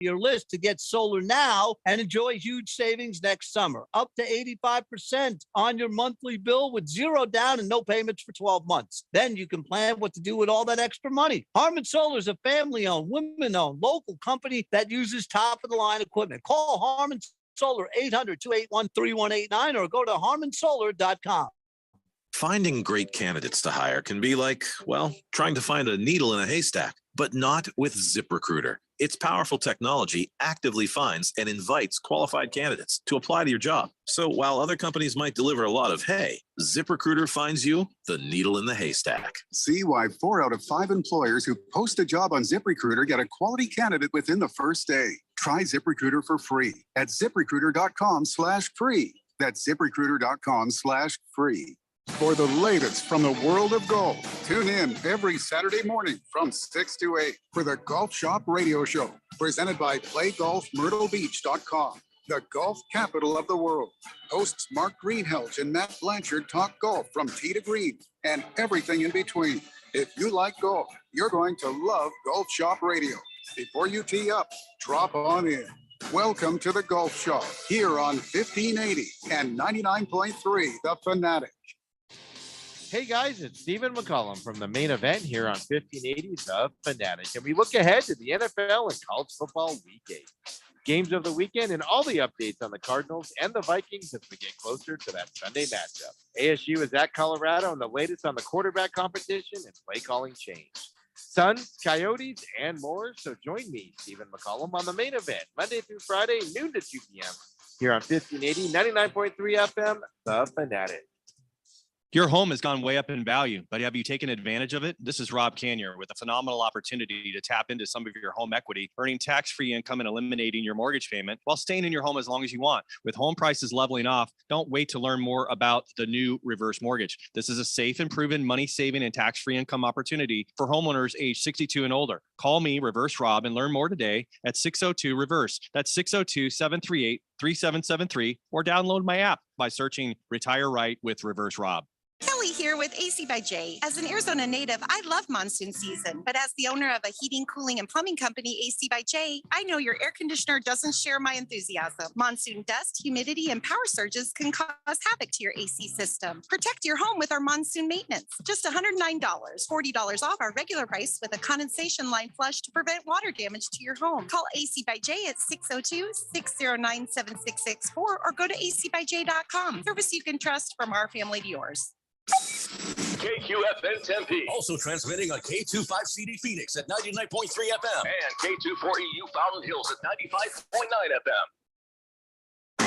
your list to get solar now and enjoy huge savings next summer. Up to 85% on your monthly bill with zero down and no payments for 12 months. Then you can plan what to do with all that extra money. Harmon Solar is a family-owned, women-owned, local company that uses top-of-the-line equipment. Call Harmon Solar 800-281-3189 or go to harmonsolar.com. Finding great candidates to hire can be like, well, trying to find a needle in a haystack, but not with ZipRecruiter. Its powerful technology actively finds and invites qualified candidates to apply to your job. So while other companies might deliver a lot of hay, ZipRecruiter finds you the needle in the haystack. See why 4 out of 5 employers who post a job on ZipRecruiter get a quality candidate within the first day. Try ZipRecruiter for free at ZipRecruiter.com/free. That's ZipRecruiter.com/free. For the latest from the world of golf, tune in every Saturday morning from 6 to 8 for the Golf Shop Radio Show, presented by PlayGolfMyrtleBeach.com, the golf capital of the world. Hosts Mark Greenhelch and Matt Blanchard talk golf from tee to green and everything in between. If you like golf, you're going to love Golf Shop Radio. Before you tee up, drop on in. Welcome to the Golf Shop here on 1580 and 99.3 The Fanatic. Hey guys, it's Stephen McCollum from the main event here on 1580 The Fanatic, and we look ahead to the NFL and college football week 8. Games of the weekend and all the updates on the Cardinals and the Vikings as we get closer to that Sunday matchup. ASU is at Colorado and the latest on the quarterback competition and play calling change. Suns, Coyotes, and more. So join me, Stephen McCollum, on the main event, Monday through Friday, noon to 2 p.m. here on 1580, 99.3 FM, The Fanatic. Your home has gone way up in value, but have you taken advantage of it? This is Rob Canier with a phenomenal opportunity to tap into some of your home equity, earning tax-free income and eliminating your mortgage payment while staying in your home as long as you want. With home prices leveling off, don't wait to learn more about the new reverse mortgage. This is a safe and proven money-saving and tax-free income opportunity for homeowners age 62 and older. Call me, Reverse Rob, and learn more today at 602-REVERSE. That's 602-738-3773, or download my app by searching Retire Right with Reverse Rob. Kelly here with AC by J. As an Arizona native, I love monsoon season, but as the owner of a heating, cooling, and plumbing company, AC by J, I know your air conditioner doesn't share my enthusiasm. Monsoon dust, humidity, and power surges can cause havoc to your AC system. Protect your home with our monsoon maintenance. Just $109, $40 off our regular price with a condensation line flush to prevent water damage to your home. Call AC by J at 602-609-7664 or go to acbyj.com. Service you can trust from our family to yours. KQFN Tempe. Also transmitting on K25CD Phoenix at 99.3 FM and K24EU Fountain Hills at 95.9 FM. All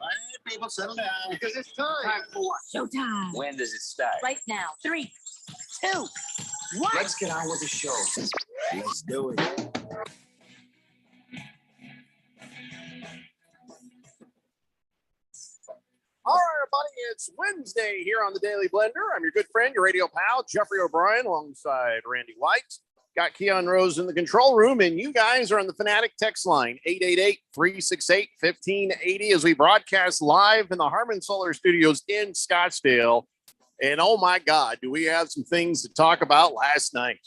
right, people, settle down because it's time for showtime. When does it start? Right now. 3, 2, 1. Let's get on with the show. Let's do it. All right, everybody, it's Wednesday here on the Daily Blender. I'm your good friend, your radio pal, Jeffrey O'Brien, alongside Randy White. Got Keon Rose in the control room, and you guys are on the Fanatic text line, 888-368-1580, as we broadcast live in the Harmon Solar Studios in Scottsdale. And oh my God, do we have some things to talk about last night?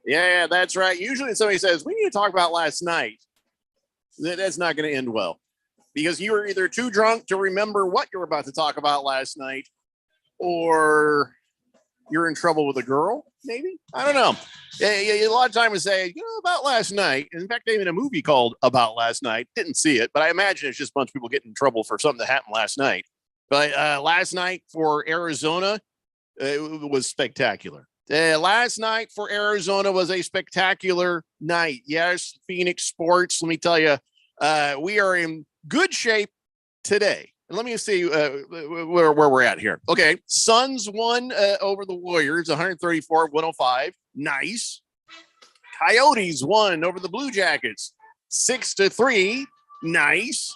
Yeah, that's right. Usually when somebody says, we need to talk about last night, that's not going to end well. Because you were either too drunk to remember what you were about to talk about last night, or you're in trouble with a girl, maybe? I don't know. A lot of time we say, about last night. In fact, they made a movie called About Last Night. Didn't see it, but I imagine it's just a bunch of people getting in trouble for something that happened last night. But last night for Arizona, it was spectacular. Last night for Arizona was a spectacular night. Yes, Phoenix sports, let me tell you, we are in good shape today. And let me see where we're at here. Okay. Suns won over the Warriors, 134-105. Nice. Coyotes won over the Blue Jackets, 6-3. Nice.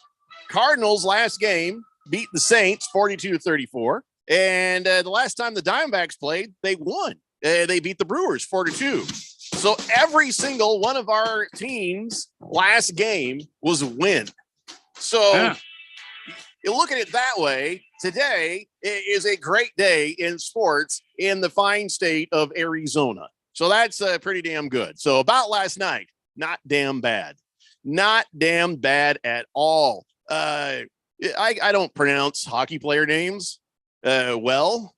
Cardinals last game beat the Saints 42-34. And the last time the Diamondbacks played, they won. They beat the Brewers 4-2. So every single one of our teams' last game was a win. So you look at it that way, today is a great day in sports in the fine state of Arizona. So that's pretty damn good. So about last night, not damn bad. Not damn bad at all. I don't pronounce hockey player names well.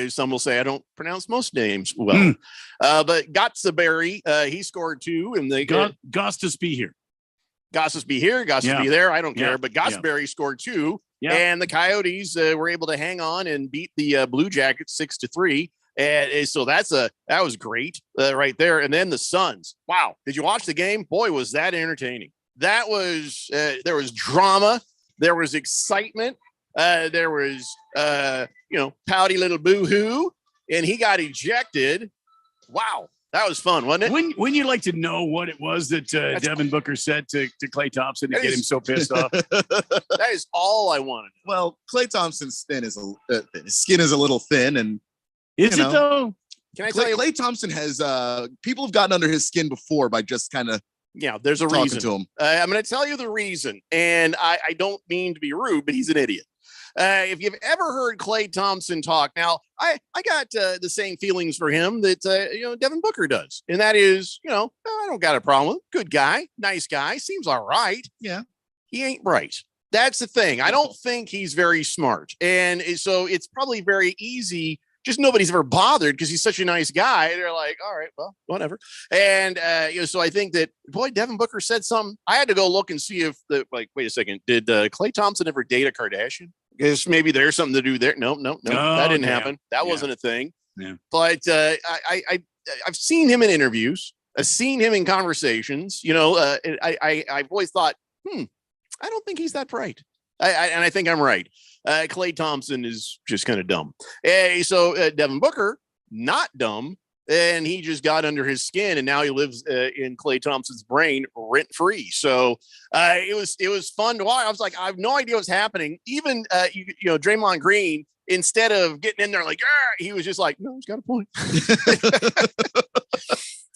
Some will say I don't pronounce most names well. But Gotzaberry, he scored 2, and they Gostis be here. Gostis be here, Gostis be there. I don't care. But Gosberry scored 2, and the Coyotes were able to hang on and beat the Blue Jackets 6-3. And so that was great right there. And then the Suns. Wow. Did you watch the game? Boy, was that entertaining. That was there was drama. There was excitement. There was pouty little boo-hoo, and he got ejected. Wow. That was fun, wasn't it? Wouldn't you like to know what it was that Devin Booker said to Klay Thompson to get him so pissed off? That is all I wanted. Well, Klay Thompson's skin is a little thin, and is it though? Can I tell you? Klay Thompson has people have gotten under his skin before by just kind of there's a reason to him. I'm going to tell you the reason, and I don't mean to be rude, but he's an idiot. If you've ever heard Klay Thompson talk, now I got the same feelings for him that Devin Booker does, and that is I don't got a problem. Good guy, nice guy, seems all right. Yeah, he ain't bright. That's the thing. I don't think he's very smart, and so it's probably very easy. Just nobody's ever bothered because he's such a nice guy. They're like, all right, well, whatever. And so I think that Devin Booker said something. I had to go look and see if wait a second, did Klay Thompson ever date a Kardashian? Because maybe there's something to do there. No, that didn't happen. That wasn't a thing. Yeah. But I've seen him in interviews. I've seen him in conversations. I've always thought, I don't think he's that bright. And I think I'm right. Klay Thompson is just kind of dumb. So Devin Booker, not dumb, and he just got under his skin, and now he lives in Klay Thompson's brain rent free. So it was fun to watch. I was like, I have no idea what's happening. Even Draymond Green, instead of getting in there like, he was just like, no, he's got a point.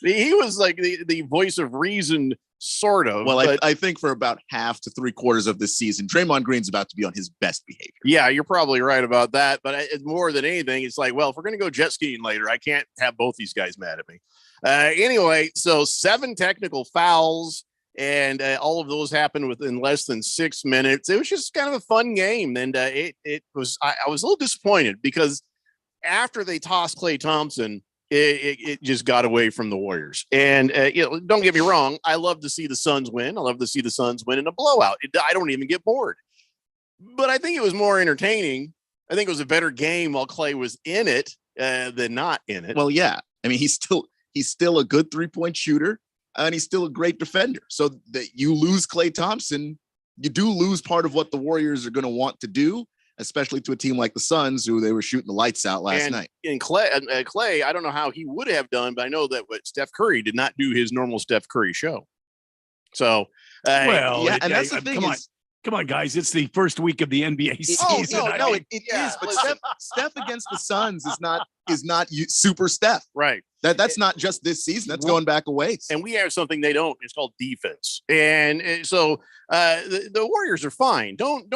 He was like the voice of reason, sort of. Well, I think for about half to 3/4 of this season, Draymond Green's about to be on his best behavior. Yeah, you're probably right about that. But more than anything, it's like, well, if we're going to go jet skiing later, I can't have both these guys mad at me. Anyway, so 7 technical fouls, and all of those happened within less than 6 minutes. It was just kind of a fun game. And I was a little disappointed because after they tossed Klay Thompson, it just got away from the Warriors. And, don't get me wrong. I love to see the Suns win. I love to see the Suns win in a blowout. I don't even get bored. But I think it was more entertaining. I think it was a better game while Klay was in it than not in it. Well, yeah. I mean, he's still a good 3-point shooter, and he's still a great defender. So that you lose Klay Thompson, you do lose part of what the Warriors are going to want to do, especially to a team like the Suns, who they were shooting the lights out last night. And Klay, I don't know how he would have done, but I know that Steph Curry did not do his normal Steph Curry show. So, and that's the thing. Come on, guys! It's the first week of the NBA season. It is. But Steph against the Suns is not super Steph. Right. That's not just this season. That's going back a ways. And we have something they don't. It's called defense. And so the Warriors are fine. Don't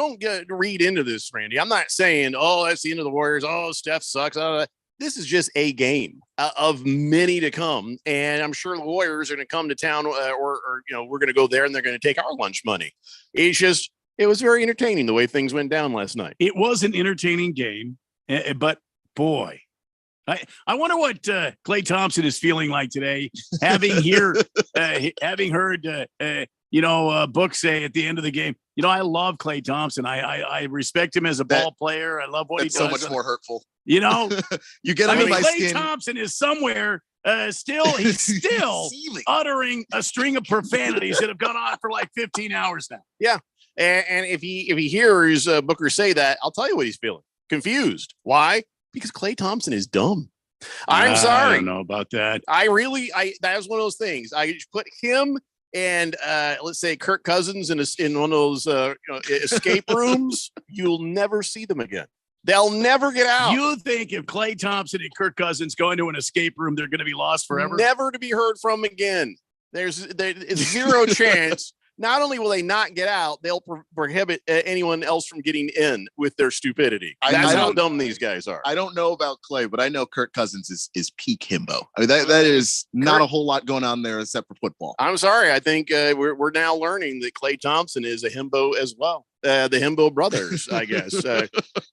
read into this, Randy. I'm not saying, that's the end of the Warriors. Steph sucks. This is just a game of many to come. And I'm sure the Warriors are going to come to town or we're going to go there and they're going to take our lunch money. It was very entertaining the way things went down last night. It was an entertaining game, but boy, I wonder what Klay Thompson is feeling like today, having heard Book say at the end of the game, I love Klay Thompson. I respect him as a ball player. I love what he does. So much more hurtful. You get under my Klay skin. Thompson is somewhere he's still uttering a string of profanities that have gone on for like 15 hours now. Yeah. And if he hears Booker say that, I'll tell you what he's feeling. Confused. Why? Because Klay Thompson is dumb. I'm sorry. I don't know about that. That was one of those things. I just put him and let's say Kirk Cousins in one of those escape rooms. You'll never see them again. They'll never get out. You think if Klay Thompson and Kirk Cousins go into an escape room, they're going to be lost forever? Never to be heard from again. There's zero chance not only will they not get out, they'll prohibit anyone else from getting in with their stupidity. That's how dumb these guys are. I don't know about Clay, but I know Kirk Cousins is peak himbo. I mean, that is not a whole lot going on there except for football. I'm sorry. I think we're now learning that Clay Thompson is a himbo as well. The Himbo brothers, I guess.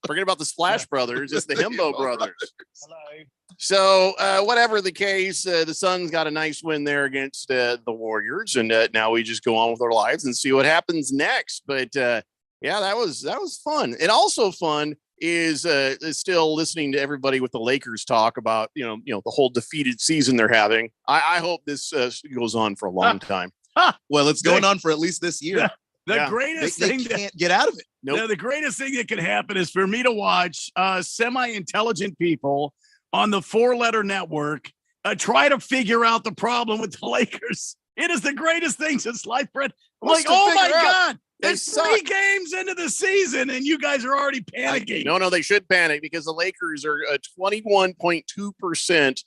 Forget about the Splash brothers. It's the Himbo brothers. Hello. So whatever the case, the Suns got a nice win there against the Warriors, and now we just go on with our lives and see what happens next. But yeah, that was fun. And also fun is still listening to everybody with the Lakers talk about the whole defeated season they're having. I hope this goes on for a long time. Well, it's going on for at least this year. The greatest they thing can't get out of it. Nope. The greatest thing that can happen is for me to watch semi-intelligent people on the 4-letter network try to figure out the problem with the Lakers. It is the greatest thing since sliced bread. I'm like, oh my God, there's 3 games into the season and you guys are already panicking. No, they should panic because the Lakers are 21.2%,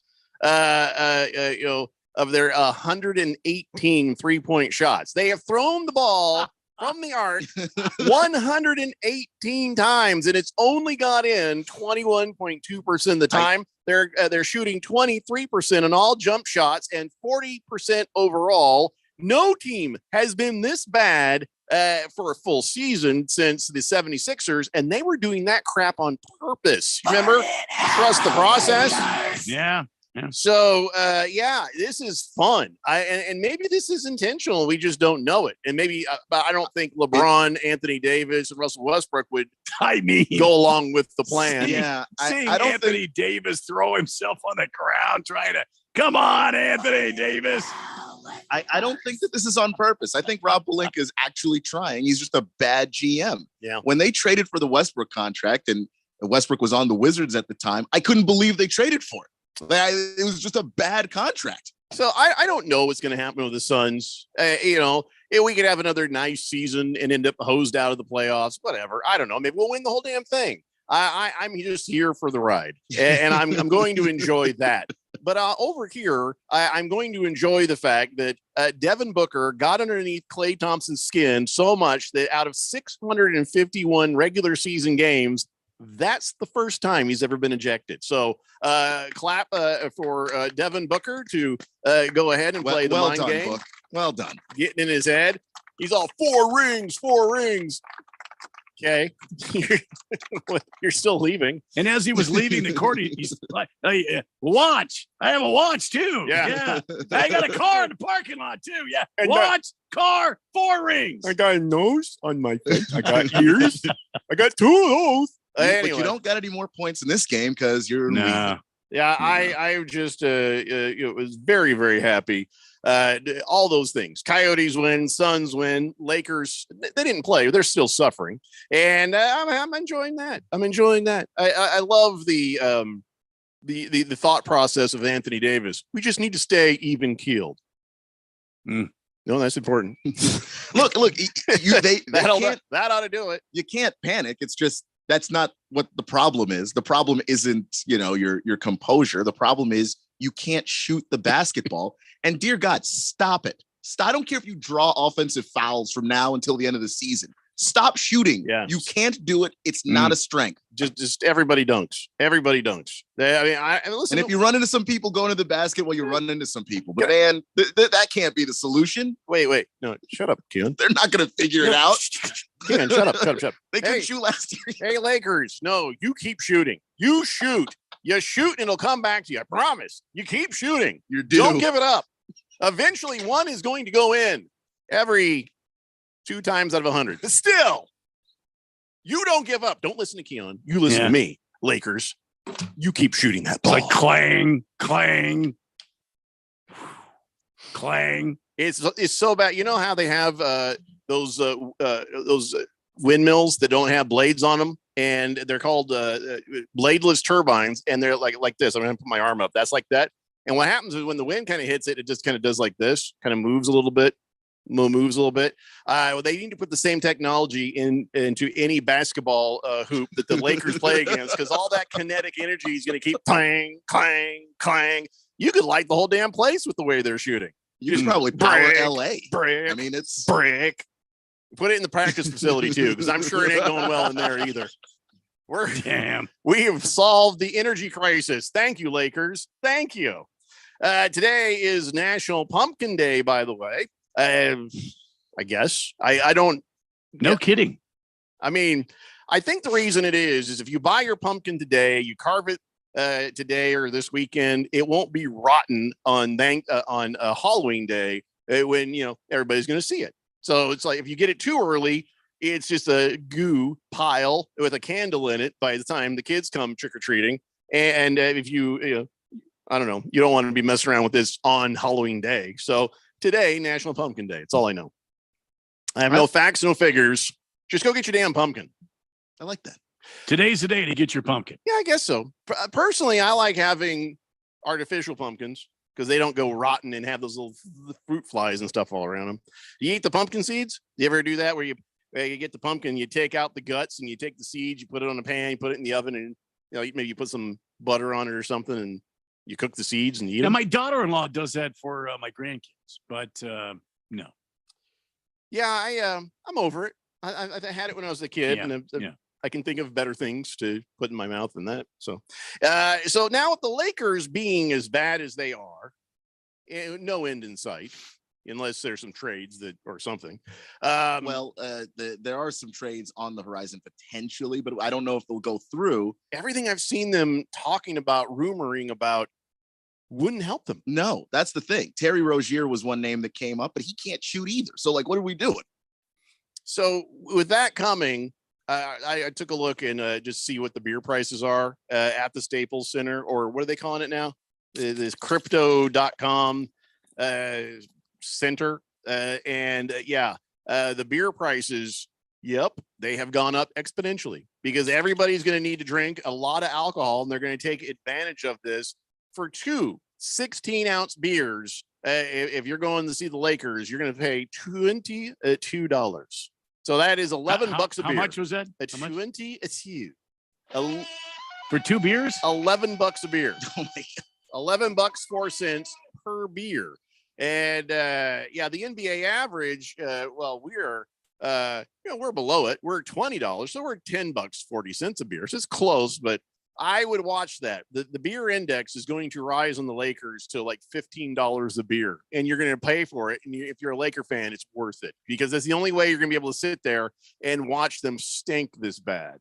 of their 118 3-point shots. They have thrown the ball from the arc 118 times, and it's only got in 21.2% of the time. They're shooting 23% on all jump shots and 40% overall. No team has been this bad for a full season since the 76ers, and they were doing that crap on purpose. Remember? Trust the process. Yeah. So, this is fun. And maybe this is intentional. We just don't know it. And maybe, but I don't think LeBron, Anthony Davis, and Russell Westbrook would go along with the plan. Yeah. Seeing I don't Anthony Davis throw himself on the ground trying to, come on, Anthony Davis. I don't think that this is on purpose. I think Rob Pelinka is actually trying. He's just a bad GM. Yeah. When they traded for the Westbrook contract and Westbrook was on the Wizards at the time, I couldn't believe they traded for it. It was just a bad contract. So I don't know what's going to happen with the Suns. We could have another nice season and end up hosed out of the playoffs, whatever. I don't know. Maybe we'll win the whole damn thing. I'm just here for the ride, and I'm going to enjoy that. But over here, I'm going to enjoy the fact that Devin Booker got underneath Klay Thompson's skin so much that out of 651 regular season games, that's the first time he's ever been ejected. So clap for Devin Booker to go ahead and play the mind game. Book. Well done. Getting in his head. He's all 4 rings. Okay. You're still leaving. And as he was leaving the court, he's like, watch. I have a watch too. Yeah. I got a car in the parking lot too. Yeah. And watch, car, 4 rings. I got a nose on my face. I got ears. I got 2 of those. But you don't got any more points in this game because you're leaving. Yeah, I just was very, very happy. All those things. Coyotes win, Suns win, Lakers, they didn't play. They're still suffering. And I'm enjoying that. I love the thought process of Anthony Davis. We just need to stay even keeled. No, that's important. Look, that ought to do it. You can't panic. It's just, that's not what the problem is. The problem isn't, your composure. The problem is you can't shoot the basketball. And dear God, stop it. I don't care if you draw offensive fouls from now until the end of the season. Stop shooting. Yeah. You can't do it. It's not a strength. Just everybody dunks. Everybody dunks. Listen. And if you run into some people going to the basket, well, you run into some people. But man, that can't be the solution. Wait. No, shut up, Ken. They're not going to figure it out. Ken, shut up. They couldn't shoot last year. Hey, Lakers. No, you keep shooting. You shoot. You shoot and it'll come back to you. I promise. You keep shooting. You're due. Don't give it up. Eventually, one is going to go in every 2 times out of 100. But still, you don't give up. Don't listen to Keon. You listen to me, Lakers. You keep shooting that ball. It's like clang, clang, clang. It's so bad. You know how they have those windmills that don't have blades on them, and they're called bladeless turbines, and they're like this. I'm going to put my arm up. That's like that. And what happens is when the wind kind of hits it, it just kind of does like this, kind of moves a little bit. They need to put the same technology into any basketball hoop that the Lakers play against, because all that kinetic energy is going to keep clang, clang, clang. You could light the whole damn place with the way they're shooting. You can probably power brick, LA. brick. I mean, it's brick. Put it in the practice facility too, because I'm sure it ain't going well in there either. We have solved the energy crisis. Thank you, Lakers. Thank you. Today is National Pumpkin Day, by the way. I guess I don't. No kidding. I mean, I think the reason it is if you buy your pumpkin today, you carve it today or this weekend, it won't be rotten on Halloween Day when everybody's going to see it. So it's like if you get it too early, it's just a goo pile with a candle in it by the time the kids come trick or treating. And if you I don't know, you don't want to be messing around with this on Halloween Day. So today, National Pumpkin Day. It's all I know. I have no facts, no figures. Just go get your damn pumpkin. I like that. Today's the day to get your pumpkin. Yeah, I guess so. Personally, I like having artificial pumpkins because they don't go rotten and have those little fruit flies and stuff all around them. You eat the pumpkin seeds? You ever do that where you get the pumpkin, you take out the guts and you take the seeds, you put it on a pan, you put it in the oven, and maybe you put some butter on it or something, and you cook the seeds and eat them. My daughter-in-law does that for my grandkids, but no. Yeah, I'm over it. I had it when I was a kid, and I can think of better things to put in my mouth than that. So now with the Lakers being as bad as they are, no end in sight, unless there's some trades or something. There are some trades on the horizon potentially, but I don't know if they'll go through. Everything I've seen them talking about, rumoring about, wouldn't help them. No, that's the thing. Terry Rozier was one name that came up, but he can't shoot either. So, what are we doing? So with that coming, I took a look and just see what the beer prices are at the Staples Center, or what are they calling it now? This crypto.com center. The beer prices, they have gone up exponentially because everybody's going to need to drink a lot of alcohol, and they're going to take advantage of this. For two 16-ounce beers, if you're going to see the Lakers, you're going to pay $22. So that is $11 a beer. How much was that? It's huge. For two beers? $11 a beer. Oh my God. $11.04 per beer. And the NBA average, we're below it. We're $20, so we're $10.40 a beer. So it's close, but I would watch that. The beer index is going to rise on the Lakers to like $15 a beer, and you're going to pay for it. And if you're a Laker fan, it's worth it because that's the only way you're going to be able to sit there and watch them stink this bad.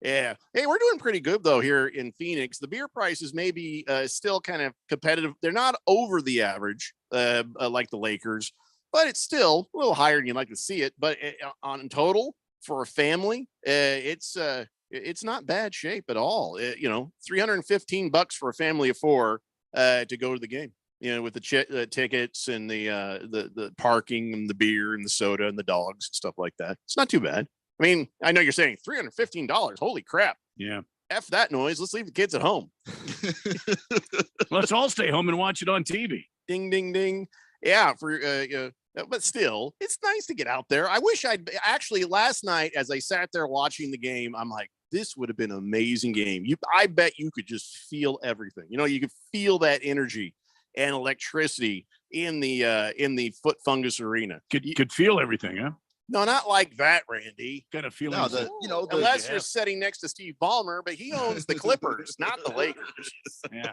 Yeah. Hey, we're doing pretty good though here in Phoenix. The beer prices may be still kind of competitive. They're not over the average like the Lakers, but it's still a little higher than you'd like to see it. But on total for a family, it's not bad shape at all. $315 for a family of four to go to the game, with the tickets and the parking and the beer and the soda and the dogs and stuff like that. It's not too bad. I mean, I know you're saying $315. Holy crap. Yeah. F that noise. Let's leave the kids at home. Let's all stay home and watch it on TV. Ding, ding, ding. Yeah. But still, it's nice to get out there. I wish last night, as I sat there watching the game, I'm like, this would have been an amazing game. I bet you could just feel everything. You could feel that energy and electricity in the Foot Fungus Arena. Could feel everything, huh? No, not like that, Randy. Kind of feeling. Unless you're sitting next to Steve Ballmer, but he owns the Clippers, not the Lakers. Yeah.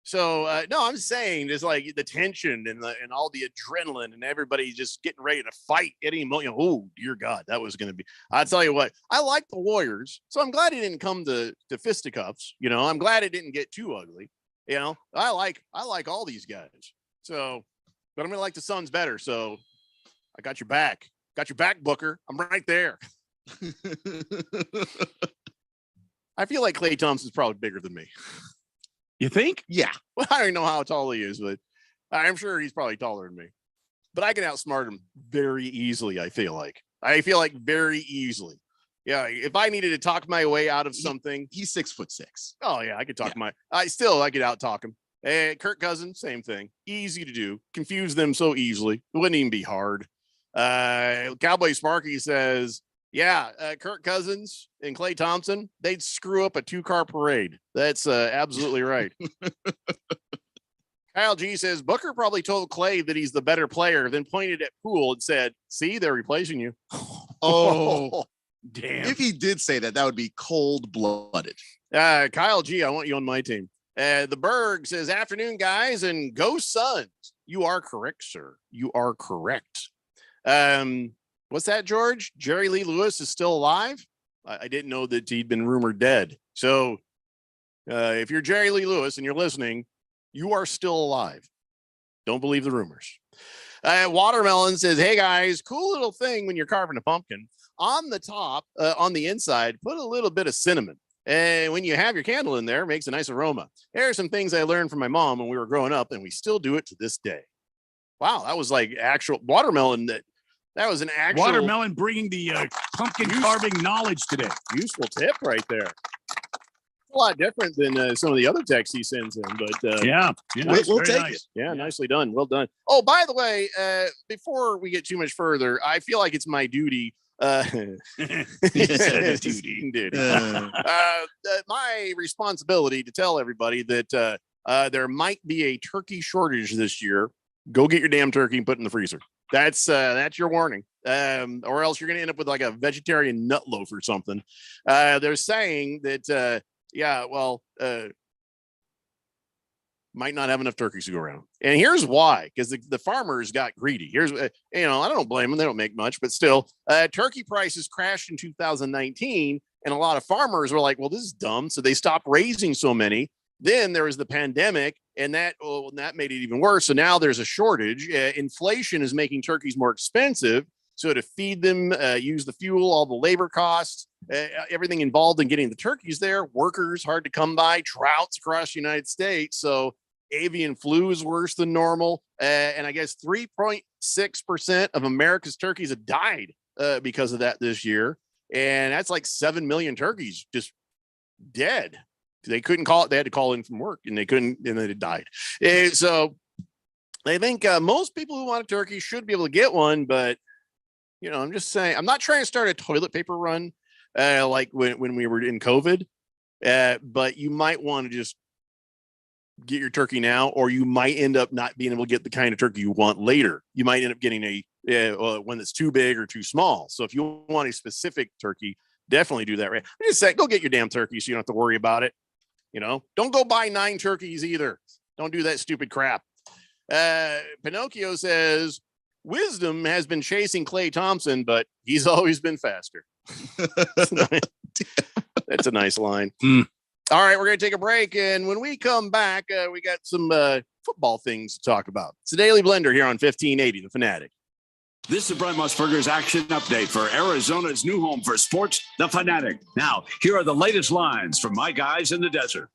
So no, I'm saying there's like the tension and all the adrenaline and everybody just getting ready to fight any moment. Oh dear God, that was going to be. I tell you what, I like the Warriors, so I'm glad it didn't come to fisticuffs. I'm glad it didn't get too ugly. I like all these guys. So, but I'm gonna like the Suns better. So, I got your back. Got your back, Booker. I'm right there. I feel like Klay Thompson's probably bigger than me. You think? Yeah. Well, I don't know how tall he is, but I'm sure he's probably taller than me. But I can outsmart him very easily, I feel like. Very easily. Yeah. If I needed to talk my way out of something. He's 6'6". Oh, yeah. I could talk I could out-talk him. Hey, Kirk Cousins, same thing. Easy to do. Confuse them so easily. It wouldn't even be hard. Cowboy Sparky says, Kirk Cousins and Klay Thompson, they'd screw up a 2-car parade. That's absolutely right. Kyle G says Booker probably told Clay that he's the better player, then pointed at Poole and said, "See, they're replacing you." Oh, Damn. if he did say that, that would be cold-blooded. Kyle G, I want you on my team. The Berg says, "Afternoon, guys, and go Suns." You are correct, sir. You are correct. What's that, George? Jerry Lee Lewis is still alive? I didn't know that he'd been rumored dead. So if you're Jerry Lee Lewis and you're listening, you are still alive. Don't believe the rumors. Watermelon says, "Hey guys, cool little thing when you're carving a pumpkin. On the top, on the inside, put a little bit of cinnamon. And when you have your candle in there, it makes a nice aroma. Here are some things I learned from my mom when we were growing up, and we still do it to this day." Wow, that was like actual watermelon. That was an actual Watermelon bringing the pumpkin carving knowledge today. Useful tip right there. A lot different than some of the other texts he sends in, but yeah, we'll take it. Yeah, nicely done. Well done. Oh, by the way, before we get too much further, I feel like it's my duty. Duty. My responsibility to tell everybody that there might be a turkey shortage this year. Go get your damn turkey and put it in the freezer. That's your warning. Or else you're going to end up with like a vegetarian nut loaf or something. They're saying that, might not have enough turkeys to go around. And here's why, because the farmers got greedy. Here's, I don't blame them. They don't make much, but still, turkey prices crashed in 2019. And a lot of farmers were like, well, this is dumb. So they stopped raising so many. Then there was the pandemic, and that made it even worse. So now there's a shortage. Inflation is making turkeys more expensive. So to feed them, use the fuel, all the labor costs, everything involved in getting the turkeys there, workers hard to come by, droughts across the United States. So avian flu is worse than normal. And I guess 3.6% of America's turkeys have died because of that this year. And that's like 7 million turkeys just dead. They couldn't call it. They had to call in from work, and they couldn't, and they died. So I think most people who want a turkey should be able to get one, but I'm just saying, I'm not trying to start a toilet paper run like when we were in COVID, but you might want to just get your turkey now, or you might end up not being able to get the kind of turkey you want later. You might end up getting a one that's too big or too small. So if you want a specific turkey, definitely do that. Right? I'm just saying, go get your damn turkey so you don't have to worry about it. Don't go buy 9 turkeys either. Don't do that stupid crap. Pinocchio says, "Wisdom has been chasing Klay Thompson, but he's always been faster." That's a nice line. All right, we're going to take a break. And when we come back, we got some football things to talk about. It's the Daily Blender here on 1580, The Fanatic. This is Brent Musburger's action update for Arizona's new home for sports, The Fanatic. Now, here are the latest lines from my guys in the desert.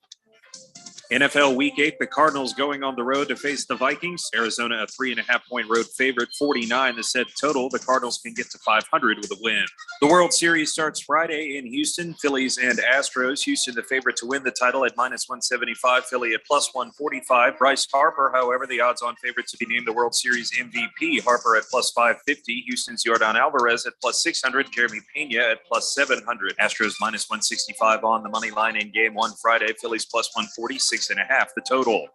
NFL Week 8, the Cardinals going on the road to face the Vikings. Arizona a 3.5-point road favorite, 49 the set total. The Cardinals can get to 500 with a win. The World Series starts Friday in Houston. Phillies and Astros. Houston the favorite to win the title at -175. Philly at +145. Bryce Harper, however, the odds-on favorite to be named the World Series MVP. Harper at +550. Houston's Yordan Alvarez at +600. Jeremy Pena at +700. Astros -165 on the money line in Game 1 Friday. Phillies +140. 6.5 the total.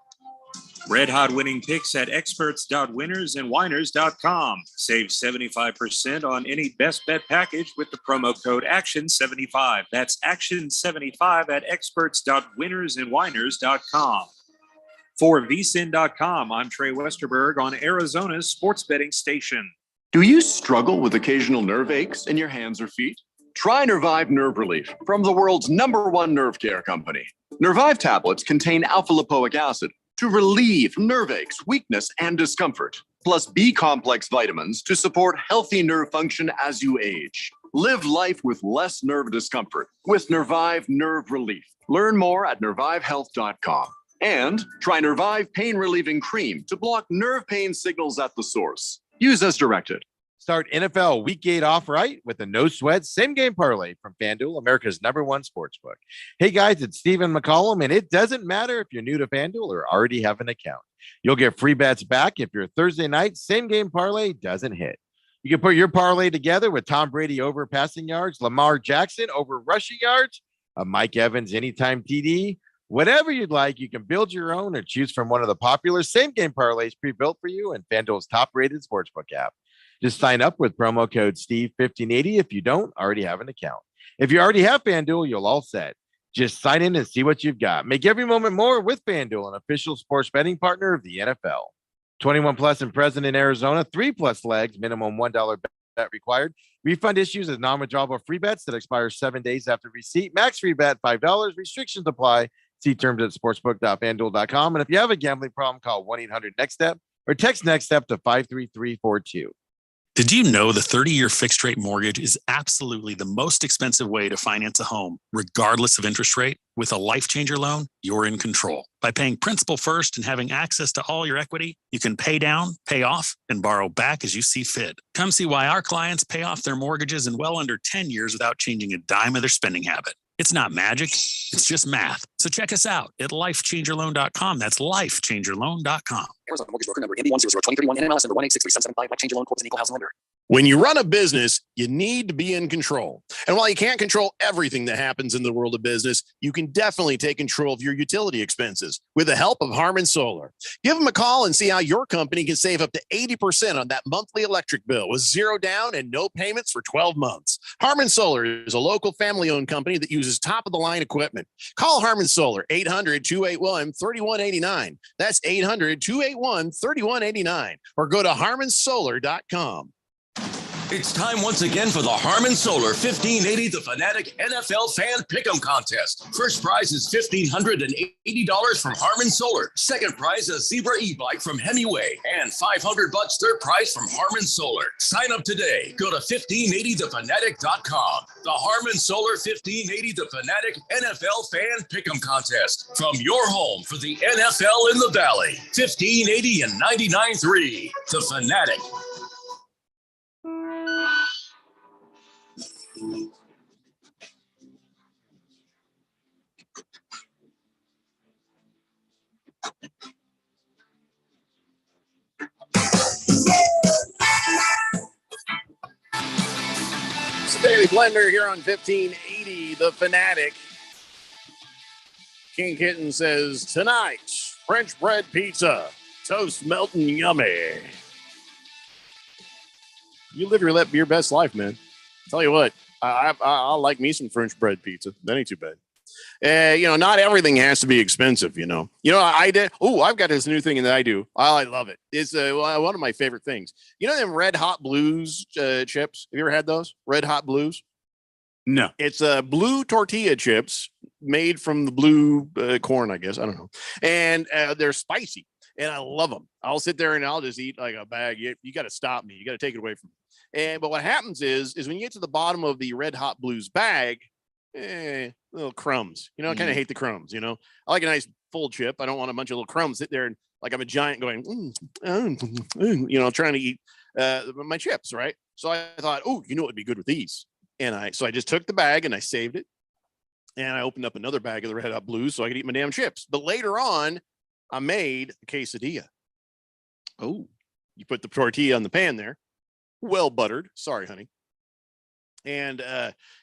Red hot winning picks at experts.winnersandwhiners.com. Save 75% on any best bet package with the promo code ACTION75. That's ACTION75 at experts.winnersandwhiners.com. For vsin.com, I'm Trey Westerberg on Arizona's sports betting station. Do you struggle with occasional nerve aches in your hands or feet? Try Nervive Nerve Relief from the world's #1 nerve care company. Nervive tablets contain alpha-lipoic acid to relieve nerve aches, weakness, and discomfort, plus B-complex vitamins to support healthy nerve function as you age. Live life with less nerve discomfort with Nervive Nerve Relief. Learn more at nervivehealth.com. And try Nervive Pain Relieving Cream to block nerve pain signals at the source. Use as directed. Start NFL Week 8 off right with a no-sweat same-game parlay from FanDuel, America's #1 sportsbook. Hey, guys, it's Stephen McCollum, and it doesn't matter if you're new to FanDuel or already have an account. You'll get free bets back if your Thursday night same-game parlay doesn't hit. You can put your parlay together with Tom Brady over passing yards, Lamar Jackson over rushing yards, a Mike Evans anytime TD, Whatever you'd like, you can build your own or choose from one of the popular same game parlays pre-built for you in FanDuel's top-rated sportsbook app. Just sign up with promo code Steve1580 if you don't already have an account. If you already have FanDuel, you're all set. Just sign in and see what you've got. Make every moment more with FanDuel, an official sports betting partner of the NFL. 21 plus and present in Arizona, 3+ legs, minimum $1 bet required. Refund issues as non-withdrawable free bets that expire 7 days after receipt. Max free bet $5. Restrictions apply. See terms at sportsbook.fanduel.com. And if you have a gambling problem, call 1-800-NEXT-STEP or text NEXT STEP to 53342. Did you know the 30-year fixed rate mortgage is absolutely the most expensive way to finance a home, regardless of interest rate? With a Life Changer loan, you're in control. By paying principal first and having access to all your equity, you can pay down, pay off, and borrow back as you see fit. Come see why our clients pay off their mortgages in well under 10 years without changing a dime of their spending habit. It's not magic, it's just math. So check us out at lifechangerloan.com. That's lifechangerloan.com. Arizona Mortgage Broker number MD1002331 NMLS number 1863775. Life Changer Loan Corp. Is an equal housing lender. When you run a business, you need to be in control. And while you can't control everything that happens in the world of business, you can definitely take control of your utility expenses with the help of Harmon Solar. Give them a call and see how your company can save up to 80% on that monthly electric bill with zero down and no payments for 12 months. Harmon Solar is a local family-owned company that uses top-of-the-line equipment. Call Harmon Solar, 800-281-3189. That's 800-281-3189. Or go to harmonsolar.com. It's time once again for the Harmon Solar 1580 The Fanatic NFL Fan Pick'em Contest. First prize is $1,580 from Harmon Solar. Second prize, a Zebra e-bike from Hemingway. And $500 third prize from Harmon Solar. Sign up today. Go to 1580thefanatic.com. The Harmon Solar 1580 The Fanatic NFL Fan Pick'em Contest. From your home for the NFL in the Valley. 1580 and 99.3. The Fanatic. It's the Daily Blender here on 1580 The Fanatic. King Kitten says, tonight, French bread pizza, toast melting yummy. You live your best life, man. Tell you what, I'll like me some French bread pizza. That ain't too bad. Not everything has to be expensive, I did. Oh, I've got this new thing that I do. I love it. It's one of my favorite things. You know them Red Hot Blues chips? Have you ever had those? Red Hot Blues? No. It's blue tortilla chips made from the blue corn, I guess. I don't know. And they're spicy. And I love them. I'll sit there and I'll just eat like a bag. You got to stop me. You got to take it away from me. But what happens is when you get to the bottom of the Red Hot Blues bag, little crumbs. I kind of hate the crumbs. I like a nice full chip. I don't want a bunch of little crumbs sit there and like I'm a giant going, trying to eat my chips, right? So I thought, oh, what would be good with these? And I just took the bag and I saved it. And I opened up another bag of the Red Hot Blues so I could eat my damn chips. But later on, I made a quesadilla. Oh, you put the tortilla on the pan there, well buttered. Sorry, honey. And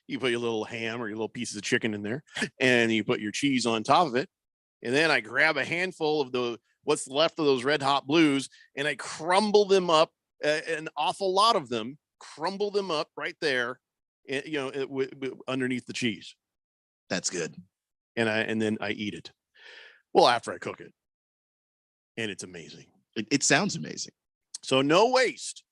you put your little ham or your little pieces of chicken in there, and you put your cheese on top of it. And then I grab a handful of what's left of those Red Hot Blues, and I crumble them up, an awful lot of them, crumble them up right there, underneath the cheese. That's good. And then I eat it. Well, after I cook it. And it's amazing. It sounds amazing. So no waste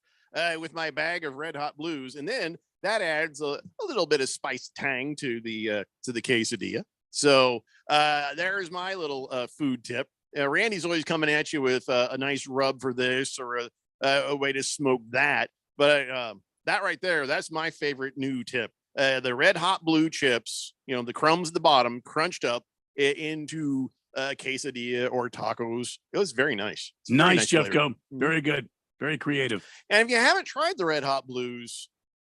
with my bag of Red Hot Blues. And then that adds a little bit of spice tang to the quesadilla. So there's my little food tip. Randy's always coming at you with a nice rub for this or a way to smoke that. But that right there, that's my favorite new tip. The Red Hot Blue chips, the crumbs at the bottom, crunched up into quesadilla or tacos. It was very nice. Nice, Jeffco. Very good. Very creative. And if you haven't tried the Red Hot Blues,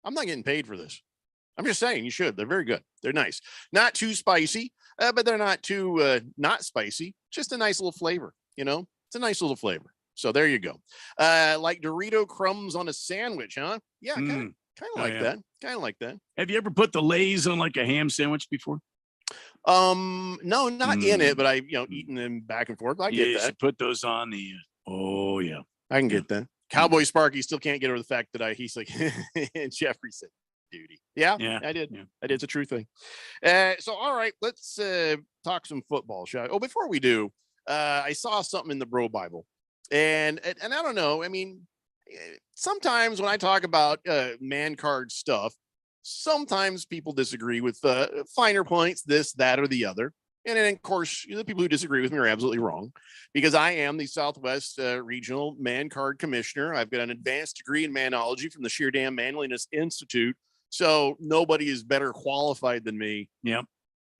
I'm not getting paid for this. I'm just saying you should. They're very good. They're nice. Not too spicy, but they're not too not spicy. Just a nice little flavor. It's a nice little flavor. So there you go. Like Dorito crumbs on a sandwich, huh? Yeah, kind of like that. Kind of like that. Have you ever put the Lay's on like a ham sandwich before? No, not in it, but I, eating them back and forth. I get You that. should put those on the. Oh yeah, I can get that. Cowboy Sparky still can't get over the fact that he's like, and Jeffrey said, duty. Yeah, I did. Yeah. I did. It's a true thing. So, all right, let's talk some football, shall we? Oh, before we do, I saw something in the Bro Bible, and I don't know. I mean, sometimes when I talk about man card stuff, sometimes people disagree with finer points, this, that, or the other. And then, of course, the people who disagree with me are absolutely wrong, because I am the Southwest Regional Man Card Commissioner. I've got an advanced degree in manology from the Sheer Dam Manliness Institute. So nobody is better qualified than me. Yep.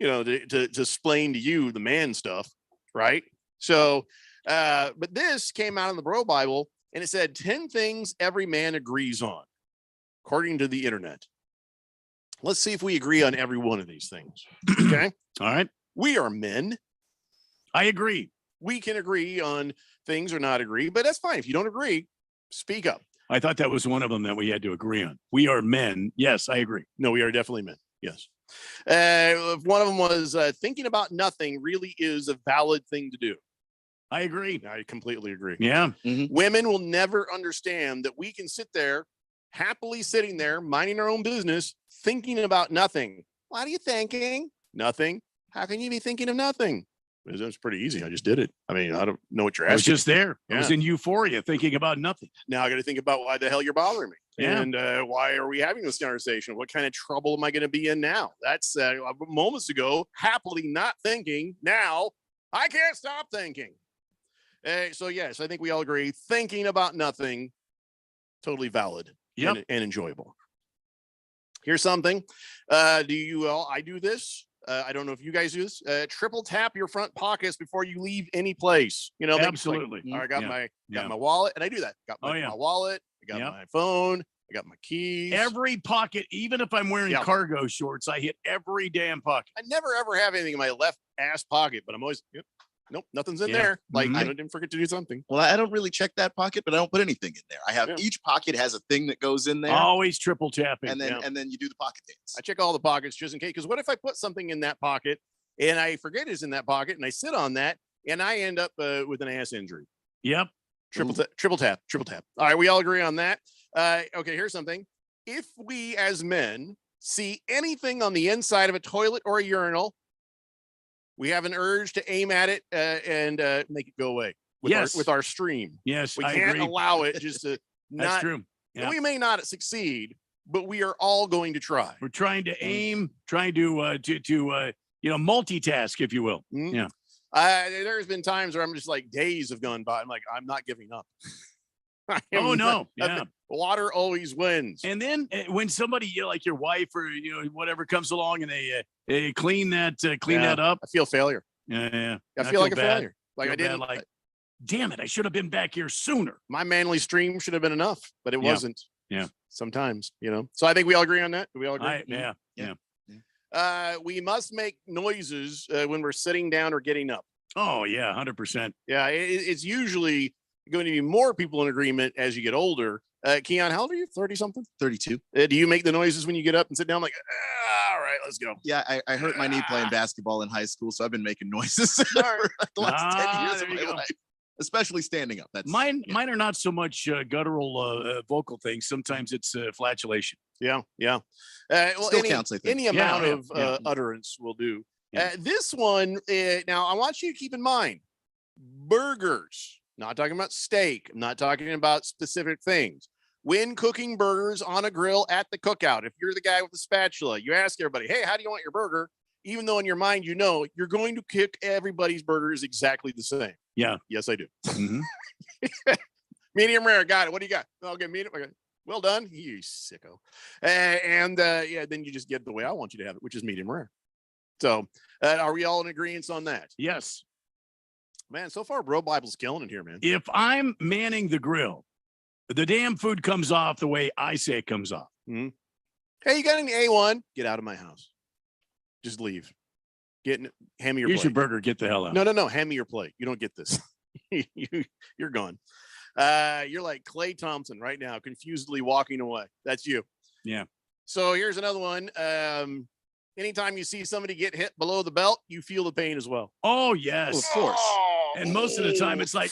To explain to you the man stuff, right? So, but this came out in the Bro Bible, and it said 10 things every man agrees on, according to the internet. Let's see if we agree on every one of these things. Okay. All right. We are men. I agree. We can agree on things or not agree, but that's fine. If you don't agree, speak up. I thought that was one of them that we had to agree on. We are men. Yes, I agree. No, we are definitely men. Yes. One of them was thinking about nothing really is a valid thing to do. I agree. I completely agree. Yeah. Women will never understand that we can sit there, happily sitting there, minding our own business, thinking about nothing. What are you thinking? Nothing. How can you be thinking of nothing? It was pretty easy. I just did it. I mean, I don't know what you're asking. I was just there. I was Yeah. in euphoria thinking about nothing. Now I got to think about why the hell you're bothering me. Yeah. And why are we having this conversation? What kind of trouble am I going to be in now? That's moments ago, happily not thinking. Now I can't stop thinking. So yes, I think we all agree. Thinking about nothing, totally valid. Yep. And enjoyable. Here's something. I do this. I don't know if you guys do this. Triple tap your front pockets before you leave any place. They just Absolutely. Like, I got Yeah. my wallet, and I do that. Got Oh, yeah. my wallet. I got Yep. my phone. I got my keys. Every pocket, even if I'm wearing Yeah. cargo shorts, I hit every damn pocket. I never ever have anything in my left ass pocket, but I'm always nope, nothing's in Yeah. there. Like Mhm. I didn't forget to do something. Well, I don't really check that pocket, but I don't put anything in there. I have Yeah. each pocket has a thing that goes in there, Always triple tapping. and then yeah. and then you do the pocket dance. I check all the pockets just in case. Because what if I put something in that pocket and I forget it's in that pocket and I sit on that and I end up with an ass injury? Yep. Triple tap. All right, we all agree on that. Okay, here's something. If we as men see anything on the inside of a toilet or a urinal, we have an urge to aim at it and make it go away with our stream. Yes, We I can't agree. allow it just to That's not. true. Yeah. We may not succeed, but we are all going to try. We're trying to aim, trying to multitask, if you will. Mhm. Yeah. There's been times where I'm just like days have gone by. I'm like, I'm not giving up. I am Oh not- no. Yeah. Water always wins. And then when somebody like your wife or whatever comes along and they clean that up. I feel failure. Yeah. I feel like a bad. failure. Like Feel I didn't. bad, like, damn it, I should have been back here sooner. My manly stream should have been enough, but it Yeah. wasn't. Yeah. Sometimes, So I think we all agree on that. Do we all agree? Yeah. We must make noises when we're sitting down or getting up. Oh yeah, 100%. Yeah, it's usually going to be more people in agreement as you get older. Keon, how old are you? 30 something? 32. Do you make the noises when you get up and sit down? Like, all right, let's go. Yeah, I hurt my knee playing basketball in high school, so I've been making noises for the last 10 years of there you my go. life, especially standing up. That's Mine are not so much guttural vocal things. Sometimes it's flatulation. Yeah. Well, Still counts, I think. any amount Yeah, of yeah. utterance will do. Yeah. This one, now I want you to keep in mind, burgers. Not talking about steak. I'm not talking about specific things. When cooking burgers on a grill at the cookout, if you're the guy with the spatula, you ask everybody, hey, how do you want your burger? Even though in your mind, you're going to cook everybody's burgers exactly the same. Yeah. Yes, I do. Mhm. Medium rare. Got it. What do you got? Okay, medium. Okay. Well done. You sicko. Then you just get the way I want you to have it, which is medium rare. So are we all in agreement on that? Yes. Man, so far, Bro Bible's killing it here, man. If I'm manning the grill, the damn food comes off the way I say it comes off. Hey, you got any A1? Get out of my house. Just leave. Hand me your Here's plate. your burger. Get the hell out. No. Hand me your plate. You don't get this. You're gone. You're like Klay Thompson right now, confusedly walking away. That's you. Yeah. So here's another one. anytime you see somebody get hit below the belt, you feel the pain as well. Oh, yes. Of course. And most of the time it's like,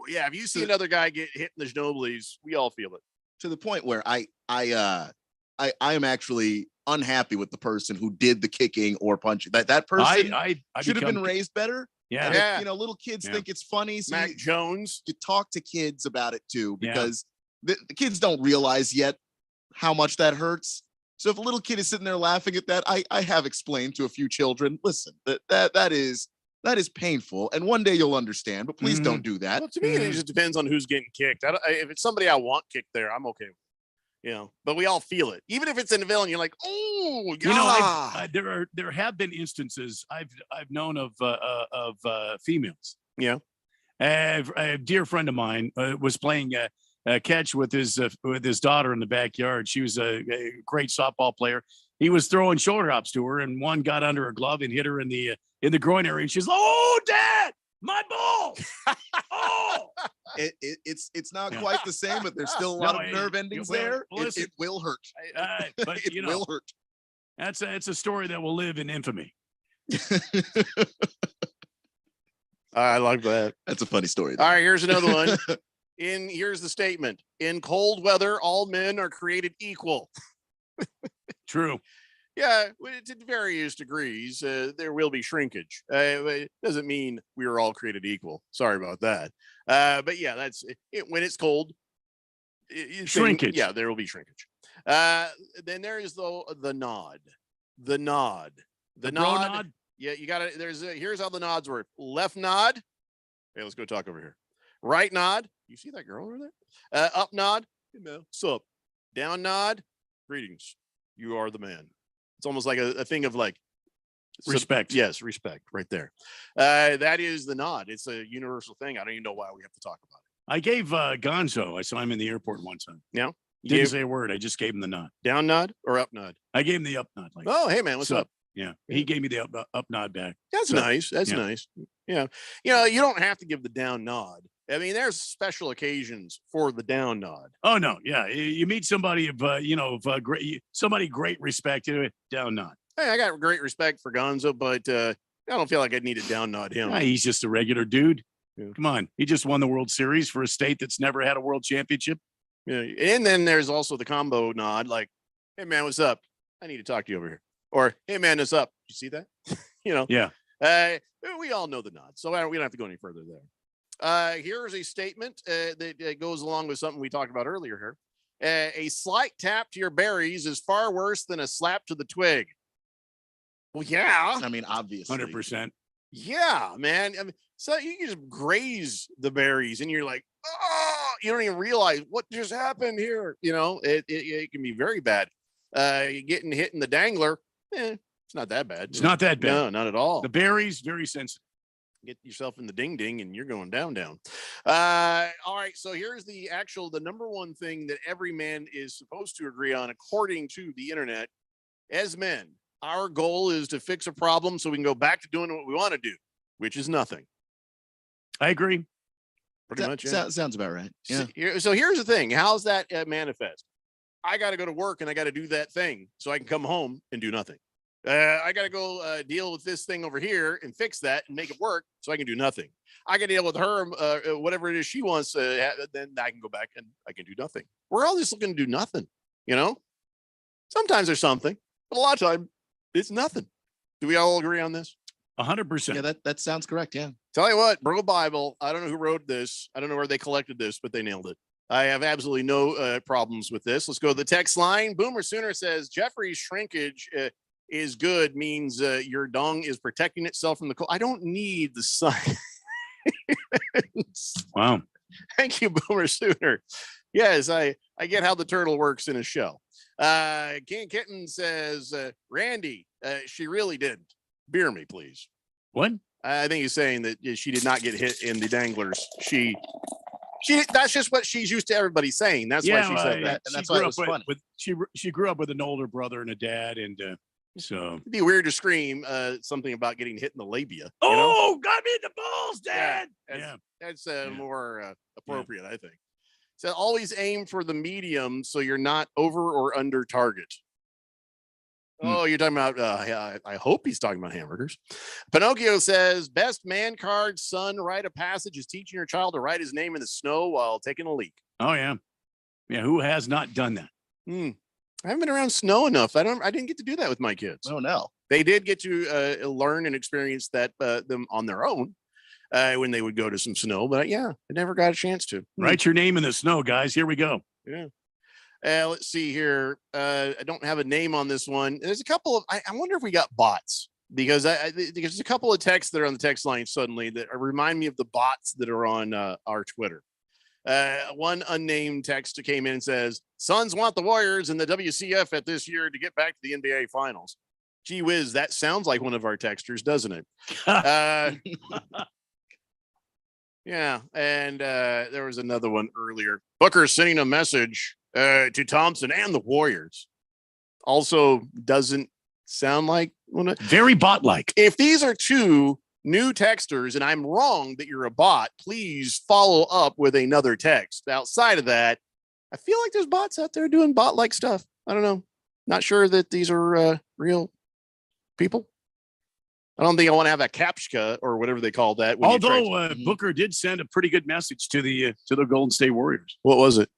Yeah, if you see another guy get hit in the nosebleeds, we all feel it. To the point where I am actually unhappy with the person who did the kicking or punching. That person I should have been become- raised better. Yeah. And if, Yeah. you know, little kids Yeah. think it's funny. So Mac Jones. you talk to kids about it too, Yeah. because the kids don't realize yet how much that hurts. So if a little kid is sitting there laughing at that, I have explained to a few children, listen, that is painful, and one day you'll understand. But please don't do that. Well, to me, it just depends on who's getting kicked. If it's somebody I want kicked there, I'm okay with it. You know, but we all feel it. Even if it's in the villain, you're like, oh, You know, God. there have been instances I've known of females. Yeah. A dear friend of mine was playing catch with his daughter in the backyard. She was a great softball player. He was throwing shoulder hops to her, and one got under her glove and hit her in the groin area. And she's like, "Oh, Dad, my ball!" Oh, It's not quite the same, but there's still a lot of nerve endings there. It will hurt. But It you know, will hurt. it's a story that will live in infamy. I like that. That's a funny story. All right, here's another one. Here's the statement. In cold weather, all men are created equal. True. Yeah, to various degrees, there will be shrinkage. It doesn't mean we are all created equal. Sorry about that. But yeah, that's it. When it's cold, Shrinkage. Yeah, there will be shrinkage. Then there is the nod. The nod. The bro nod. nod? Yeah, you got to. Here's how the nods work. Left nod. Hey, let's go talk over here. Right nod. You see that girl over there? Up nod. Hey man, what's up? Down nod. Greetings. You are the man. It's almost like a thing of like Respect. Yes, respect right there. That is the nod. It's a universal thing. I don't even know why we have to talk about it. I gave Gonzo. I saw him in the airport one time. Yeah. You Didn't gave say a word. I just gave him the nod. down nod or up nod? I gave him the up nod. Like, Oh, hey man, what's up? Yeah. He gave me the up nod back. That's So, nice. That's yeah. nice. Yeah. You know, you don't have to give the down nod. I mean, there's special occasions for the down nod. Oh no, yeah. You meet somebody of great great respect, down nod. Hey, I got great respect for Gonzo, but I don't feel like I need to down nod him. Yeah, he's just a regular dude. Yeah. Come on. He just won the World Series for a state that's never had a world championship. Yeah. And then there's also the combo nod, like, hey man, what's up? I need to talk to you over here. Or hey man, what's up? You see that? You know. Yeah. We all know the nod, so we don't have to go any further there. Here's a statement that goes along with something we talked about earlier here. A slight tap to your berries is far worse than a slap to the twig. Well, yeah. I mean, obviously. 100%. Yeah, man. I mean, so you can just graze the berries and you're like, oh, you don't even realize what just happened here. You know, it can be very bad. Getting hit in the dangler, it's not that bad. It's not that bad. No, not at all. The berries, very sensitive. Get yourself in the ding ding and you're going down. All right, so here's the number one thing that every man is supposed to agree on according to the internet. As men, our goal is to fix a problem so we can go back to doing what we want to do, which is nothing. I agree. Pretty much. Yeah. Sounds about right. Yeah. So here's the thing. How's that manifest? I got to go to work and I got to do that thing so I can come home and do nothing. I got to go deal with this thing over here and fix that and make it work so I can do nothing. I can deal with her, whatever it is she wants. Then I can go back and I can do nothing. We're all just looking to do nothing, you know? Sometimes there's something, but a lot of time it's nothing. Do we all agree on this? 100%. Yeah, that sounds correct. Yeah. Tell you what, Bro Bible, I don't know who wrote this. I don't know where they collected this, but they nailed it. I have absolutely no problems with this. Let's go to the text line. Boomer Sooner says Jeffrey's shrinkage is good, means your dong is protecting itself from the cold. I don't need the sun. Wow. Thank you, Boomer Sooner. Yes, I get how the turtle works in a shell. King Kitten says, Randy, she really didn't. Beer me, please. What? I think he's saying that she did not get hit in the danglers. She that's just what she's used to everybody saying. That's why she said that. And that's why it was funny. She grew up with an older brother and a dad, and so it'd be weird to scream something about getting hit in the labia. Oh, got me in the balls, Dad. That's more appropriate, I think. So always aim for the medium so you're not over or under target. Oh, you're talking about, I hope he's talking about hamburgers. Pinocchio says, best man card, son, rite of passage is teaching your child to write his name in the snow while taking a leak. Oh, yeah. Yeah. Who has not done that? I haven't been around snow enough. I didn't get to do that with my kids. Oh, no. They did get to learn and experience that them on their own when they would go to some snow. But yeah, I never got a chance to. Write your name in the snow, guys. Here we go. Yeah. Let's see here. I don't have a name on this one. There's a couple of, I wonder if we got bots because there's a couple of texts that are on the text line suddenly that remind me of the bots that are on our Twitter. One unnamed text came in and says, Suns want the Warriors and the WCF at this year to get back to the NBA finals. Gee whiz, that sounds like one of our texters, doesn't it? Yeah. And there was another one earlier. Booker sending a message to Thompson and the Warriors. Also doesn't sound like very bot-like. If these are two new texters and I'm wrong that you're a bot, please follow up with another text. Outside of that, I feel like there's bots out there doing bot-like stuff. I don't know. Not sure that these are real people. I don't think I want to have a captcha or whatever they call that. Although Booker did send a pretty good message to the Golden State Warriors. What was it?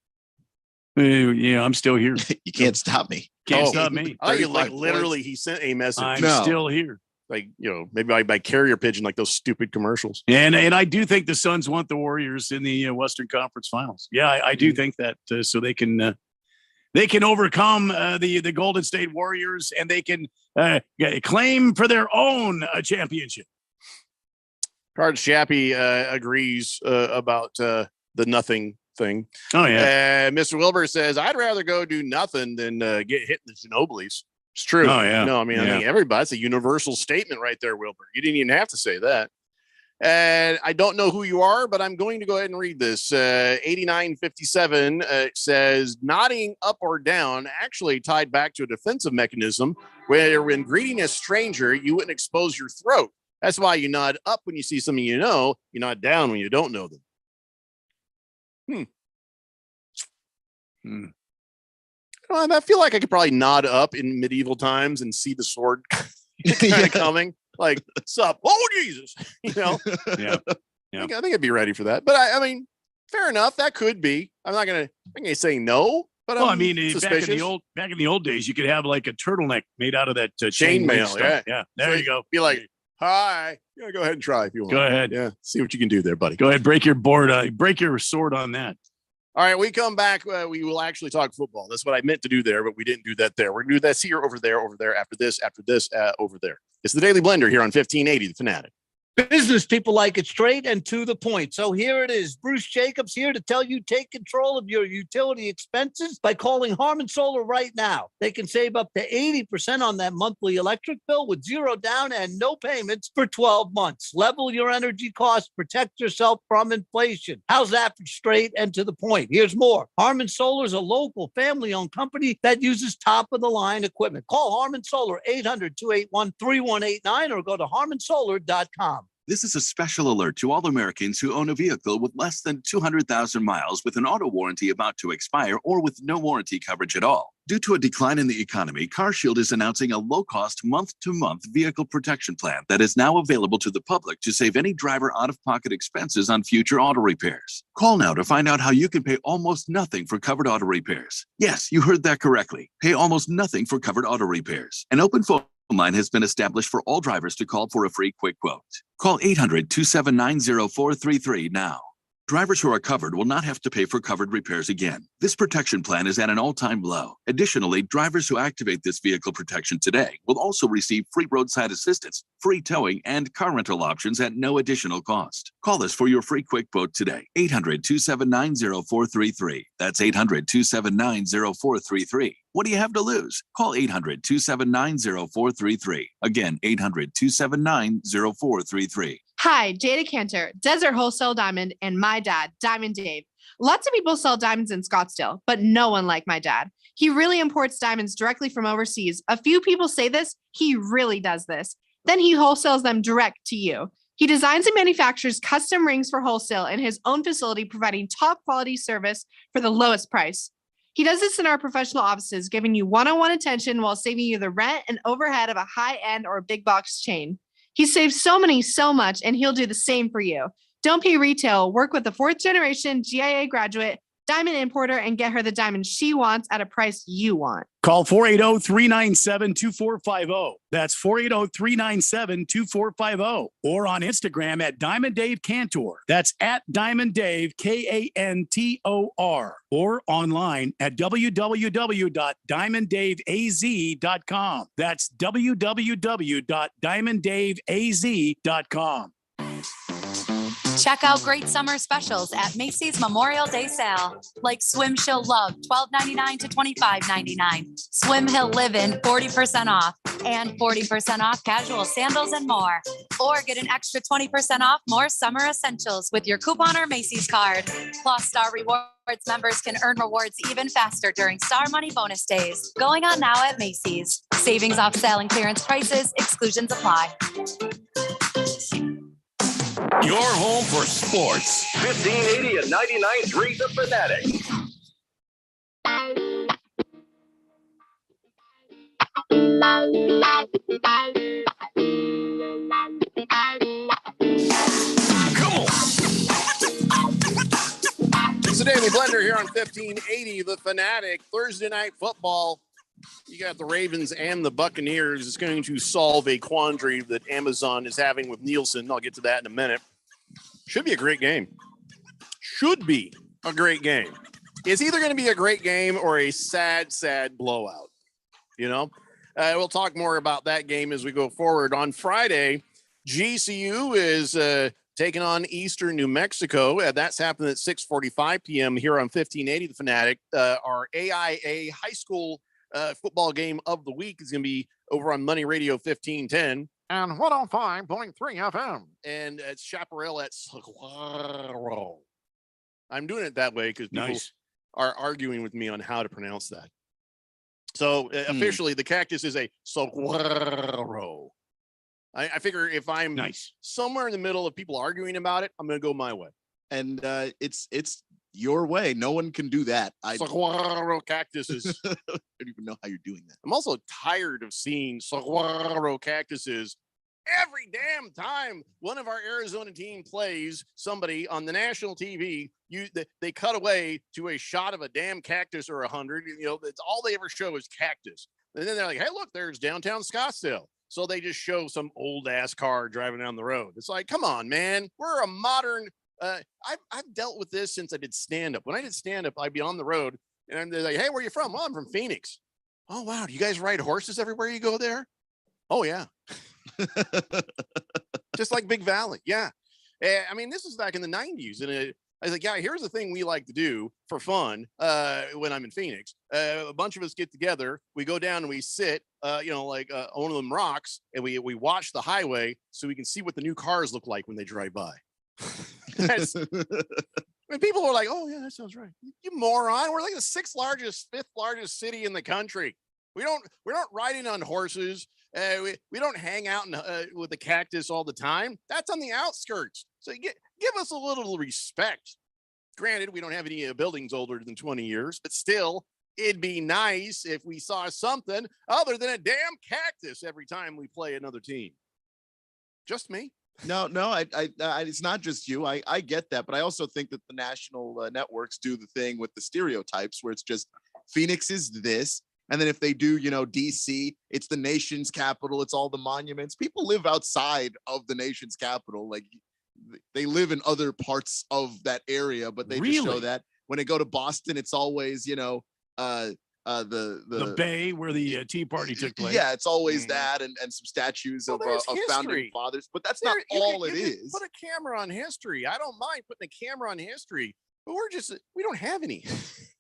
Yeah, I'm still here. You can't stop me. Can't stop me. I you like literally he sent a message. I'm still here. Like, maybe by carrier pigeon, like those stupid commercials. And I do think the Suns want the Warriors in the Western Conference Finals. Yeah, I do think that so they can overcome the Golden State Warriors and they can claim for their own championship. Cards Chappie agrees about the nothing thing. Oh yeah. Mr. Wilbur says I'd rather go do nothing than get hit in the Ginobili's. It's true. Oh yeah. No, I mean everybody. It's a universal statement right there, Wilbur. You didn't even have to say that. And I don't know who you are, but I'm going to go ahead and read this. 8957 says nodding up or down actually tied back to a defensive mechanism where when greeting a stranger, you wouldn't expose your throat. That's why you nod up when you see someone you know, you nod down when you don't know them. I feel like I could probably nod up in medieval times and see the sword kind of coming. Like, sup? Oh, Jesus. Yeah. I think I'd be ready for that. But I mean, fair enough. That could be. I'm not gonna say no. But I mean, back in the old days, you could have like a turtleneck made out of that chainmail. Yeah. There you go. Be like, hi. Yeah, go ahead and try if you want. Go ahead. Yeah. See what you can do there, buddy. Go ahead. Break your board. Break your sword on that. All right, we come back. We will actually talk football. That's what I meant to do there, but we didn't do that there. We're going to do this here, over there, after this, over there. It's the Daily Blender here on 1580, The Fanatic. Business people like it straight and to the point. So here it is. Bruce Jacobs here to tell you take control of your utility expenses by calling Harmon Solar right now. They can save up to 80% on that monthly electric bill with zero down and no payments for 12 months. Level your energy costs, protect yourself from inflation. How's that for straight and to the point? Here's more. Harmon Solar is a local family-owned company that uses top-of-the-line equipment. Call Harmon Solar 800-281-3189 or go to harmonsolar.com. This is a special alert to all Americans who own a vehicle with less than 200,000 miles with an auto warranty about to expire or with no warranty coverage at all. Due to a decline in the economy, CarShield is announcing a low-cost month-to-month vehicle protection plan that is now available to the public to save any driver out-of-pocket expenses on future auto repairs. Call now to find out how you can pay almost nothing for covered auto repairs. Yes, you heard that correctly. Pay almost nothing for covered auto repairs. An open phone line has been established for all drivers to call for a free quick quote. Call 800-279-0433 now. Drivers who are covered will not have to pay for covered repairs again. This protection plan is at an all-time low. Additionally, drivers who activate this vehicle protection today will also receive free roadside assistance, free towing, and car rental options at no additional cost. Call us for your free quick quote today. 800-279-0433. That's 800-279-0433. What do you have to lose? Call 800-279-0433. Again, 800-279-0433. Hi, Jada Cantor, Desert Wholesale Diamond, and my dad, Diamond Dave. Lots of people sell diamonds in Scottsdale, but no one like my dad. He really imports diamonds directly from overseas. A few people say this, he really does this. Then he wholesales them direct to you. He designs and manufactures custom rings for wholesale in his own facility, providing top quality service for the lowest price. He does this in our professional offices, giving you one-on-one attention while saving you the rent and overhead of a high-end or big box chain. He saves so much, and he'll do the same for you. Don't pay retail. Work with the 4th-generation GIA graduate, diamond importer, and get her the diamond she wants at a price you want. Call 480-397-2450. That's 480-397-2450. Or on Instagram at Diamond Dave Cantor. That's at Diamond Dave, Kantor. Or online at www.diamonddaveaz.com. That's www.diamonddaveaz.com. Check out great summer specials at Macy's Memorial Day Sale, like Swim Chill Love, $12.99 to $25.99. Swim Hill Livin', 40% off, and 40% off casual sandals and more. Or get an extra 20% off more summer essentials with your coupon or Macy's card. Plus, Star Rewards members can earn rewards even faster during Star Money bonus days. Going on now at Macy's. Savings off sale and clearance prices. Exclusions apply. Your home for sports. 1580 and 99.3 The Fanatic. Come on. It's the Daily Blender here on 1580 The Fanatic. Thursday night football. You got the Ravens and the Buccaneers. It's going to solve a quandary that Amazon is having with Nielsen. I'll get to that in a minute. Should be a great game. Should be a great game. It's either going to be a great game or a sad, sad blowout. You know, we'll talk more about that game as we go forward. On Friday, GCU is taking on Eastern New Mexico. That's happening at 6:45 p.m. here on 1580 The Fanatic. Our AIA high school football game of the week is going to be over on Money Radio 1510 and 105.3 FM. And it's Chaparral at Saguaro. I'm doing it that way because people are arguing with me on how to pronounce that. So officially, the Cactus is a Saguaro. I figure if I'm somewhere in the middle of people arguing about it, I'm going to go my way. And it's your way. No one can do that. Saguaro cactuses. I don't even know how you're doing that. I'm also tired of seeing saguaro cactuses every damn time one of our Arizona team plays somebody on the national TV. They cut away to a shot of a damn cactus or 100. You know, that's all they ever show is cactus. And then they're like, hey, look, there's downtown Scottsdale. So they just show some old ass car driving down the road. It's like, come on, man. We're a modern. I've dealt with this since I did stand-up. When I did stand-up, I'd be on the road and they're like, hey, where are you from? Well, I'm from Phoenix. Oh, wow. Do you guys ride horses everywhere you go there? Oh, yeah. Just like Big Valley. Yeah. I mean, this was back in the 90s. And I was like, yeah, here's the thing we like to do for fun when I'm in Phoenix. A bunch of us get together. We go down and we sit, on one of them rocks, and we watch the highway so we can see what the new cars look like when they drive by. When people are like, oh yeah, that sounds right. You moron. We're like the fifth largest city in the country. We're not riding on horses. We don't hang out with the cactus all the time. That's on the outskirts. So give us a little respect. Granted, we don't have any buildings older than 20 years, but still, it'd be nice if we saw something other than a damn cactus every time we play another team. Just me. No, I it's not just you. I get that, but I also think that the national networks do the thing with the stereotypes where it's just Phoenix is this, and then if they do, DC, it's the nation's capital. It's all the monuments. People live outside of the nation's capital, like they live in other parts of that area, but they just show that. When they go to Boston, it's always the Bay where the Tea Party took place. Yeah, it's always that and some statues of founding fathers, but that's not all it is. Put a camera on history. I don't mind putting a camera on history, but we don't have any.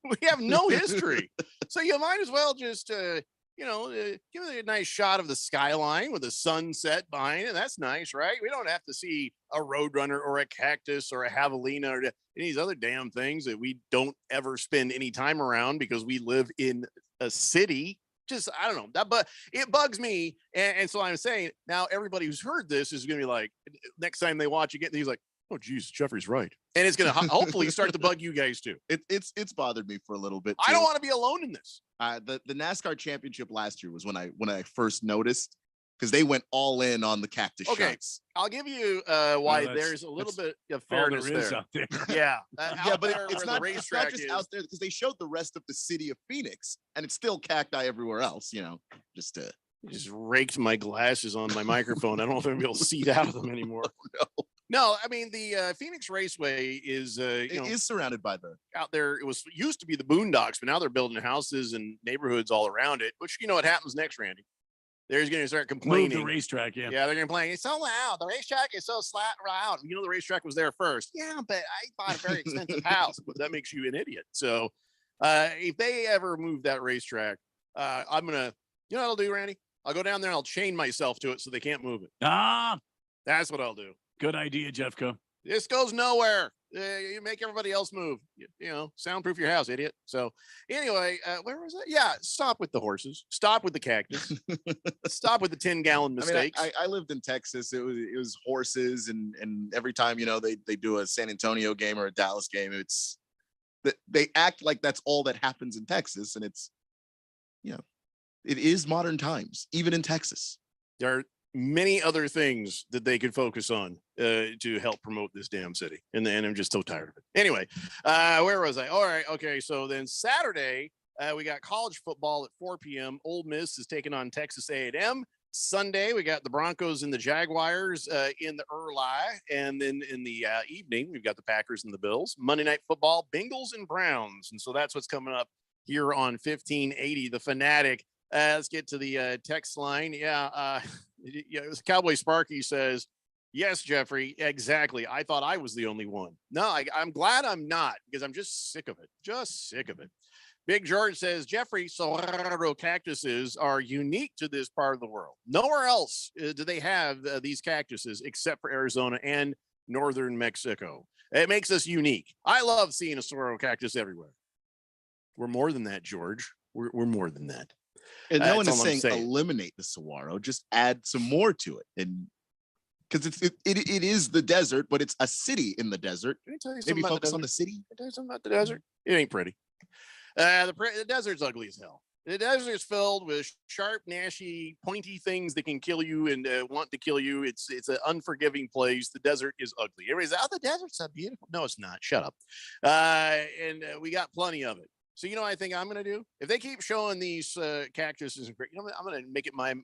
We have no history. So you might as well just give it a nice shot of the skyline with the sunset behind it. That's nice, right? We don't have to see a roadrunner or a cactus or a javelina or any of these other damn things that we don't ever spend any time around because we live in a city. Just, I don't know, but it bugs me. And so I'm saying now everybody who's heard this is going to be like, next time they watch again, he's like, oh, geez, Jeffrey's right. And it's going to hopefully start to bug you guys too. It's bothered me for a little bit. I don't want to be alone in this. The NASCAR championship last year was when I first noticed, because they went all in on the cactus shots. I'll give you why there's a little bit of fairness there. Out there. Yeah. Yeah, but it's the not racetrack just is. out there, because they showed the rest of the city of Phoenix, and it's still cacti everywhere else. Just to Just raked my glasses on my microphone. I don't know if I'm gonna be able to see out of them anymore. No, I mean the Phoenix Raceway is is surrounded by the out there. It used to be the Boondocks, but now they're building houses and neighborhoods all around it. Which what happens next, Randy? They're going to start complaining. Move the racetrack, yeah. Yeah, they're going to complain. It's so loud. The racetrack is so loud. The racetrack was there first. Yeah, but I bought a very expensive house. But that makes you an idiot. So if they ever move that racetrack, I'm going to, what I'll do, Randy? I'll go down there and I'll chain myself to it so they can't move it. That's what I'll do. Good idea, Jeffco. This goes nowhere. You make everybody else move. Soundproof your house, idiot. So anyway, where was it? Yeah, stop with the horses. Stop with the cactus. Stop with the 10-gallon mistakes. I mean, I lived in Texas. It was horses, and every time they do a San Antonio game or a Dallas game, it's they act like that's all that happens in Texas, and it's it is modern times, even in Texas. There are many other things that they could focus on to help promote this damn city. And I'm just so tired of it. Anyway, where was I? All right. Okay. So then Saturday, we got college football at 4 p.m. Ole Miss is taking on Texas A&M. Sunday, we got the Broncos and the Jaguars in the early. And then in the evening, we've got the Packers and the Bills. Monday Night Football, Bengals and Browns. And so that's what's coming up here on 1580, The Fanatic. Let's get to the text line. It was Cowboy Sparky says, yes, Jeffrey, exactly. I thought I was the only one. No, I'm glad I'm not, because I'm just sick of it. Big George says, Jeffrey, saguaro cactuses are unique to this part of the world. Nowhere else do they have these cactuses except for Arizona and northern Mexico. It makes us unique. I love seeing a saguaro cactus everywhere. We're more than that, George. We're more than that. And no one is saying eliminate the saguaro, just add some more to it. And because it is the desert, but it's a city in the desert. Can I tell you Maybe something focus about on the city. Can I tell you something about the desert? It ain't pretty. The desert's ugly as hell. The desert's filled with sharp, nasty, pointy things that can kill you and want to kill you. It's an unforgiving place. The desert is ugly. Everybody's the desert's so beautiful. No, it's not. Shut up. And we got plenty of it. So I think I'm going to do? If they keep showing these cactuses, I'm going to make it my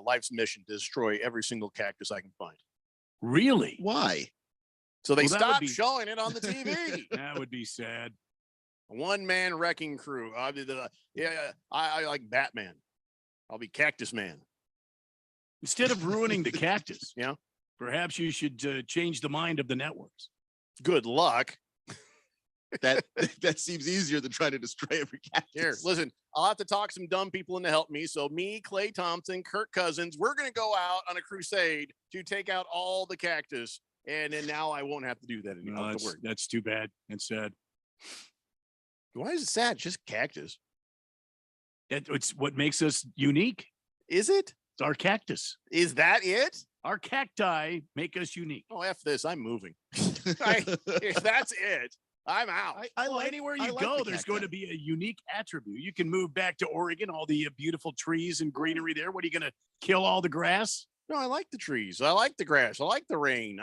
life's mission to destroy every single cactus I can find. Really? Why? So they stop showing it on the TV. That would be sad. One-man wrecking crew. I like Batman. I'll be Cactus Man. Instead of ruining the cactus, perhaps you should change the mind of the networks. Good luck. That seems easier than trying to destroy every cactus. Here, listen, I'll have to talk some dumb people into help me. So me, Clay Thompson, Kirk Cousins, we're going to go out on a crusade to take out all the cactus. And then now I won't have to do that anymore. No, that's too bad. It's sad. Why is it sad? Just cactus. It's what makes us unique. Is it? It's our cactus. Is that it? Our cacti make us unique. Oh, F this. I'm moving. If that's it, I'm out. Anywhere you go, there's going to be a unique attribute. You can move back to Oregon, all the beautiful trees and greenery there. What are you going to kill all the grass? No, I like the trees. I like the grass. I like the rain.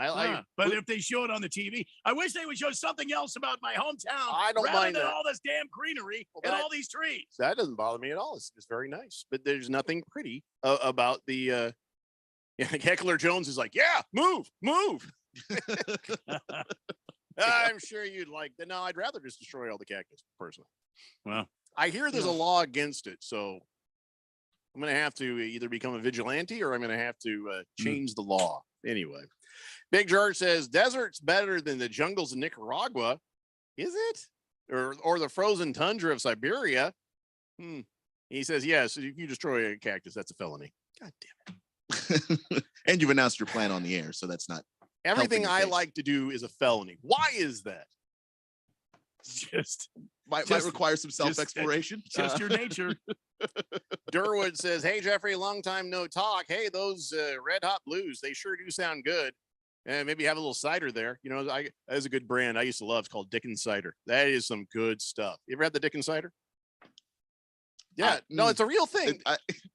But if they show it on the TV, I wish they would show something else about my hometown. I don't rather mind than that. all this damn greenery and all these trees. That doesn't bother me at all. It's very nice. But there's nothing pretty about the. Heckler Jones is like, yeah, move. I'm sure you'd like that. No, I'd rather just destroy all the cactus personally. Well, I hear there's a law against it, so I'm going to have to either become a vigilante or I'm going to have to change the law. Anyway, Big George says desert's better than the jungles of Nicaragua. Is it? Or the frozen tundra of Siberia? He says, yes, if you destroy a cactus, that's a felony. God damn it. And you've announced your plan on the air, so that's not. Everything I like to do is a felony. Why is that? Might require some self-exploration. Just your nature. Durwood says, hey, Jeffrey, long time no talk. Hey, those Red Hot Blues, they sure do sound good. And maybe have a little cider there. You know, that's a good brand I used to love. It's called Dickens Cider. That is some good stuff. You ever had the Dickens Cider? Yeah, no, it's a real thing.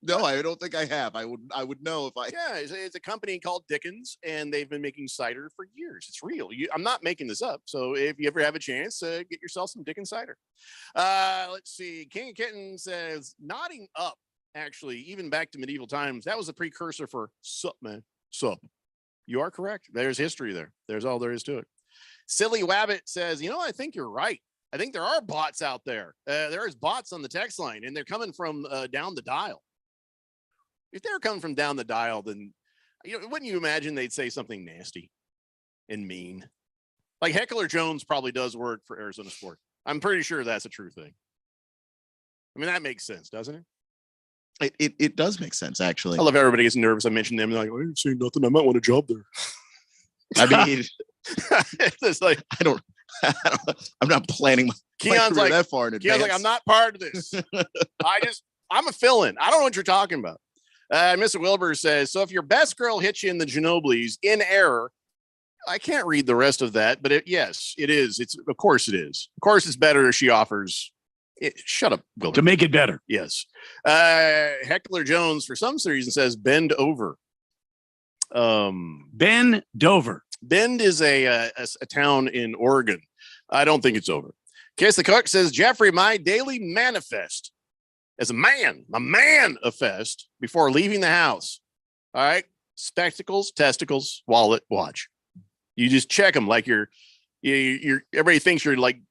No, I don't think I have. I would know if I. Yeah, it's a company called Dickens, and they've been making cider for years. It's real. I'm not making this up. So if you ever have a chance, get yourself some Dickens cider. Let's see. King of Kitten says, nodding up, actually, even back to medieval times, that was a precursor for sup, man. Sup. You are correct. There's history there. There's all there is to it. Silly Wabbit says, I think you're right. I think there are bots out there. There is bots on the text line, and they're coming from down the dial. If they were coming from down the dial, then wouldn't you imagine they'd say something nasty and mean? Like Heckler Jones probably does work for Arizona Sport. I'm pretty sure that's a true thing. I mean, that makes sense, doesn't it? It does make sense, actually. I love everybody gets nervous. I mentioned them. They're like, I didn't say nothing. I might want a job there. I mean, it's like I'm not planning my Keon's career like that far in advance. Keon's like, I'm not part of this. I'm a fill-in. I don't know what you're talking about. Mr. Wilbur says, so if your best girl hits you in the Ginobili's in error, I can't read the rest of that, but yes, it is. Of course it is. Of course it's better if she offers it. Shut up, Wilbur. To make it better. Yes. Heckler Jones, for some reason, says bend over. Ben Dover. Bend is a town in Oregon. I don't think it's over. Kiss the Cook says, Jeffrey, my daily manifest as a man, manifest before leaving the house. All right. Spectacles, testicles, wallet, watch. You just check them like you're everybody thinks you're like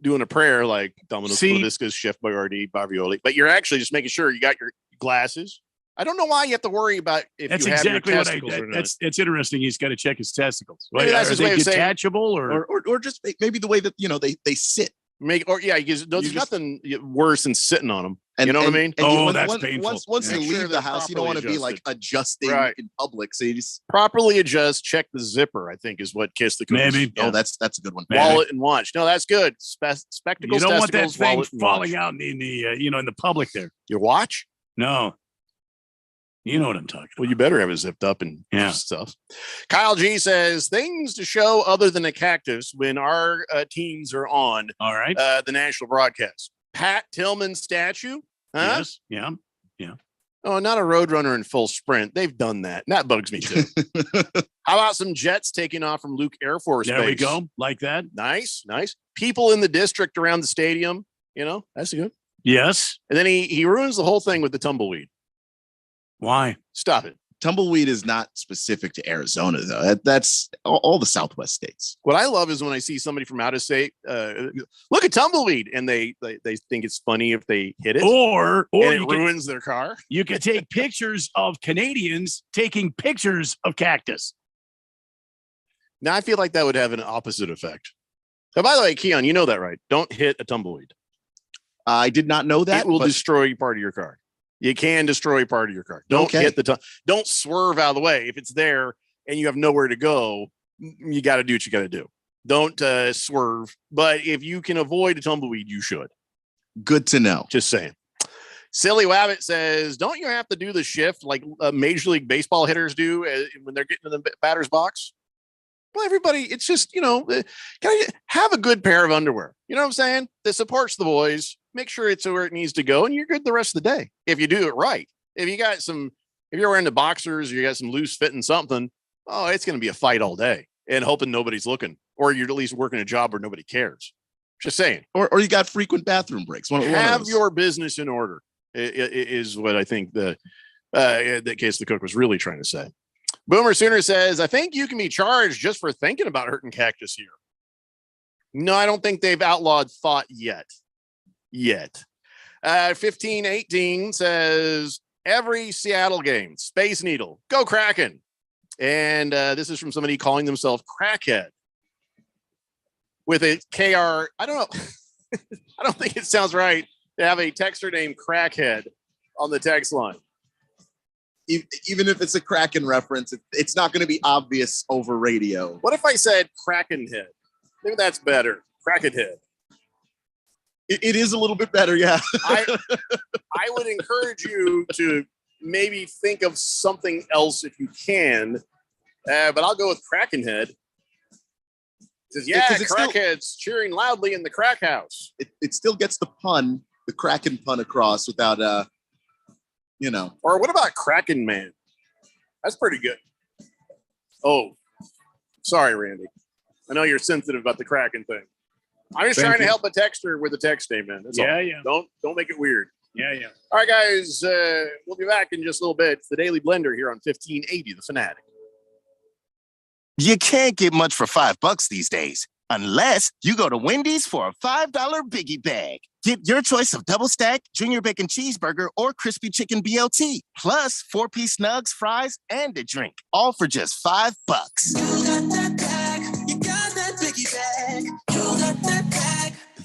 doing a prayer like Dominus Vobiscus, Chef Boyardee, Bavioli, but you're actually just making sure you got your glasses. I don't know why you have to worry about if that's you have exactly your what testicles or not. That's interesting. He's got to check his testicles. Maybe that's Are his they way of saying- detachable or just maybe the way that they sit. Because there's nothing worse than sitting on them. And, you know what I and- mean? and you- that's painful. Once you Make leave sure the they're house, you don't want to properly be like adjusting Right. in public. So you just Properly adjust, check the zipper, I think is what Kiss the Cook. Maybe. Oh, that's a good one. Wallet and watch. No, that's good. Spectacles, You don't want that testicles, thing wallet, and falling watch. out in the in the public there. Your watch? No. You know what I'm talking about. Well, you better have it zipped up and stuff. Kyle G says things to show other than a cactus when our teams are on. All right. The national broadcast. Pat Tillman statue. Huh? Yes. Yeah. Yeah. Oh, not a Roadrunner in full sprint. They've done that. And that bugs me too. How about some jets taking off from Luke Air Force There Base? we go. Like that. Nice. People in the district around the stadium. That's good. Yes. And then he ruins the whole thing with the tumbleweed. Why? Stop it. Tumbleweed is not specific to Arizona, though. That's all the Southwest states. What I love is when I see somebody from out of state, look at tumbleweed, and they think it's funny if they hit it, Or and you it could, ruins their car. you could take pictures of Canadians taking pictures of cactus. Now I feel like that would have an opposite effect. Now, by the way, Keon, you know that, right? Don't hit a tumbleweed. I did not know that. It will but destroy part of your car. You can destroy part of your car. Don't Okay. hit don't swerve out of the way. If it's there and you have nowhere to go, you got to do what you got to do. Don't swerve. But if you can avoid a tumbleweed, you should. Good to know. Just saying. Silly Wabbit says, don't you have to do the shift like Major League Baseball hitters do when they're getting in the batter's box? Well, everybody, it's just, have a good pair of underwear. You know what I'm saying? That supports the boys. Make sure it's where it needs to go, and you're good the rest of the day. If you do it right. If you're wearing the boxers, or you got some loose fitting something, oh, it's going to be a fight all day and hoping nobody's looking, or you're at least working a job where nobody cares. Just saying. Or you got frequent bathroom breaks. One of Have those. your business in order is what I think that Case the Cook was really trying to say. Boomer Sooner says, I think you can be charged just for thinking about hurting cactus here. No, I don't think they've outlawed thought yet. 1518 says, every Seattle game, Space Needle, go Kraken. And this is from somebody calling themselves Crackhead with a KR. I don't know. I don't think it sounds right to have a texter named Crackhead on the text line. Even if it's a Kraken reference, it's not going to be obvious over radio. What if I said Krakenhead? Maybe that's better. Krakenhead. It is a little bit better, yeah. I would encourage you to maybe think of something else if you can. But I'll go with Krakenhead. Says, yeah, 'cause it's still- crackheads cheering loudly in the crack house. It still gets the Kraken pun across without, Or what about Kraken Man? That's pretty good. Oh, sorry, Randy. I know you're sensitive about the Kraken thing. I'm just Thank trying to you. help a texter with a text statement. That's all. Yeah. Don't make it weird. Yeah. All right, guys. We'll be back in just a little bit. It's the Daily Blender here on 1580 The Fanatic. You can't get much for $5 these days, unless you go to Wendy's for a $5 biggie bag. Get your choice of double stack, junior bacon cheeseburger, or crispy chicken BLT, plus 4-piece nugs, fries, and a drink, all for just $5.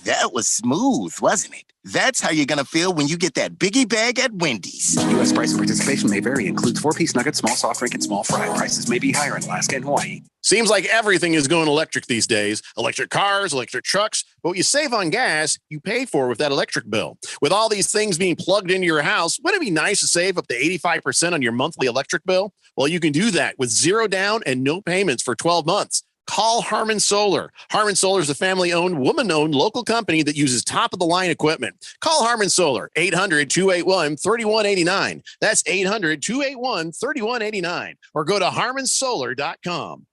That was smooth, wasn't it? That's how you're gonna feel when you get that biggie bag at Wendy's. U.S. price and participation may vary. Includes 4-piece nuggets, small soft drink, and small fry. Prices may be higher in Alaska and Hawaii. Seems like everything is going electric these days. Electric cars, electric trucks. But what you save on gas, you pay for with that electric bill. With all these things being plugged into your house, wouldn't it be nice to save up to 85% on your monthly electric bill? Well, you can do that with zero down and no payments for 12 months. Call Harmon Solar. Harmon Solar is a family-owned, woman-owned local company that uses top-of-the-line equipment. Call Harmon Solar, 800-281-3189. That's 800-281-3189. Or go to harmonsolar.com.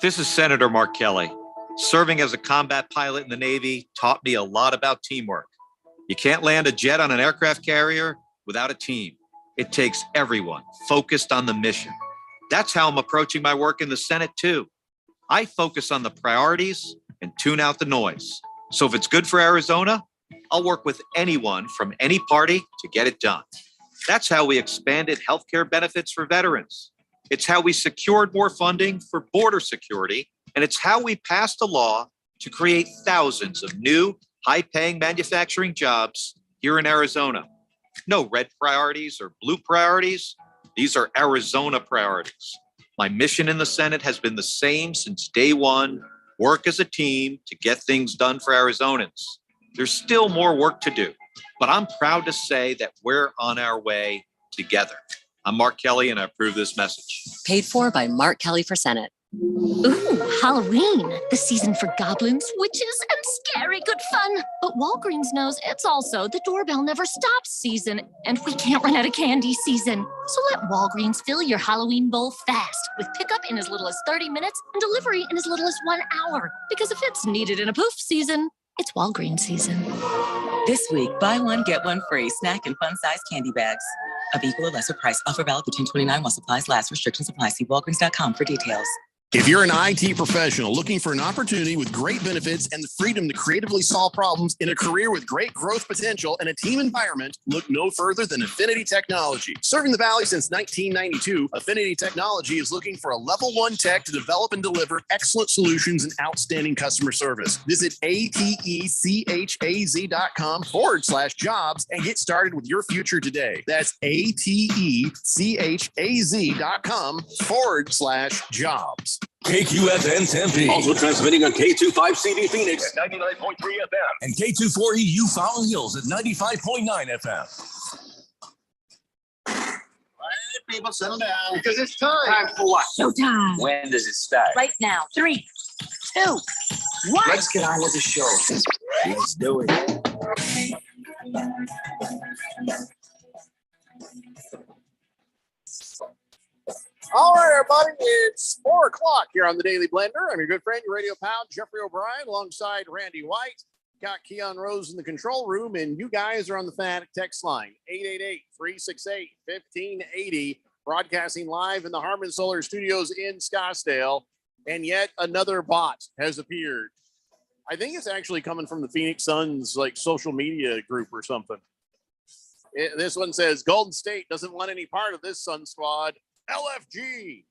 This is Senator Mark Kelly. Serving as a combat pilot in the Navy taught me a lot about teamwork. You can't land a jet on an aircraft carrier without a team. It takes everyone focused on the mission. That's how I'm approaching my work in the Senate, too. I focus on the priorities and tune out the noise. So if it's good for Arizona, I'll work with anyone from any party to get it done. That's how we expanded healthcare benefits for veterans. It's how we secured more funding for border security. And it's how we passed a law to create thousands of new, high-paying manufacturing jobs here in Arizona. No red priorities or blue priorities. These are Arizona priorities. My mission in the Senate has been the same since day one: work as a team to get things done for Arizonans. There's still more work to do, but I'm proud to say that we're on our way together. I'm Mark Kelly, and I approve this message. Paid for by Mark Kelly for Senate. Ooh, Halloween, the season for goblins, witches, and scary good fun. But Walgreens knows it's also the doorbell never stops season, and we can't run out of candy season. So let Walgreens fill your Halloween bowl fast with pickup in as little as 30 minutes and delivery in as little as 1 hour. Because if it's needed in a poof season, it's Walgreens season. This week, buy one, get one free snack and fun-sized candy bags of equal or lesser price. Offer valid through 10/29 while supplies last. Restrictions apply. See Walgreens.com for details. If you're an IT professional looking for an opportunity with great benefits and the freedom to creatively solve problems in a career with great growth potential and a team environment, look no further than Affinity Technology. Serving the Valley since 1992, Affinity Technology is looking for a level 1 tech to develop and deliver excellent solutions and outstanding customer service. Visit atechaz.com/jobs and get started with your future today. That's atechaz.com/jobs. KQFN Tempe. Also transmitting on K25CD Phoenix at 99.3 FM and K24EU Fountain Hills at 95.9 FM. All right, people, settle down because it's time. Time for what? Showtime. When does it start? Right now. 3, 2, 1. Let's get on with the show. Let's do it. All right, everybody, it's 4 o'clock here on the Daily Blender. I'm your good friend, your radio pal, Jeffrey O'Brien, alongside Randy White. Got Keon Rose in the control room, and you guys are on the Fanatic text line, 888-368-1580, broadcasting live in the Harmon Solar Studios in Scottsdale. And yet another bot has appeared. I think it's actually coming from the Phoenix Suns social media group or something. This one says, Golden State doesn't want any part of this Sun squad. LFG.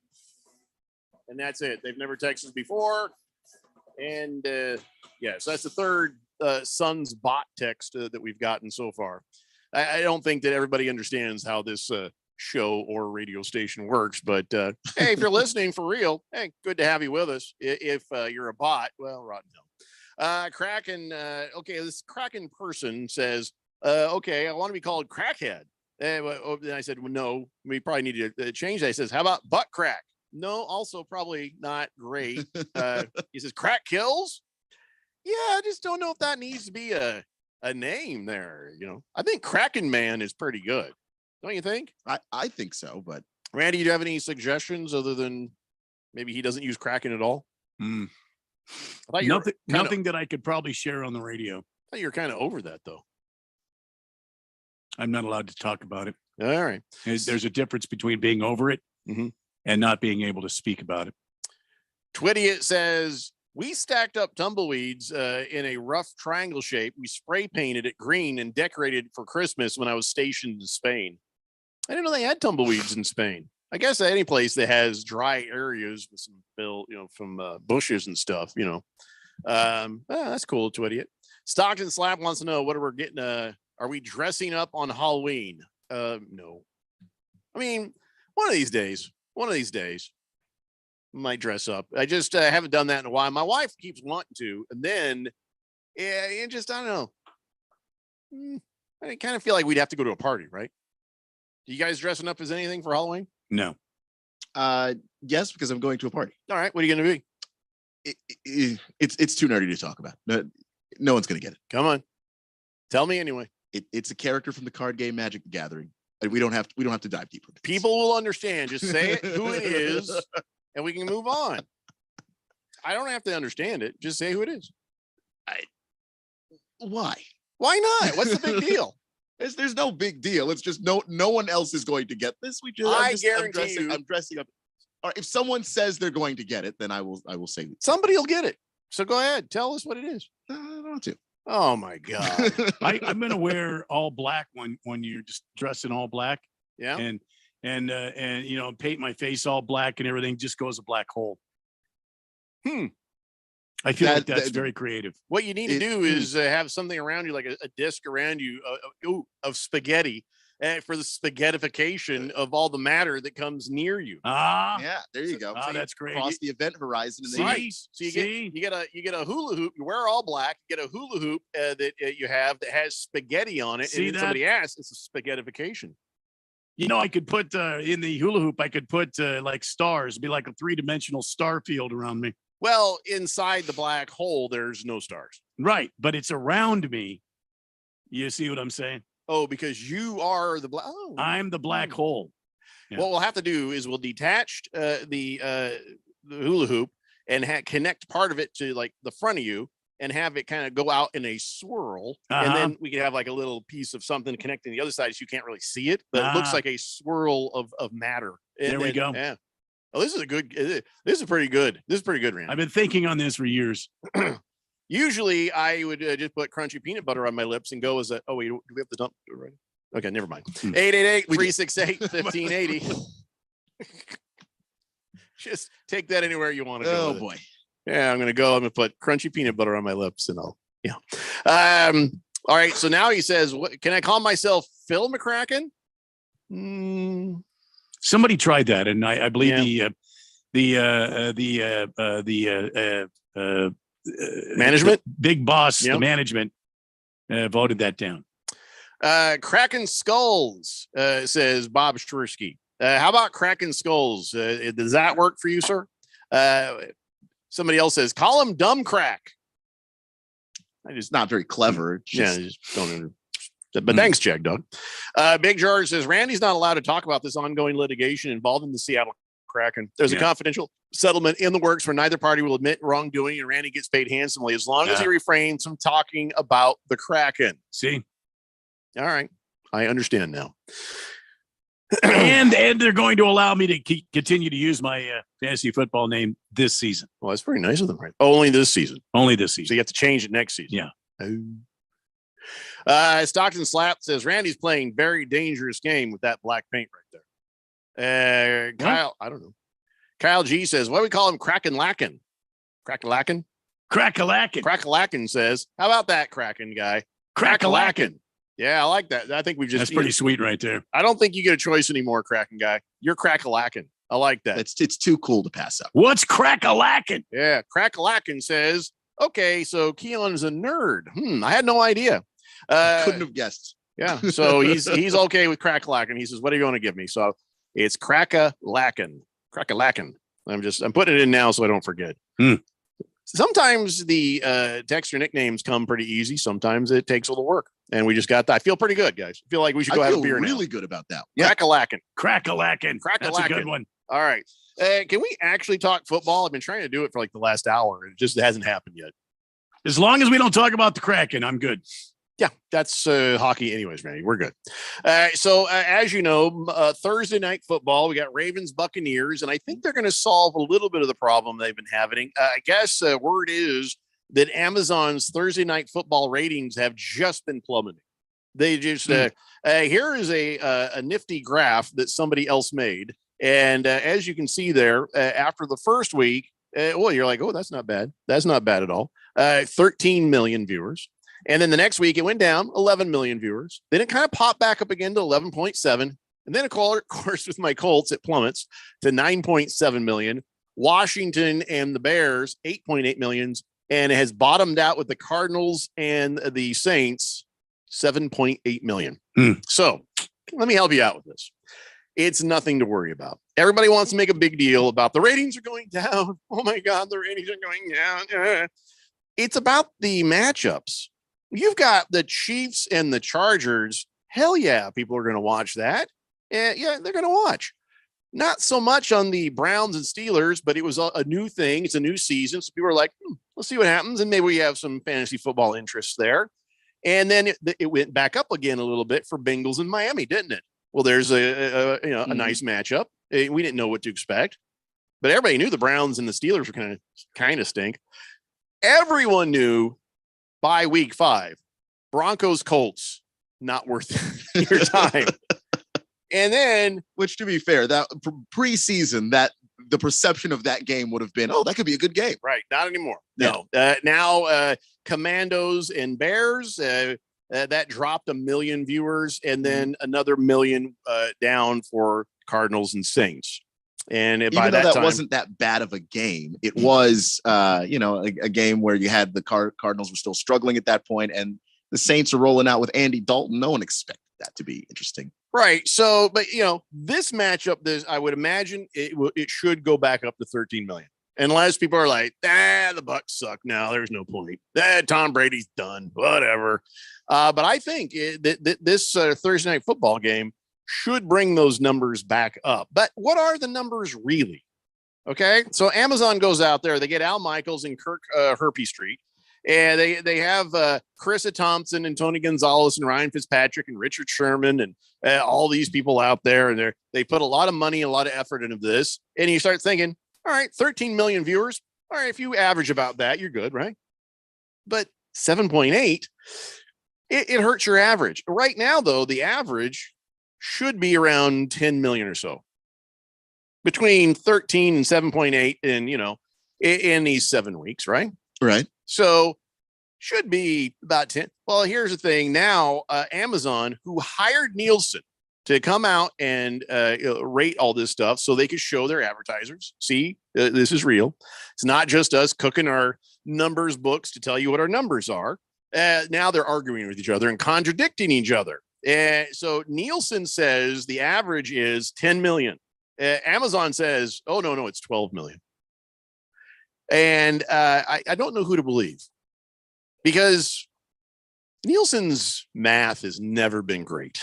And that's it. They've never texted us before. And so that's the third Suns bot text that we've gotten so far. I don't think that everybody understands how this show or radio station works, but hey, if you're listening for real, hey, good to have you with us. If you're a bot, well, rotten hell. Kraken, okay, this Kraken person says, okay, I want to be called Crackhead. And I said, well, no, we probably need to change that. He says, how about butt crack? No, also probably not great. He says crack kills. Yeah, I just don't know if that needs to be a name there. I think Kraken Man is pretty good. Don't you think? I think so, but Randy, do you have any suggestions other than maybe he doesn't use Kraken at all? I thought you were Nothing that I could probably share on the radio. I thought you were kind of over that though. I'm not allowed to talk about it. All right. There's a difference between being over it and not being able to speak about it. Twitty, it says, we stacked up tumbleweeds in a rough triangle shape. We spray painted it green and decorated for Christmas when I was stationed in Spain. I didn't know they had tumbleweeds in Spain. I guess any place that has dry areas with some from bushes and stuff, that's cool. Twitty. Stockton Slap wants to know what we're getting. Are we dressing up on Halloween? No. I mean, one of these days, might dress up. I just haven't done that in a while. My wife keeps wanting to, and then I don't know. I kind of feel like we'd have to go to a party, right? You guys dressing up as anything for Halloween? No. Yes, because I'm going to a party. All right. What are you going to be? It's too nerdy to talk about. No one's going to get it. Come on. Tell me anyway. It's a character from the card game Magic the Gathering. We don't have to dive deeper. People will understand. Just say it, who it is, and we can move on. I don't have to understand it. Just say who it is. Why? Why not? What's the big deal? There's no big deal. It's just no one else is going to get this. I'm dressing up. All right, if someone says they're going to get it, then I will say it. Somebody will get it. So go ahead. Tell us what it is. I don't want to. Oh my God. I'm gonna wear all black when you're just dressed in all black. Yeah. And paint my face all black and everything just goes a black hole. I feel like that's very creative. What you need to do is have something around you, like a disc around you of spaghetti for the spaghettification of all the matter that comes near you. Yeah, there you go. So that's great. Cross the event horizon. So you get a hula hoop. You wear all black. You get a hula hoop that you have that has spaghetti on it. And then somebody asks, it's a spaghettification. I could put in the hula hoop. I could put like stars. It'd be like a 3-dimensional star field around me. Well, inside the black hole, there's no stars. Right, but it's around me. You see what I'm saying? Oh, because you are the black. Oh, I'm the black hole. Yeah. What we'll have to do is we'll detach the hula hoop and connect part of it to like the front of you and have it kind of go out in a swirl. And then we can have like a little piece of something connecting the other side so you can't really see it, but it looks like a swirl of matter. There we go. Yeah. Oh, this is pretty good. This is pretty good, Randy. I've been thinking on this for years. Usually I would just put crunchy peanut butter on my lips and go do we have the dump right? Okay, never mind. 888-368-1580. Just take that anywhere you want to go. Oh boy. Yeah, I'm going to put crunchy peanut butter on my lips and all right. So now he says, what can I call myself? Phil McCracken? Somebody tried that, and I believe management, big boss, the management voted that down. Kraken Skulls says Bob Shwersky. How about Kraken Skulls? Does that work for you, sir? Somebody else says call him Dumb Crack. It's not very clever. Just don't. But thanks, Jag Dog. Big George says Randy's not allowed to talk about this ongoing litigation involving the Seattle Kraken. There's a confidential settlement in the works where neither party will admit wrongdoing, and Randy gets paid handsomely as long as he refrains from talking about the Kraken. See? All right. I understand now. and they're going to allow me to continue to use my fantasy football name this season. Well, that's pretty nice of them, right? Only this season. Only this season. So you have to change it next season. Yeah. Stockton Slap says Randy's playing very dangerous game with that black paint right there. Kyle, I don't know. Kyle G says, what do we call him? Kraken Lacken. Crack-a-lacken? Crack-a-lacken. Crack-a-lacken says, how about that Kraken guy? Crack-a-lacken. Yeah, I like that. I think we've just. That's pretty sweet right there. I don't think you get a choice anymore, Kraken guy. You're Crack-a-lacken. I like that. It's too cool to pass up. What's Crack-a-lacken? Yeah, Crack-a-lacken says, okay, so Keon's a nerd. I had no idea. Couldn't have guessed. Yeah, so he's okay with Crack-a-lacken. He says, what are you going to give me? So it's Crack-a-lacken. Crack-a-lacken. I'm putting it in now so I don't forget. Sometimes the texture nicknames come pretty easy. Sometimes it takes a little work. And we just got that. I feel pretty good, guys. I feel like we should go have a beer really now. good about that. Crack-a-lackin'. Crack-a-lackin'. That's a good Crack-a-lackin'. one. All right. Can we actually talk football? I've been trying to do it for like the last hour. It just hasn't happened yet. As long as we don't talk about the Kraken, I'm good. Yeah, that's hockey anyways, man. We're good. So as you know, Thursday night football, we got Ravens Buccaneers, and I think they're going to solve a little bit of the problem they've been having. I guess word is that Amazon's Thursday night football ratings have just been plummeting. They just here is a nifty graph that somebody else made, and as you can see there, after the first week, you're like, oh, that's not bad. That's not bad at all. 13 million viewers. And then the next week it went down 11 million viewers. Then it kind of popped back up again to 11.7. And then, of course, with my Colts, it plummets to 9.7 million. Washington and the Bears, 8.8 millions. And it has bottomed out with the Cardinals and the Saints, 7.8 million. So let me help you out with this. It's nothing to worry about. Everybody wants to make a big deal about the ratings are going down. Oh my God, the ratings are going down. It's about the matchups. You've got the Chiefs and the Chargers. Hell yeah, people are going to watch that. Yeah, they're going to watch. Not so much on the Browns and Steelers, but it was a new thing. It's a new season. So people are like, let's see what happens. And maybe we have some fantasy football interests there. And then it went back up again a little bit for Bengals and Miami, didn't it? Well, there's a nice matchup. We didn't know what to expect, but everybody knew the Browns and the Steelers were kind of stink. Everyone knew by week 5, Broncos Colts, not worth your time. And then, which to be fair, that preseason, that the perception of that game would have been, oh, that could be a good game. Right. Not anymore. No. Now, Commandos and Bears, that dropped 1 million viewers, and then another 1 million down for Cardinals and Saints. And Even by though that that time, wasn't that bad of a game, it was, a game where you had the Cardinals were still struggling at that point, and the Saints are rolling out with Andy Dalton. No one expected that to be interesting. right. So, but this matchup, I would imagine it should go back up to 13 million, unless people are like, the Bucks suck now. There's no point. Tom Brady's done. Whatever. But I think this Thursday night football game should bring those numbers back up. But what are the numbers really? Okay. So Amazon goes out there, they get Al Michaels and Kirk Herbstreit, and they have Carissa Thompson and Tony Gonzalez and Ryan Fitzpatrick and Richard Sherman and all these people out there. And they put a lot of money, a lot of effort into this. And you start thinking, all right, 13 million viewers. All right. If you average about that, you're good, right? But 7.8, it hurts your average. Right now, though, the average should be around 10 million or so, between 13 and 7.8 and in these 7 weeks, right? Right. So should be about 10. Well, here's the thing now. Amazon, who hired Nielsen to come out and rate all this stuff so they could show their advertisers, see, this is real. It's not just us cooking our numbers books to tell you what our numbers are. Now they're arguing with each other and contradicting each other. So Nielsen says the average is 10 million. Amazon says, oh, no, it's 12 million. And I don't know who to believe, because Nielsen's math has never been great.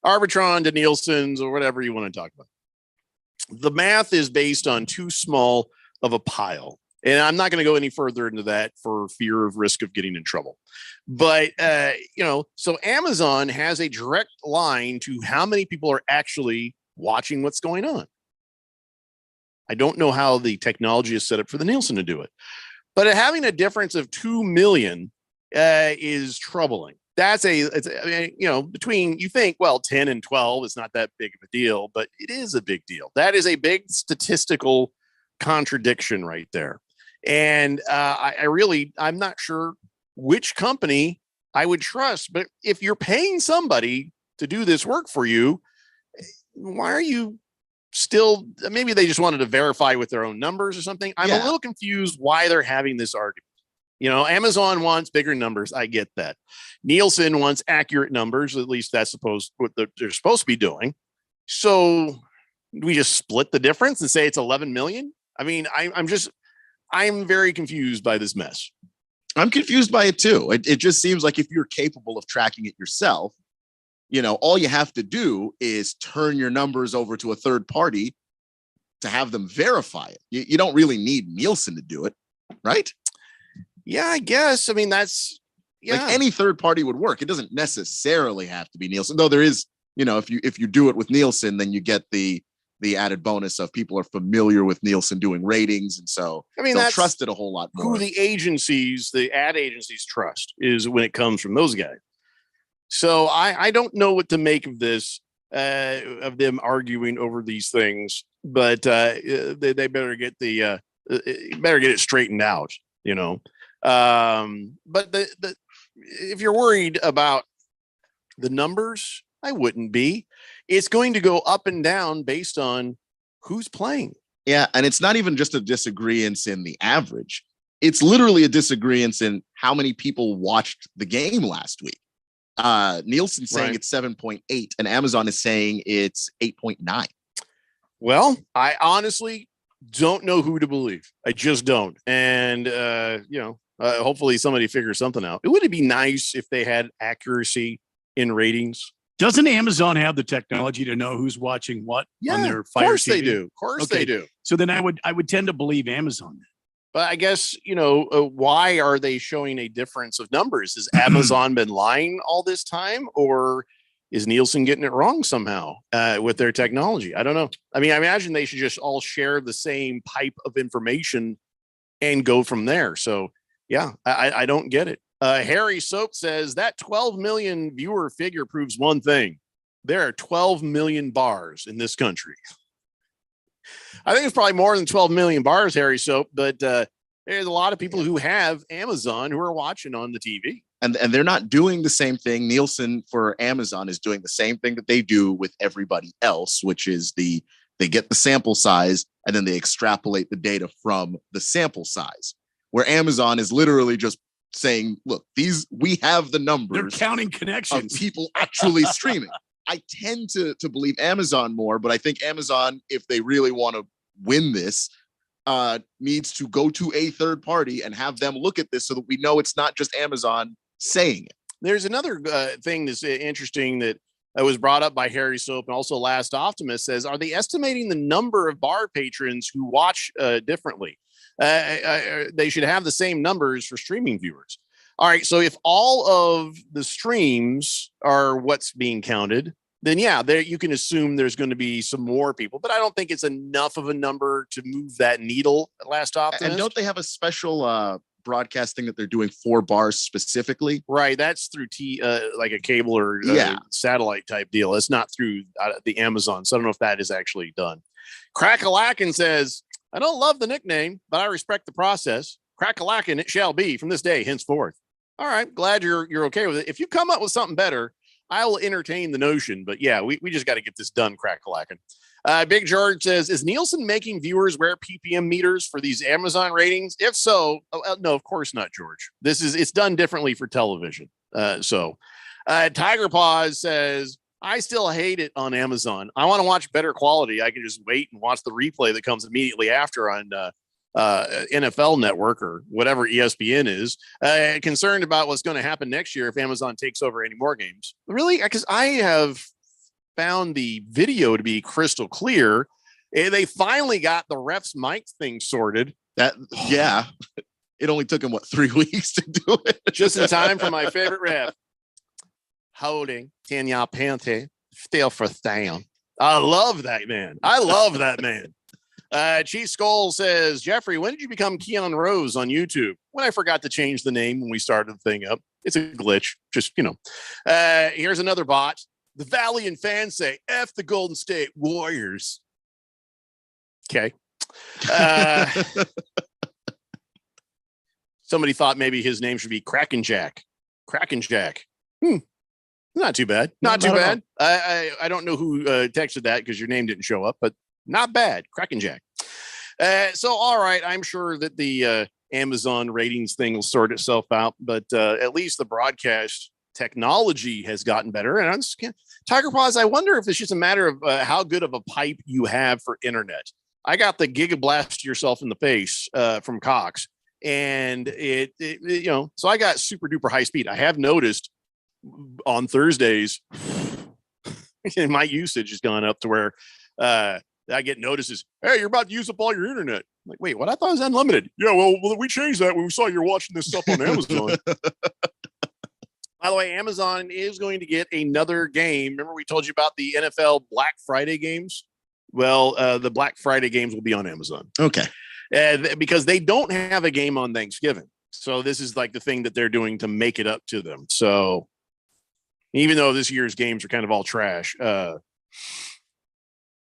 Arbitron to Nielsen's or whatever you want to talk about. The math is based on too small of a pile. And I'm not going to go any further into that for fear of risk of getting in trouble. But, so Amazon has a direct line to how many people are actually watching what's going on. I don't know how the technology is set up for the Nielsen to do it. But having a difference of 2 million is troubling. Between, you think, well, 10 and 12 is not that big of a deal, but it is a big deal. That is a big statistical contradiction right there. And I'm not sure which company I would trust, but if you're paying somebody to do this work for you, why are you still, maybe they just wanted to verify with their own numbers or something. I'm a little confused why they're having this argument. Amazon wants bigger numbers. I get that. Nielsen wants accurate numbers. At least that's what they're supposed to be doing. So we just split the difference and say it's 11 million? I mean, I'm very confused by this mess. I'm confused by it too. It just seems like if you're capable of tracking it yourself, all you have to do is turn your numbers over to a third party to have them verify it. You don't really need Nielsen to do it, right? Yeah, I guess. I mean, that's like any third party would work. It doesn't necessarily have to be Nielsen, though there is, if you do it with Nielsen, then you get the added bonus of people are familiar with Nielsen doing ratings. And so they'll trust it a whole lot more. Who the ad agencies trust is when it comes from those guys. So I don't know what to make of this, of them arguing over these things, but they better get it straightened out, but if you're worried about the numbers, I wouldn't be. It's going to go up and down based on who's playing. Yeah. And it's not even just a disagreement in the average. It's literally a disagreement in how many people watched the game last week. Nielsen saying it's 7.8 and Amazon is saying it's 8.9. Well, I honestly don't know who to believe. I just don't. And, hopefully somebody figures something out. It would be nice if they had accuracy in ratings. Doesn't Amazon have the technology to know who's watching what on their Fire TV? Of course they do. Of course they do. So then I would tend to believe Amazon. But I guess, why are they showing a difference of numbers? Has Amazon been lying all this time, or is Nielsen getting it wrong somehow with their technology? I don't know. I mean, I imagine they should just all share the same pipe of information and go from there. So, yeah, I don't get it. Harry Soap says that 12 million viewer figure proves one thing. There are 12 million bars in this country. I think it's probably more than 12 million bars, Harry Soap, but there's a lot of people who have Amazon who are watching on the TV. And they're not doing the same thing. Nielsen for Amazon is doing the same thing that they do with everybody else, which is they get the sample size and then they extrapolate the data from the sample size, where Amazon is literally just saying, look, we have the numbers. They're counting connections of people actually streaming. I tend to believe Amazon more, but I think Amazon, if they really want to win this, needs to go to a third party and have them look at this so that we know it's not just Amazon saying it. There's another thing that's interesting that was brought up by Harry Soap and also Last Optimist says, are they estimating the number of bar patrons who watch differently? They should have the same numbers for streaming viewers. All right. So if all of the streams are what's being counted, then yeah, there you can assume there's going to be some more people, but I don't think it's enough of a number to move that needle at Last Optimist. And don't they have a special broadcasting that they're doing for bars specifically? Right. That's through like a cable or satellite type deal. It's not through the Amazon. So I don't know if that is actually done. Crackalacken says, I don't love the nickname, but I respect the process. Crackalacken it shall be from this day henceforth. All right. Glad you're okay with it. If you come up with something better, I will entertain the notion. But yeah, we just got to get this done, Crackalacken. Big George says, is Nielsen making viewers wear PPM meters for these Amazon ratings? If so, no, of course not, George. It's done differently for television. Tiger Paws says, I still hate it on Amazon. I want to watch better quality. I can just wait and watch the replay that comes immediately after on NFL Network or whatever ESPN is. Concerned about what's going to happen next year if Amazon takes over any more games. Really? Because I have found the video to be crystal clear. They finally got the refs mic thing sorted. Yeah. It only took him 3 weeks to do it. Just in time for my favorite ref. Holding Tanya Pante still for down. I love that man. I love that man. Chief Skull says, Jeffrey, when did you become Keon Rose on YouTube? When I forgot to change the name when we started the thing up. It's a glitch. Just, here's another bot. The Valiant fans say, F the Golden State Warriors. Okay. Somebody thought maybe his name should be Kraken Jack. Kraken Jack. Not too bad. Not too bad. I don't know who texted that because your name didn't show up, but not bad. Kraken Jack. So, all right. I'm sure that the Amazon ratings thing will sort itself out, but at least the broadcast technology has gotten better. And I'm just, Tiger Paws, I wonder if it's just a matter of how good of a pipe you have for internet. I got the Gigablast yourself in the face from Cox, and it so I got super duper high speed. I have noticed on Thursdays my usage has gone up to where I get notices. Hey, you're about to use up all your internet. I'm like, wait, what? I thought it was unlimited. Yeah, well, we changed that when we saw you're watching this stuff on Amazon. By the way, Amazon is going to get another game. Remember we told you about the NFL Black Friday games? Well, the Black Friday games will be on Amazon. Okay. Because they don't have a game on Thanksgiving. So this is like the thing that they're doing to make it up to them. So even though this year's games are kind of all trash,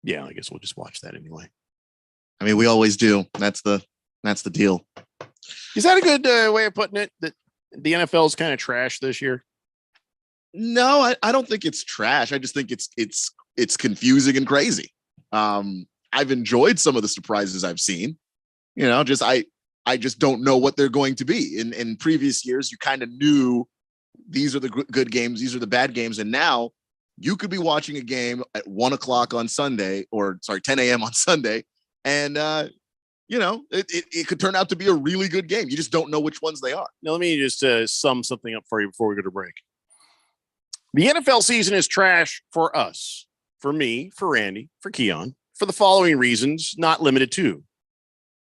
yeah, I guess we'll just watch that anyway. I mean, we always do. That's the deal. Is that a good way of putting it? That the NFL is kind of trash this year? No, I don't think it's trash. I just think it's confusing and crazy. I've enjoyed some of the surprises I've seen. I just don't know what they're going to be. In previous years, you kind of knew these are the good games, these are the bad games, and now you could be watching a game at 1 o'clock on Sunday, 10 a.m. on Sunday, and it could turn out to be a really good game. You just don't know which ones they are. Now, let me just sum something up for you before we go to break. The NFL season is trash for us, for me, for Randy, for Keon, for the following reasons, not limited to.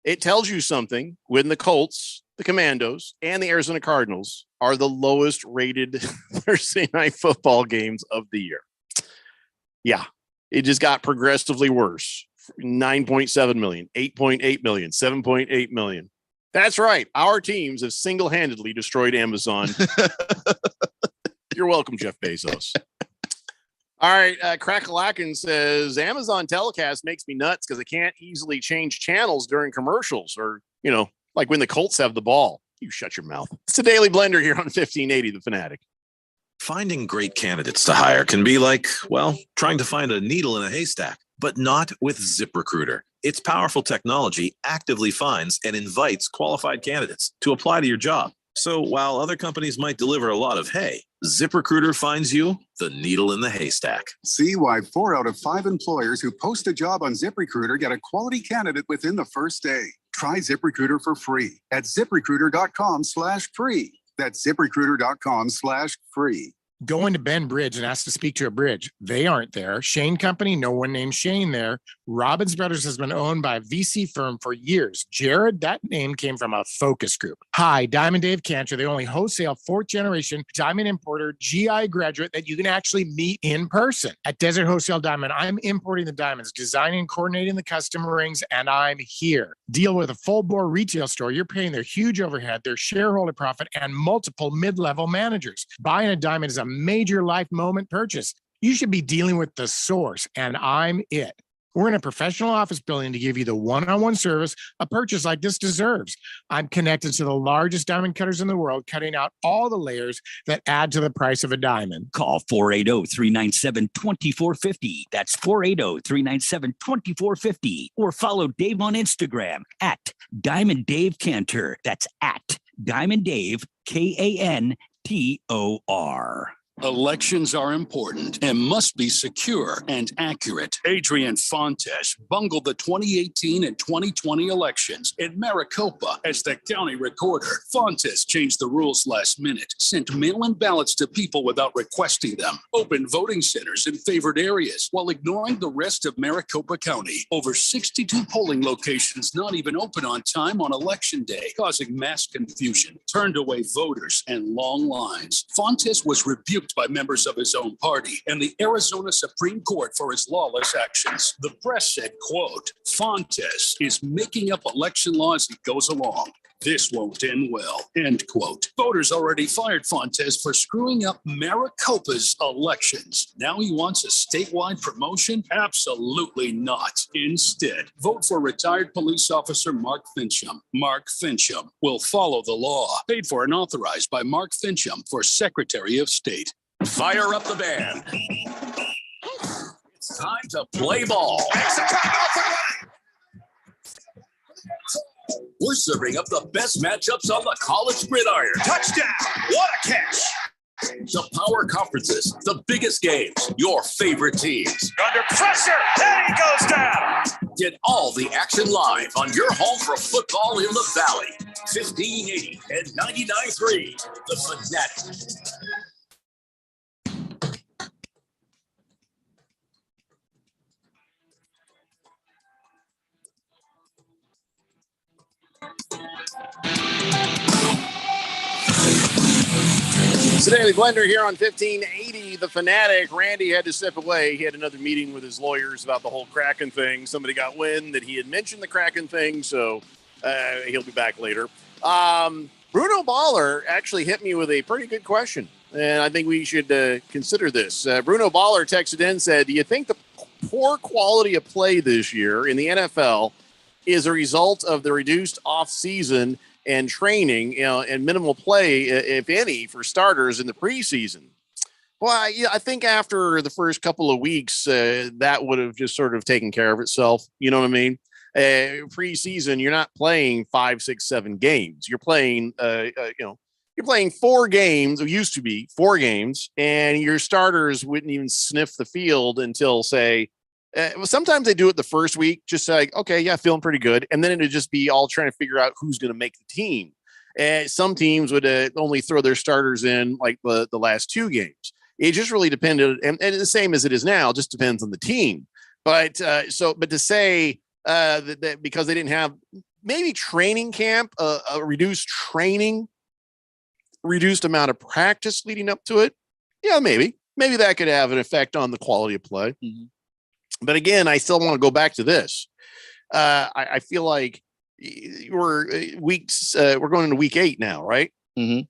It tells you something when the Colts, the Commandos, and the Arizona Cardinals are the lowest rated Thursday night football games of the year. Yeah, it just got progressively worse. 9.7 million, 8.8 million, 7.8 million. That's right. Our teams have single-handedly destroyed Amazon. You're welcome, Jeff Bezos. All right. Crackalakin says Amazon telecast makes me nuts because I can't easily change channels during commercials or, like when the Colts have the ball. You shut your mouth. It's a Daily Blender here on 1580 The Fanatic. Finding great candidates to hire can be like, trying to find a needle in a haystack, but not with ZipRecruiter. Its powerful technology actively finds and invites qualified candidates to apply to your job. So while other companies might deliver a lot of hay, ZipRecruiter finds you the needle in the haystack. See why 4 out of 5 employers who post a job on ZipRecruiter get a quality candidate within the first day. Try ZipRecruiter for free at ZipRecruiter.com/free. That's ZipRecruiter.com/free. Go into Ben Bridge and ask to speak to a bridge. They aren't there. Shane Company, no one named Shane there. Robbins Brothers has been owned by a VC firm for years. Jared, that name came from a focus group. Hi, Diamond Dave Cantor, the only wholesale 4th generation diamond importer, GI graduate that you can actually meet in person. At Desert Wholesale Diamond, I'm importing the diamonds, designing and coordinating the custom rings, and I'm here. Deal with a full bore retail store. You're paying their huge overhead, their shareholder profit, and multiple mid-level managers. Buying a diamond is a major life moment purchase. You should be dealing with the source, and I'm it. We're in a professional office building to give you the one-on-one service a purchase like this deserves. I'm connected to the largest diamond cutters in the world, cutting out all the layers that add to the price of a diamond. Call 480-397-2450. That's 480-397-2450. Or follow Dave on Instagram at Diamond Dave Cantor. That's at Diamond Dave, Kantor. Elections are important and must be secure and accurate. Adrian Fontes bungled the 2018 and 2020 elections in Maricopa as the county recorder. Fontes changed the rules last minute, sent mail-in ballots to people without requesting them, opened voting centers in favored areas while ignoring the rest of Maricopa County. Over 62 polling locations not even open on time on election day, causing mass confusion, turned away voters and long lines. Fontes was rebuked by members of his own party and the Arizona Supreme Court for his lawless actions. The press said, quote, Fontes is making up election law as he goes along. This won't end well, end quote. Voters already fired Fontes for screwing up Maricopa's elections. Now he wants a statewide promotion? Absolutely not. Instead, vote for retired police officer Mark Fincham. Mark Fincham will follow the law. Paid for and authorized by Mark Fincham for Secretary of State. Fire up the band. It's time to play ball. We're serving up the best matchups on the college gridiron. Touchdown! What a catch! The power conferences, the biggest games, your favorite teams. Under pressure, and he goes down. Get all the action live on your home for football in the Valley. 1580 and 99.3, The Fanatic. It's the Daily Blender here on 1580, The Fanatic. Randy had to step away. He had another meeting with his lawyers about the whole Kraken thing. Somebody got wind that he had mentioned the Kraken thing, so he'll be back later. Bruno Baller actually hit me with a pretty good question, and I think we should consider this. Bruno Baller texted in and said, do you think the poor quality of play this year in the NFL is a result of the reduced off-season and training, and minimal play, if any, for starters in the preseason? Well, I think after the first couple of weeks, that would have just sort of taken care of itself. You know what I mean? Preseason, you're not playing 5, 6, 7 games. You're playing, you're playing 4 games. It used to be 4 games, and your starters wouldn't even sniff the field until, say, sometimes they do it the first week, just like, okay, yeah, feeling pretty good. And then it would just be all trying to figure out who's going to make the team. Some teams would only throw their starters in like the last 2 games. It just really depended. And the same as it is now, just depends on the team. But to say that because they didn't have maybe training camp, a reduced training, reduced amount of practice leading up to it. Yeah, maybe that could have an effect on the quality of play. Mm-hmm. But again, I still want to go back to this. I feel like we're going into week 8 now, right? Mm-hmm.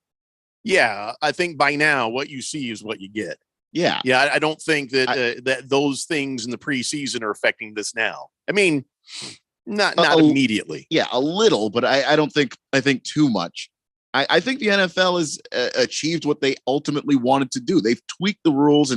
Yeah, I think by now what you see is what you get. Yeah. I don't think that that those things in the preseason are affecting this now. I mean, not immediately. Yeah, a little, but I don't think too much. I think the NFL has achieved what they ultimately wanted to do. They've tweaked the rules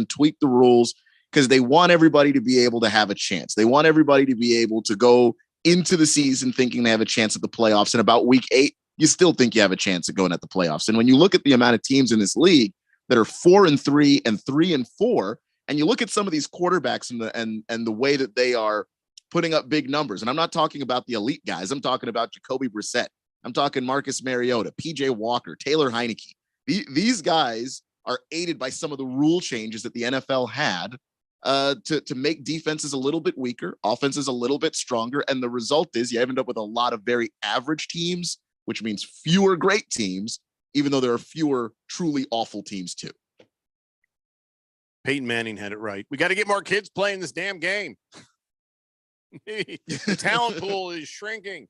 because they want everybody to be able to have a chance. They want everybody to be able to go into the season thinking they have a chance at the playoffs. And about week 8, you still think you have a chance at going at the playoffs. And when you look at the amount of teams in this league that are 4-3 and 3-4, and you look at some of these quarterbacks and the way that they are putting up big numbers. And I'm not talking about the elite guys. I'm talking about Jacoby Brissett. I'm talking Marcus Mariota, PJ Walker, Taylor Heineke. These guys are aided by some of the rule changes that the NFL had to make defenses a little bit weaker, offenses a little bit stronger. And the result is you end up with a lot of very average teams, which means fewer great teams, even though there are fewer truly awful teams too. Peyton Manning had it right. We got to get more kids playing this damn game. The talent pool is shrinking.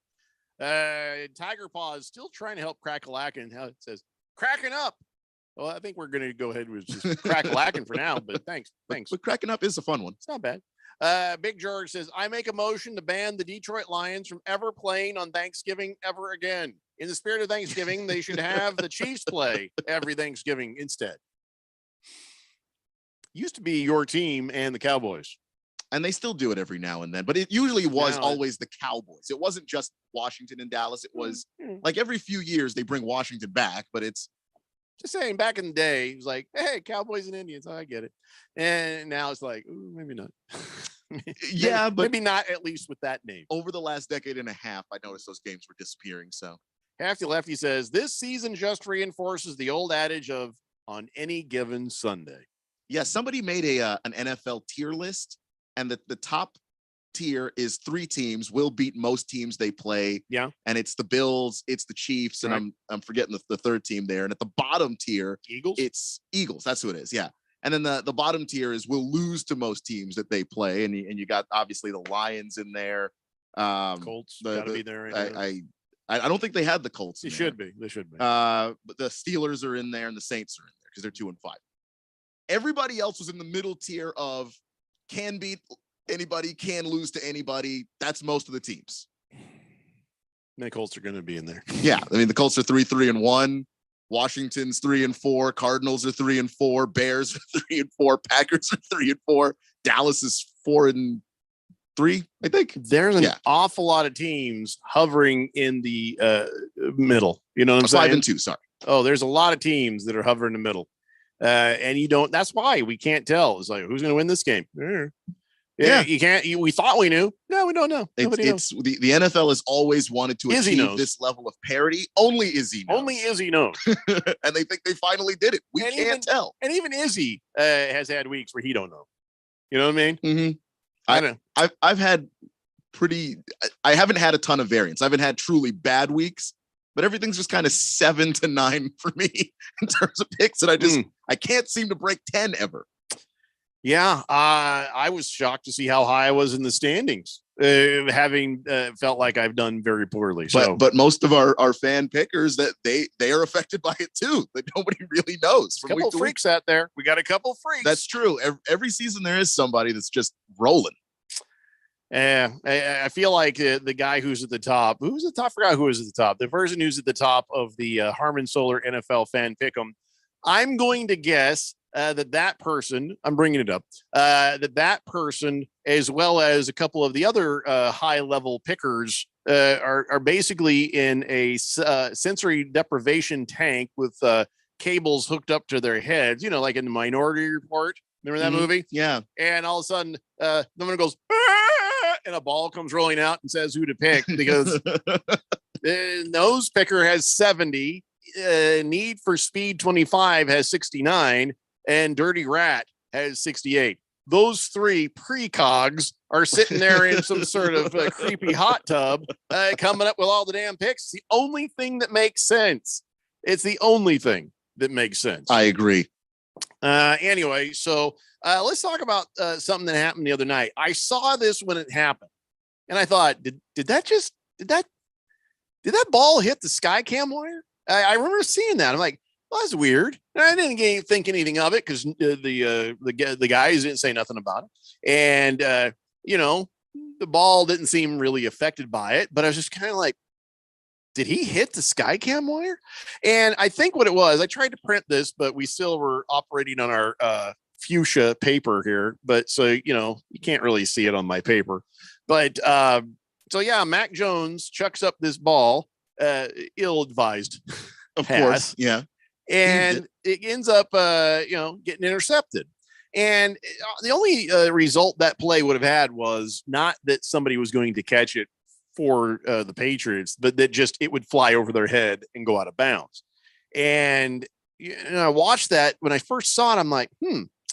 Tiger Paw is still trying to help Crackalacken. How it says, cracking up. Well, I think we're going to go ahead with just Crackalacken for now, but thanks. But cracking up is a fun one. It's not bad. Big George says, I make a motion to ban the Detroit Lions from ever playing on Thanksgiving ever again. In the spirit of Thanksgiving, they should have the Chiefs play every Thanksgiving instead. Used to be your team and the Cowboys. And they still do it every now and then, but it usually was always the Cowboys. It wasn't just Washington and Dallas. It was like every few years they bring Washington back, but it's just saying back in the day, it was like, hey, Cowboys and Indians. Oh, I get it. And now it's like, ooh, maybe not. Yeah, but maybe not, at least with that name. Over the last decade and a half, I noticed those games were disappearing. So Hefty Lefty says this season just reinforces the old adage of on any given Sunday. Yeah, somebody made an NFL tier list. And the top tier is 3 teams will beat most teams they play. Yeah. And it's the Bills, it's the Chiefs, and I'm forgetting the third team there. And at the bottom tier, it's Eagles. That's who it is. Yeah. And then the bottom tier is will lose to most teams that they play. And you got obviously the Lions in there. Colts gotta be there. I don't think they had the Colts. They should be. But the Steelers are in there and the Saints are in there because they're 2-5. Everybody else was in the middle tier of can beat anybody, can lose to anybody. That's most of the teams. The Colts are going to be in there. Yeah. I mean, the Colts are 3-3-1. Washington's 3-4. Cardinals are 3-4. Bears are 3-4. Packers are 3-4. Dallas is 4-3, I think. There's an awful lot of teams hovering in the middle. You know what I'm saying? 5-2, sorry. Oh, there's a lot of teams that are hovering in the middle. And you don't. That's why we can't tell. It's like, who's going to win this game? Yeah, you can't. We thought we knew. No, we don't know. Nobody knows. The NFL has always wanted to Izzy achieve knows. this level of parity. Only Izzy knows. Only Izzy knows. And they think they finally did it. We can't tell. And even Izzy has had weeks where he don't know. You know what I mean? Mm-hmm. I know. I've had I haven't had a ton of variance. I haven't had truly bad weeks, but everything's just kind of 7 to 9 for me in terms of picks. And I can't seem to break 10 ever. Yeah, I was shocked to see how high I was in the standings, having felt like I've done very poorly. But most of our fan pickers, that they are affected by it too. That nobody really knows. A couple of freaks out there. We got a couple of freaks. That's true. Every season there is somebody that's just rolling. I feel like the guy who's at the top. Who's at the top? I forgot who was at the top. The person who's at the top of the Harmon Solar NFL fan pick'em. I'm going to guess that person, I'm bringing it up, that person, as well as a couple of the other high level pickers, are basically in a sensory deprivation tank with cables hooked up to their heads, like in the Minority Report. Remember that movie? Yeah. And all of a sudden, the one goes, and a ball comes rolling out and says who to pick, because Nose Picker has 70. Need for Speed 25 has 69, and Dirty Rat has 68. Those three precogs are sitting there in some sort of creepy hot tub, coming up with all the damn picks. It's the only thing that makes sense. It's the only thing that makes sense. I agree. Anyway, so let's talk about something that happened the other night. I saw this when it happened, and I thought, did that ball hit the Skycam wire? I remember seeing that. I'm like, well, that's weird. And I didn't think anything of it because the guys didn't say nothing about it. And, the ball didn't seem really affected by it. But I was just kind of like, did he hit the Skycam wire? And I think what it was, I tried to print this, but we still were operating on our fuchsia paper here. But so, you can't really see it on my paper. But so, yeah, Mac Jones chucks up this ball. Ill-advised, of course, yeah, and it ends up getting intercepted. And the only result that play would have had was not that somebody was going to catch it for the Patriots, but that just it would fly over their head and go out of bounds. And I watched that when I first saw it. I'm like,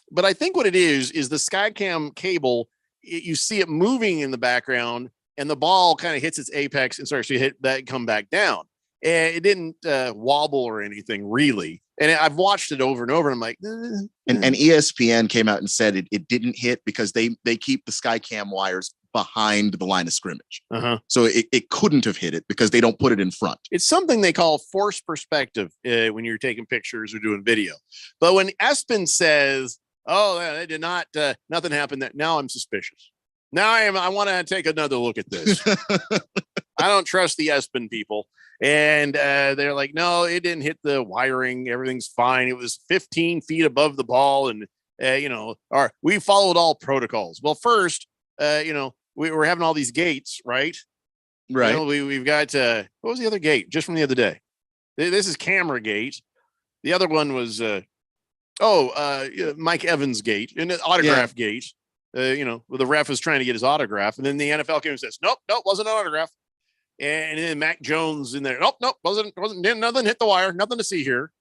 but I think what it is the Skycam cable. You see it moving in the background. And the ball kind of hits its apex and starts to hit that and come back down. And it didn't wobble or anything really. And I've watched it over and over. And I'm like, And ESPN came out and said it didn't hit because they keep the Skycam wires behind the line of scrimmage. So it couldn't have hit it because they don't put it in front. It's something they call forced perspective when you're taking pictures or doing video. But when Espen says, "Oh, they did not, nothing happened," now I'm suspicious. Now I want to take another look at this. I don't trust the Espen people. And they're like, no, it didn't hit the wiring. Everything's fine. It was 15 feet above the ball. And, we followed all protocols. Well, first, we were having all these gates, right? Right. We've got, what was the other gate just from the other day? This is Camera Gate. The other one was, Mike Evans Gate and Autograph Gate. The ref is trying to get his autograph, and then the NFL came and says, nope, wasn't an autograph. And then Mac Jones in there, nope, wasn't nothing hit the wire, nothing to see here.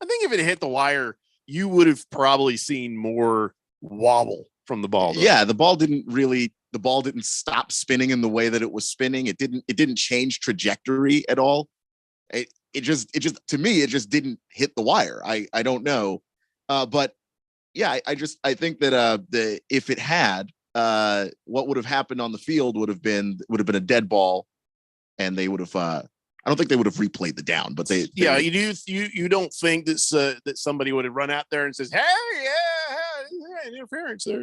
I think if it hit the wire, you would have probably seen more wobble from the ball. Though. Yeah, the ball didn't stop spinning in the way that it was spinning. It didn't change trajectory at all. It just to me, it just didn't hit the wire. I don't know. But yeah, I think that if it had, what would have happened on the field would have been a dead ball, and they would have. I don't think they would have replayed the down, but they. Yeah, you don't think that somebody would have run out there and says, "Hey, yeah, interference there,"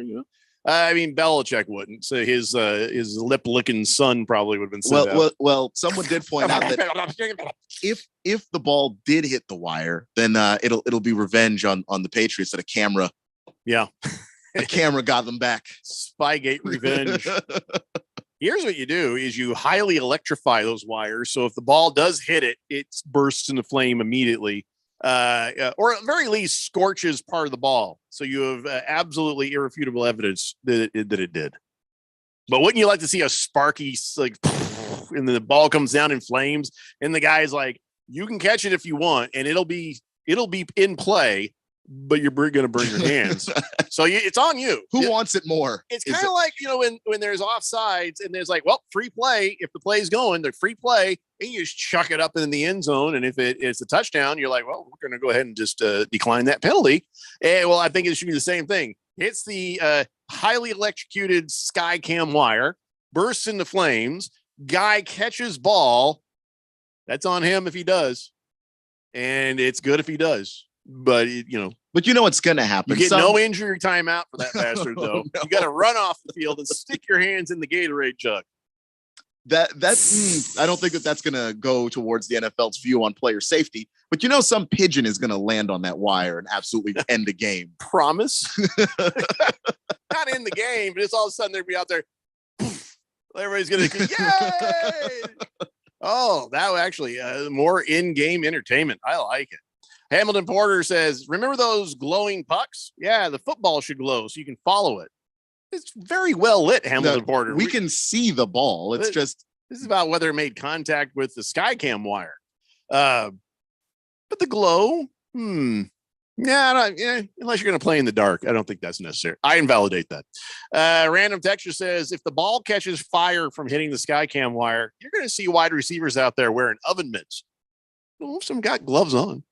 I mean, Belichick wouldn't. So his lip licking son probably would have been sent out. Well, someone did point out that if the ball did hit the wire, then it'll be revenge on the Patriots that a camera. Yeah. A camera got them back. Spygate revenge. Here's what you do is you highly electrify those wires. So if the ball does hit it, it bursts into flame immediately. or at the very least scorches part of the ball. So you have absolutely irrefutable evidence that it did. But wouldn't you like to see a sparky, like, and then the ball comes down in flames, and the guy's like, you can catch it if you want, and it'll be in play, but you're going to burn your hands. So it's on you. Who wants it more? It's kind of like, when there's offsides and there's like, well, free play. If the play's going, they're free play, and you just chuck it up in the end zone. And if it's a touchdown, you're like, well, we're going to go ahead and just decline that penalty. And well, I think it should be the same thing. Hits the highly electrocuted sky cam wire, bursts into flames. Guy catches ball. That's on him if he does. And it's good if he does. But but what's going to happen. You get no injury timeout for that bastard, though. No. You got to run off the field and stick your hands in the Gatorade jug. That's I don't think that's going to go towards the NFL's view on player safety. But some pigeon is going to land on that wire and absolutely end the game. Promise. Not in the game, but it's all of a sudden they'll be out there. Everybody's going to yay! Oh, that was actually more in-game entertainment. I like it. Hamilton Porter says, remember those glowing pucks? Yeah, the football should glow so you can follow it. It's very well lit, Hamilton Porter. We can see the ball. It's just... This is about whether it made contact with the Skycam wire. But the glow, unless you're going to play in the dark, I don't think that's necessary. I invalidate that. Random Texture says, if the ball catches fire from hitting the Skycam wire, you're going to see wide receivers out there wearing oven mitts. Well, some got gloves on.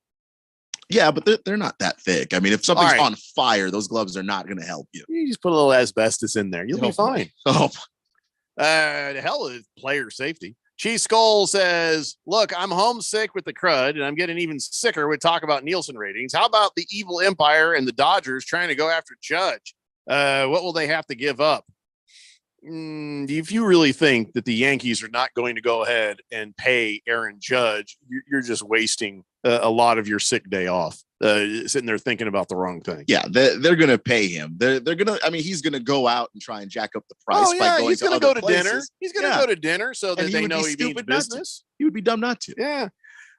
Yeah, but they're not that thick. I mean, if something's on fire, those gloves are not going to help you. You just put a little asbestos in there. You'll be fine. Oh, the hell is player safety. Cheese Skull says, look, I'm homesick with the crud, and I'm getting even sicker with talk about Nielsen ratings. How about the evil empire and the Dodgers trying to go after Judge? What will they have to give up? If you really think that the Yankees are not going to go ahead and pay Aaron Judge, you're just wasting a lot of your sick day off, sitting there thinking about the wrong thing. Yeah, they're going to pay him. They're going to. I mean, he's going to go out and try and jack up the price by going he's to going to other go to dinner. places. He's going to go to dinner so that they know he means business. He would be dumb not to. Yeah,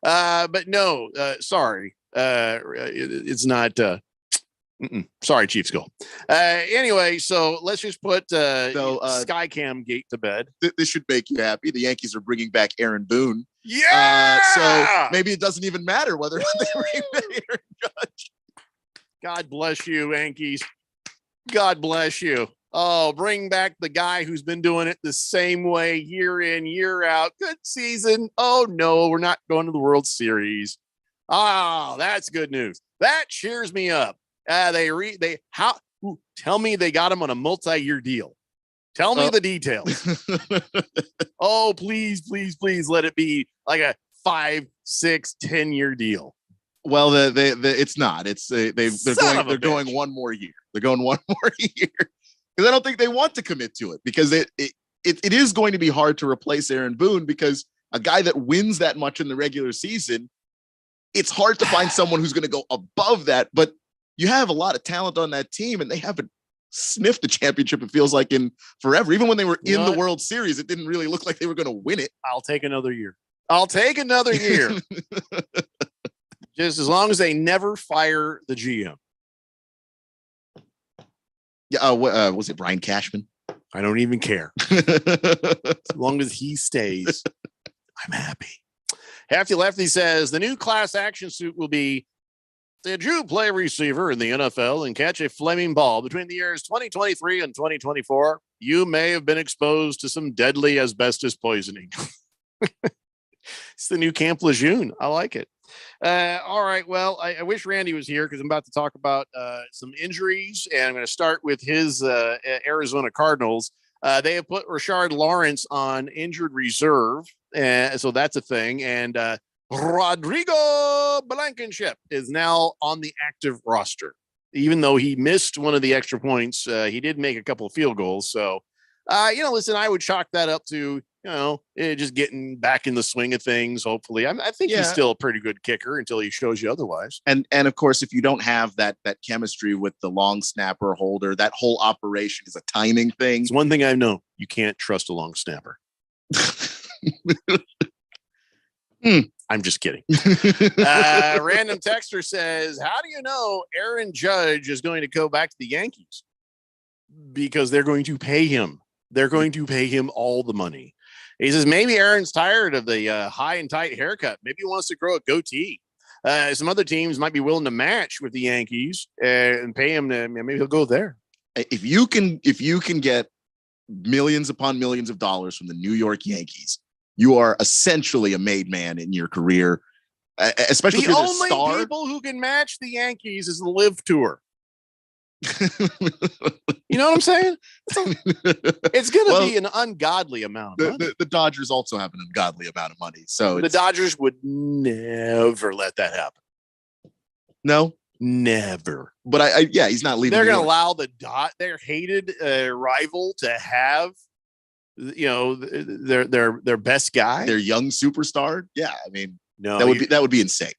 but no, sorry, it's not. Sorry, Chief Skull. Anyway, so let's just put Skycam Gate to bed. This should make you happy. The Yankees are bringing back Aaron Boone. Yeah. So maybe it doesn't even matter whether or not they bring back Aaron Judge. God bless you, Yankees. God bless you. Oh, bring back the guy who's been doing it the same way year in, year out. Good season. Oh no, we're not going to the World Series. Oh, that's good news. That cheers me up. Tell me they got him on a multi-year deal. Tell me the details. Oh, please let it be like a 5, 6, 10-year deal. Well, it's not. They're going one more year. They're going one more year because I don't think they want to commit to it because it is going to be hard to replace Aaron Boone because a guy that wins that much in the regular season, it's hard to find someone who's going to go above that. But you have a lot of talent on that team, and they haven't sniffed the championship, it feels like, in forever. Even when they were in the World Series, it didn't really look like they were going to win it. I'll take another year. Just as long as they never fire the GM. Yeah, was it Brian Cashman? I don't even care. As long as he stays, I'm happy. Hefty Lefty says the new class action suit will be, did you play receiver in the NFL and catch a flaming ball between the years 2023 and 2024? You may have been exposed to some deadly asbestos poisoning. It's the new Camp Lejeune. I like it. All right. Well, I wish Randy was here because I'm about to talk about some injuries, and I'm going to start with his Arizona Cardinals. They have put Rashard Lawrence on injured reserve, so that's a thing. And Rodrigo Blankenship is now on the active roster. Even though he missed one of the extra points, he did make a couple of field goals. So, listen, I would chalk that up to, just getting back in the swing of things, hopefully. I think he's still a pretty good kicker until he shows you otherwise. And of course, if you don't have that chemistry with the long snapper holder, that whole operation is a timing thing. It's one thing I know. You can't trust a long snapper. I'm just kidding. Random texter says, how do you know Aaron Judge is going to go back to the Yankees? Because they're going to pay him. They're going to pay him all the money. He says, maybe Aaron's tired of the high and tight haircut. Maybe he wants to grow a goatee. Some other teams might be willing to match with the Yankees and pay him to, maybe he'll go there. If you can get millions upon millions of dollars from the New York Yankees, you are essentially a made man in your career, especially if you're the star. The only people who can match the Yankees is the Live Tour. You know what I'm saying? It's going to be an ungodly amount of money. The Dodgers also have an ungodly amount of money. So the Dodgers would never let that happen. No, never. But he's not leaving. They're going to allow their hated rival to have, their best guy, their young superstar. Yeah, I mean, no, that would be insane.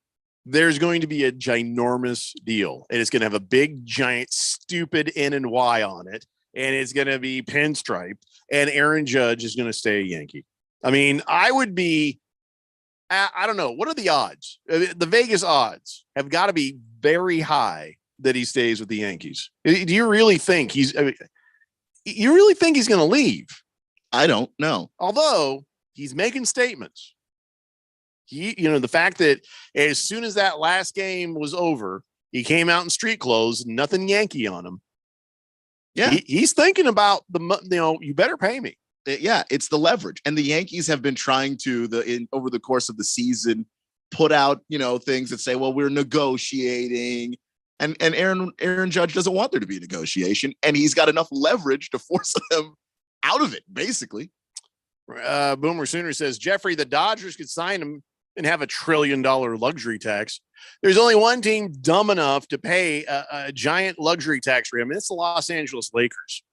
There's going to be a ginormous deal, and it's going to have a big, giant, stupid N and Y on it, and it's going to be pinstriped, and Aaron Judge is going to stay a Yankee. I mean, I would be, I don't know. What are the odds? The Vegas odds have got to be very high that he stays with the Yankees. Do you really think he's going to leave? I don't know. Although he's making statements. The fact that as soon as that last game was over, he came out in street clothes, nothing Yankee on him. Yeah. He's thinking about you better pay me. Yeah. It's the leverage. And the Yankees have been trying to over the course of the season, put out, things that say, well, we're negotiating, and Aaron Judge doesn't want there to be negotiation. And he's got enough leverage to force them out of it, basically. Boomer Sooner says, Jeffrey, the Dodgers could sign him and have $1 trillion luxury tax. There's only one team dumb enough to pay a giant luxury tax for him. And it's the Los Angeles Lakers.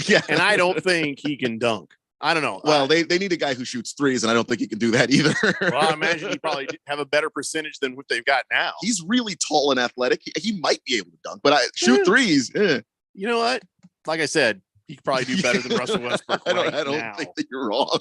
Yeah. And I don't think he can dunk. I don't know. Well, they need a guy who shoots threes, and I don't think he can do that either. Well, I imagine he probably have a better percentage than what they've got now. He's really tall and athletic. He might be able to dunk, but shoot threes. You know what? Like I said, he could probably do better than Russell Westbrook. I don't think that you're wrong.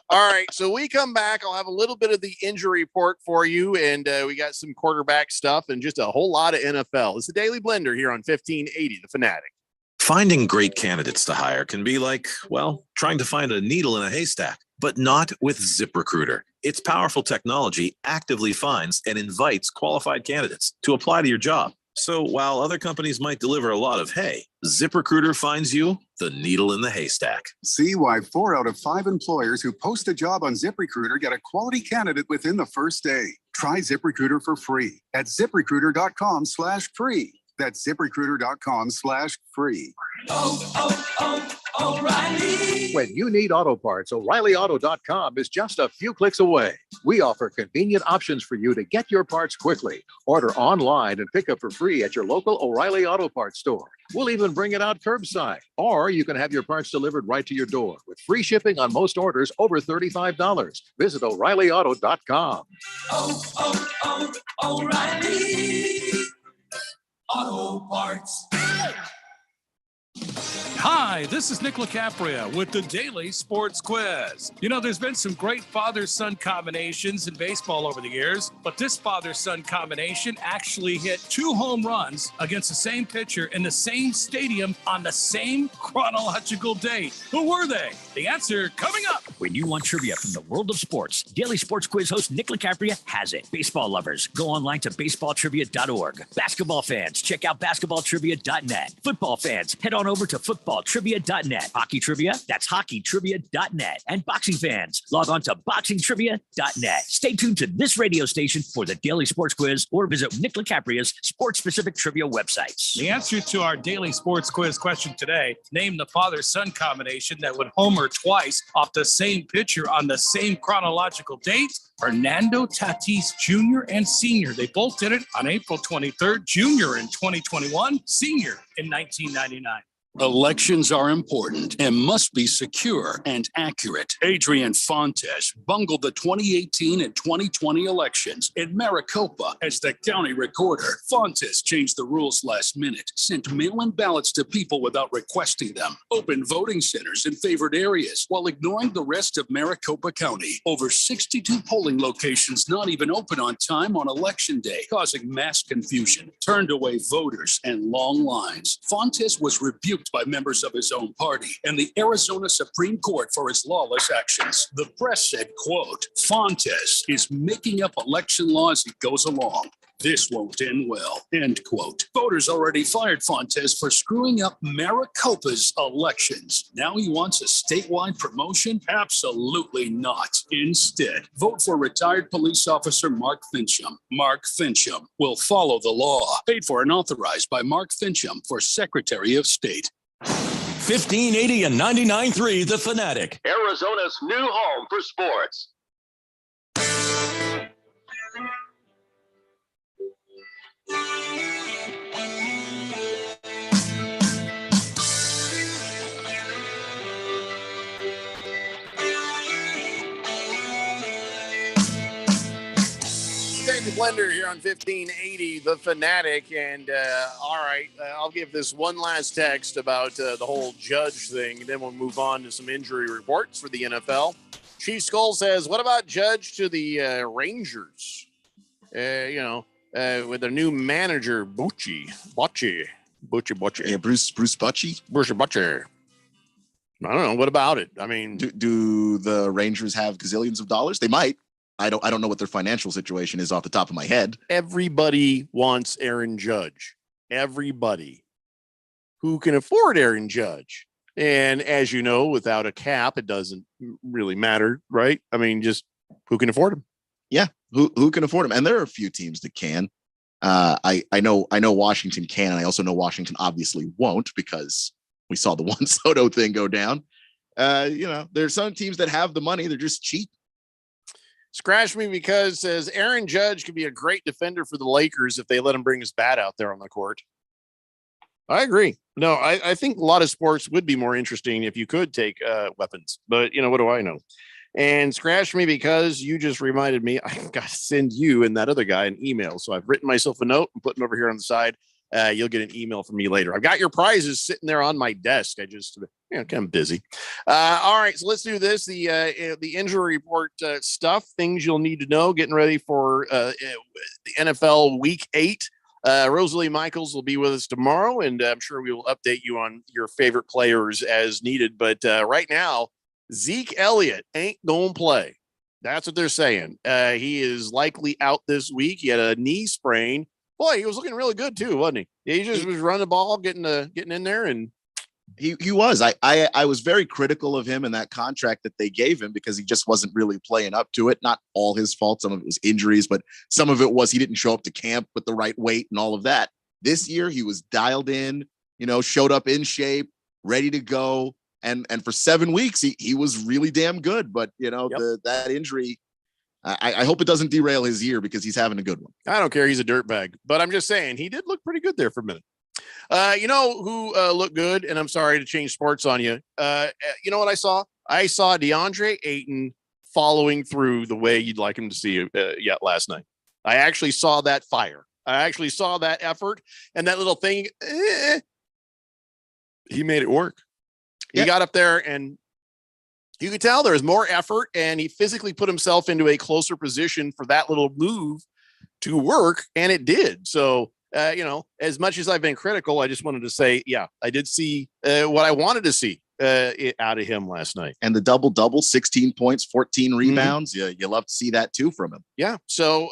All right. So we come back. I'll have a little bit of the injury report for you. And we got some quarterback stuff and just a whole lot of NFL. It's the Daily Blender here on 1580, The Fanatic. Finding great candidates to hire can be like, well, trying to find a needle in a haystack, but not with ZipRecruiter. Its powerful technology actively finds and invites qualified candidates to apply to your job. So while other companies might deliver a lot of hay, ZipRecruiter finds you the needle in the haystack. See why 4 out of 5 employers who post a job on ZipRecruiter get a quality candidate within the first day. Try ZipRecruiter for free at ZipRecruiter.com/free. That's ZipRecruiter.com/free. O'Reilly. When you need auto parts, O'ReillyAuto.com is just a few clicks away. We offer convenient options for you to get your parts quickly. Order online and pick up for free at your local O'Reilly Auto Parts store. We'll even bring it out curbside. Or you can have your parts delivered right to your door with free shipping on most orders over $35. Visit O'ReillyAuto.com. O'Reilly Auto Parts. Hi, this is Nick LaCapria with the Daily Sports Quiz. There's been some great father-son combinations in baseball over the years, but this father-son combination actually hit 2 home runs against the same pitcher in the same stadium on the same chronological date. Who were they? The answer coming up. When you want trivia from the world of sports, Daily Sports Quiz host Nick LaCapria has it. Baseball lovers, go online to baseballtrivia.org. Basketball fans, check out basketballtrivia.net. Football fans, head on over to footballtrivia.net. Hockey trivia, that's hockeytrivia.net. And boxing fans, log on to boxingtrivia.net. Stay tuned to this radio station for the Daily Sports Quiz or visit Nick LaCapria's sports-specific trivia websites. The answer to our Daily Sports Quiz question today, name the father-son combination that would homer twice off the same pitcher on the same chronological date. Fernando Tatis Jr. and Sr. They both did it on April 23rd, Jr. in 2021, Sr. in 1999. Elections are important and must be secure and accurate. Adrian Fontes bungled the 2018 and 2020 elections in Maricopa as the county recorder. Fontes changed the rules last minute, sent mail-in ballots to people without requesting them, opened voting centers in favored areas while ignoring the rest of Maricopa County. Over 62 polling locations not even open on time on election day, causing mass confusion, turned away voters and long lines. Fontes was rebuked by members of his own party and the Arizona Supreme Court for his lawless actions. The press said, quote, Fontes is making up election law as he goes along. This won't end well, end quote. Voters already fired Fontes for screwing up Maricopa's elections. Now he wants a statewide promotion? Absolutely not. Instead, vote for retired police officer Mark Fincham. Mark Fincham will follow the law. Paid for and authorized by Mark Fincham for Secretary of State. 1580 and 99.3 The Fanatic. Arizona's new home for sports. David Blender here on 1580 The Fanatic. And all right, I'll give this one last text about the whole Judge thing, and then we'll move on to some injury reports for the NFL. Chief Skull says, what about Judge to the Rangers? With their new manager, Bochy. Yeah, Bruce Bochy. I don't know. What about it? I mean, do the Rangers have gazillions of dollars? They might. I don't know what their financial situation is off the top of my head. Everybody wants Aaron Judge. Everybody who can afford Aaron Judge. And as you know, without a cap, it doesn't really matter, right? I mean, just who can afford him? Yeah, who can afford him? And there are a few teams that can. I know Washington can, and I also know Washington obviously won't because we saw the Juan Soto thing go down. There's some teams that have the money; they're just cheap. Scratch me because says Aaron Judge could be a great defender for the Lakers if they let him bring his bat out there on the court. I agree. No, I think a lot of sports would be more interesting if you could take weapons, but what do I know? And scratch me because you just reminded me I've got to send you and that other guy an email. So I've written myself a note and put them over here on the side. You'll get an email from me later. I've got your prizes sitting there on my desk. I just, kind of busy. All right, so let's do this. The injury report stuff, things you'll need to know, getting ready for the NFL Week 8. Rosalie Michaels will be with us tomorrow, and I'm sure we will update you on your favorite players as needed. But right now, Zeke Elliott ain't going to play. That's what they're saying. He is likely out this week. He had a knee sprain. Boy, he was looking really good too, wasn't he? He just was running the ball, getting in there, and he was. I was very critical of him in that contract that they gave him because he just wasn't really playing up to it. Not all his fault. Some of it was injuries, but some of it was he didn't show up to camp with the right weight and all of that. This year he was dialed in, showed up in shape, ready to go. And for 7 weeks, he was really damn good. But, that injury, I hope it doesn't derail his year because he's having a good one. I don't care. He's a dirtbag. But I'm just saying he did look pretty good there for a minute. Who looked good? And I'm sorry to change sports on you. You know what I saw? I saw DeAndre Ayton following through the way you'd like him to see yet last night. I actually saw that fire. I actually saw that effort and that little thing. He made it work. He got up there and you could tell there was more effort and he physically put himself into a closer position for that little move to work. And it did. So, as much as I've been critical, I just wanted to say, I did see what I wanted to see out of him last night. And the double, 16 points, 14 rebounds. Mm-hmm. Yeah, you love to see that too from him. Yeah. So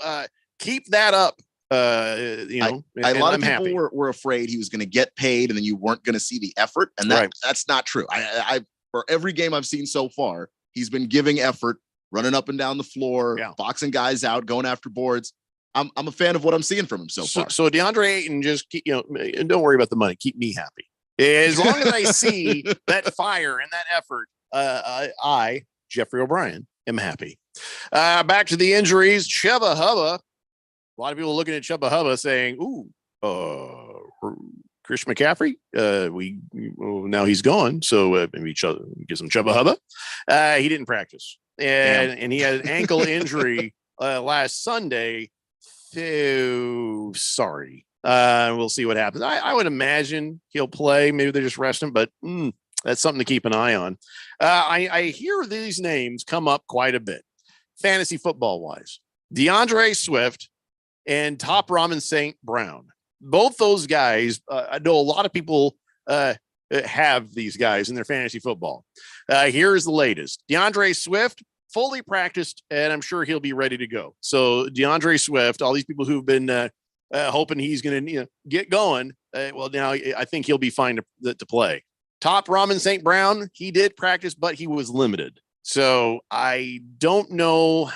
keep that up. A lot of people were afraid he was going to get paid and then you weren't going to see the effort. And that's not true. I for every game I've seen so far, he's been giving effort, running up and down the floor, boxing guys out, going after boards. I'm a fan of what I'm seeing from him so far. So DeAndre Ayton, just keep, don't worry about the money. Keep me happy. As long as I see that fire and that effort, I, Jeffrey O'Brien, am happy. Back to the injuries. Chuba Hubbard. A lot of people looking at Chuba Hubbard saying, Chris McCaffrey, now he's gone. So maybe get some Chubba Hubba. He didn't practice. And he had an ankle injury last Sunday. So sorry. We'll see what happens. I would imagine he'll play. Maybe they just rest him, but that's something to keep an eye on. I hear these names come up quite a bit, fantasy football wise. DeAndre Swift and Top Ramen St. Brown. Both those guys, I know a lot of people have these guys in their fantasy football. Here's the latest. DeAndre Swift fully practiced, and I'm sure he'll be ready to go. So DeAndre Swift, all these people who've been hoping he's going to get going, well, now I think he'll be fine to play. Top Ramen St. Brown, he did practice, but he was limited. So I don't know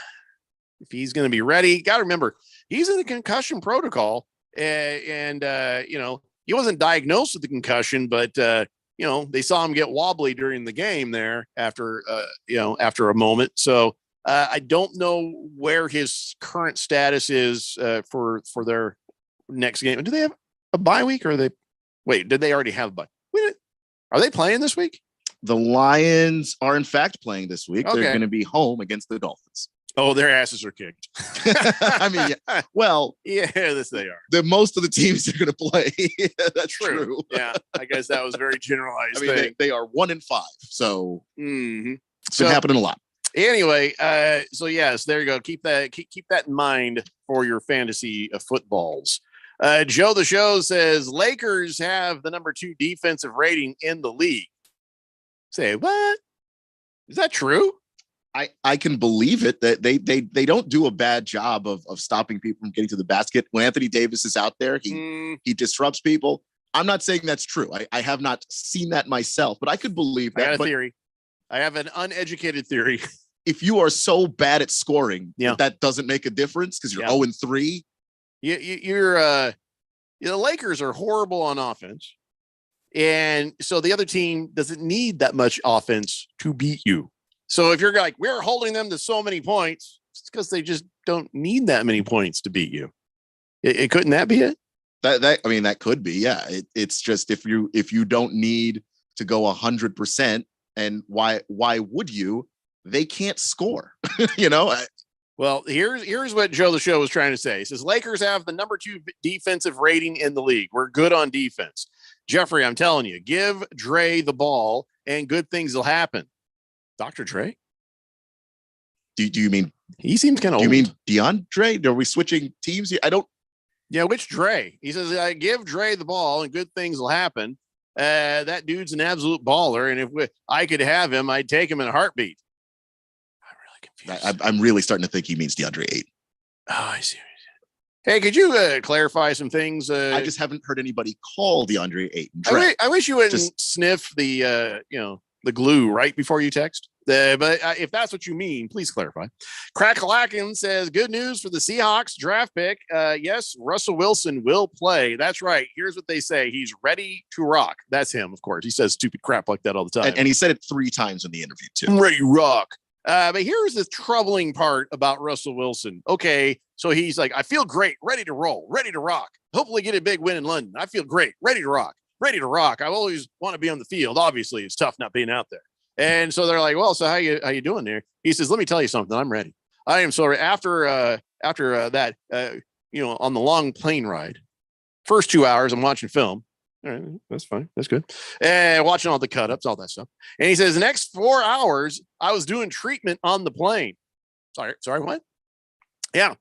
if he's going to be ready. Got to remember, he's in the concussion protocol. And he wasn't diagnosed with the concussion, but they saw him get wobbly during the game there after a moment. So I don't know where his current status is for their next game. Do they have a bye week, or did they already have a bye? Are they playing this week? The Lions are in fact playing this week. Okay. They're going to be home against the Dolphins. Oh, their asses are kicked. I mean, well, yeah, this they are. Most of the teams are going to play. That's true. Yeah, I guess that was very generalized. I mean, they are 1-5, so it's So- been happening a lot. Anyway, so yes, there you go. Keep that in mind for your fantasy footballs. Joe the Show says Lakers have the number 2 defensive rating in the league. Say what? Is that true? I can believe it that they don't do a bad job of stopping people from getting to the basket. When Anthony Davis is out there, he disrupts people. I'm not saying that's true. I have not seen that myself, but I could believe that. I got a theory. I have an uneducated theory. If you are so bad at scoring, Yeah. that doesn't make a difference because you're 0-3. The Lakers are horrible on offense. And so the other team doesn't need that much offense to beat you. So if you're like, we're holding them to so many points, it's because they just don't need that many points to beat you. It couldn't that be it? That could be. Yeah. It's just if you don't need to go 100%, and why would you? They can't score. Well, here's what Joe the Show was trying to say. He says Lakers have the number 2 defensive rating in the league. We're good on defense. Jeffrey, I'm telling you, give Dre the ball and good things will happen. Dr. Dre? Do you mean he seems kind of old? Do you mean DeAndre? Are we switching teams here? I don't. Yeah, which Dre? He says, I give Dre the ball and good things will happen. That dude's an absolute baller. And if I could have him, I'd take him in a heartbeat. I'm really confused. I'm really starting to think he means DeAndre 8. Oh, I see. Hey, could you clarify some things? I just haven't heard anybody call DeAndre 8. I wish you wouldn't sniff the glue right before you text. But if that's what you mean, please clarify. Crackalakin says, good news for the Seahawks draft pick. Yes, Russell Wilson will play. That's right. Here's what they say. He's ready to rock. That's him, of course. He says stupid crap like that all the time. And he said it 3 times in the interview, too. Ready to rock. But here's the troubling part about Russell Wilson. Okay, so he's like, I feel great, ready to roll, ready to rock. Hopefully get a big win in London. I feel great, ready to rock, ready to rock. I always want to be on the field. Obviously, it's tough not being out there. And so they're like, well, so how you doing there? He says, let me tell you something. I'm ready. I am so ready. After that, on the long plane ride, first 2 hours, I'm watching film. All right, that's fine. That's good. And watching all the cut ups, all that stuff. And he says, the next 4 hours, I was doing treatment on the plane. Sorry, what? Yeah.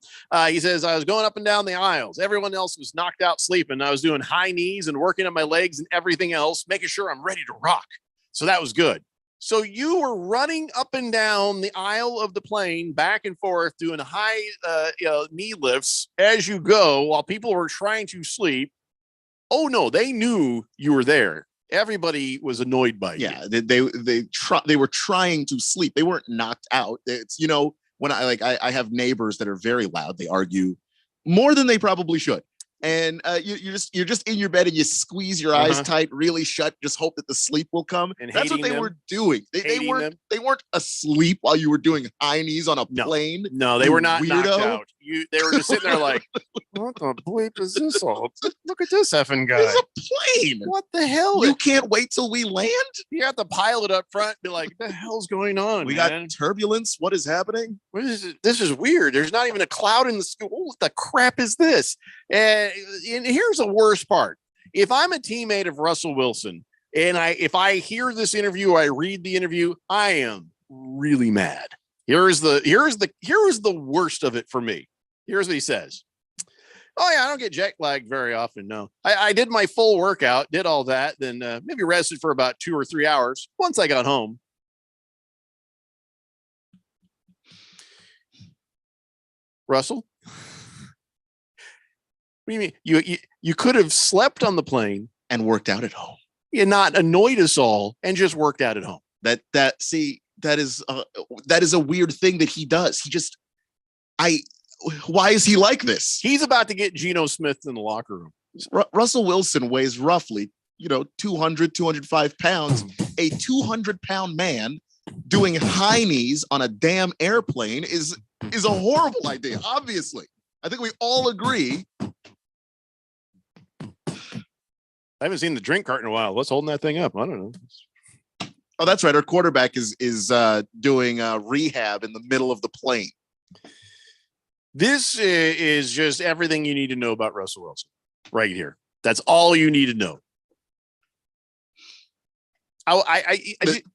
He says, I was going up and down the aisles. Everyone else was knocked out sleeping. I was doing high knees and working on my legs and everything else, making sure I'm ready to rock. So that was good. So you were running up and down the aisle of the plane, back and forth, doing high knee lifts as you go while people were trying to sleep. Oh no, they knew you were there. Everybody was annoyed by you. Yeah, they were trying to sleep. They weren't knocked out. It's when I have neighbors that are very loud. They argue more than they probably should. And you're just in your bed and you squeeze your eyes tight, really shut, just hope that the sleep will come. And that's what they were doing. They weren't asleep while you were doing high knees on a plane. No, they were not knocked weirdo. out. they were just sitting there like, what the bleep is this all? Look at this effing guy. It's a plane. What the hell? You can't wait till we land? You got the pilot up front be like, what the hell's going on? We man? got turbulence. What is happening? What is it? This is weird. There's not even a cloud in the sky. What the crap is this? And here's the worst part. If I'm a teammate of Russell Wilson and if I hear this interview, I read the interview, I am really mad. Here's the worst of it for me. Here's what he says. Oh yeah, I don't get jet lag very often. No, I did my full workout, did all that, then maybe rested for about 2 or 3 hours once I got home. Russell, what do you mean? You could have slept on the plane and worked out at home. You not annoyed us all and just worked out at home. That is a weird thing that he does. Why is he like this? He's about to get Geno Smith in the locker room. Russell Wilson weighs roughly, 200, 205 pounds. A 200-pound man doing high knees on a damn airplane is a horrible idea. Obviously, I think we all agree. I haven't seen the drink cart in a while. What's holding that thing up? I don't know. Oh, that's right. Our quarterback is doing rehab in the middle of the plane. This is just everything you need to know about Russell Wilson right here. That's all you need to know. I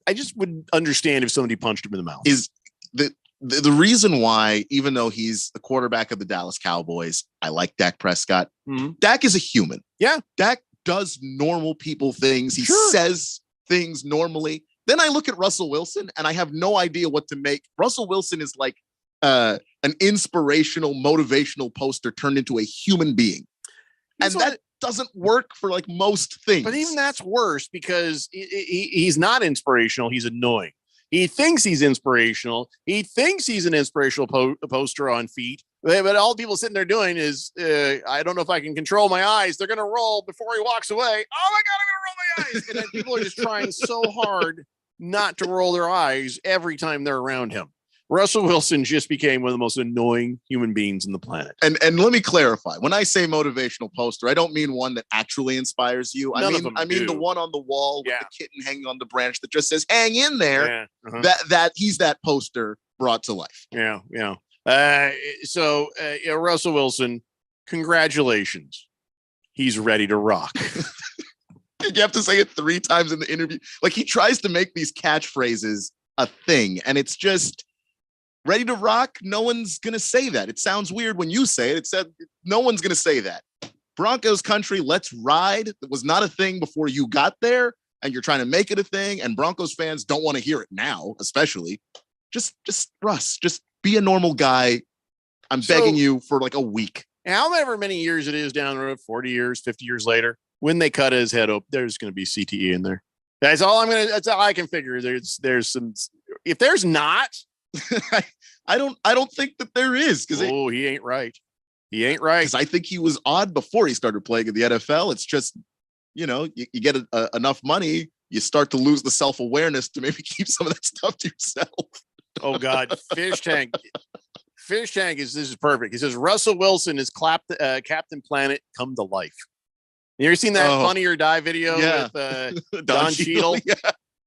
just would understand if somebody punched him in the mouth. Is the reason why, even though he's the quarterback of the Dallas Cowboys, I like Dak Prescott. Mm-hmm. Dak is a human. Yeah. Dak does normal people things. He says things normally. Then I look at Russell Wilson and I have no idea what to make. Russell Wilson is like an inspirational, motivational poster turned into a human being. And that doesn't work for like most things. But even that's worse because he's not inspirational. He's annoying. He thinks he's inspirational. He thinks he's an inspirational poster on feet. But all people sitting there doing is, I don't know if I can control my eyes. They're going to roll before he walks away. Oh my God, I'm going to roll my eyes. And then people are just trying so hard not to roll their eyes every time they're around him. Russell Wilson just became one of the most annoying human beings on the planet. And let me clarify. When I say motivational poster, I don't mean one that actually inspires you. I mean the one on the wall with the kitten hanging on the branch that just says "hang in there." Yeah. Uh-huh. That he's that poster brought to life. Yeah. So Russell Wilson, congratulations. He's ready to rock. You have to say it 3 times in the interview. Like he tries to make these catchphrases a thing, and it's just ready to rock. No one's going to say that. It sounds weird when you say it. It said no one's going to say that. Broncos country, let's ride. It was not a thing before you got there, and you're trying to make it a thing. And Broncos fans don't want to hear it now, especially. Just Russ, just be a normal guy. I'm begging you for like a week. However many years it is down the road, 40 years, 50 years later, when they cut his head up, there's going to be CTE in there. That's all I can figure. There's some, if there's not, I don't think that there is. He ain't right. He ain't right. Because I think he was odd before he started playing in the NFL. It's just, you get enough money, you start to lose the self-awareness to maybe keep some of that stuff to yourself. Oh God. Fish Tank this is perfect. He says Russell Wilson is Captain Planet come to life. You ever seen that Funny or Die video with Don Cheadle? Yeah.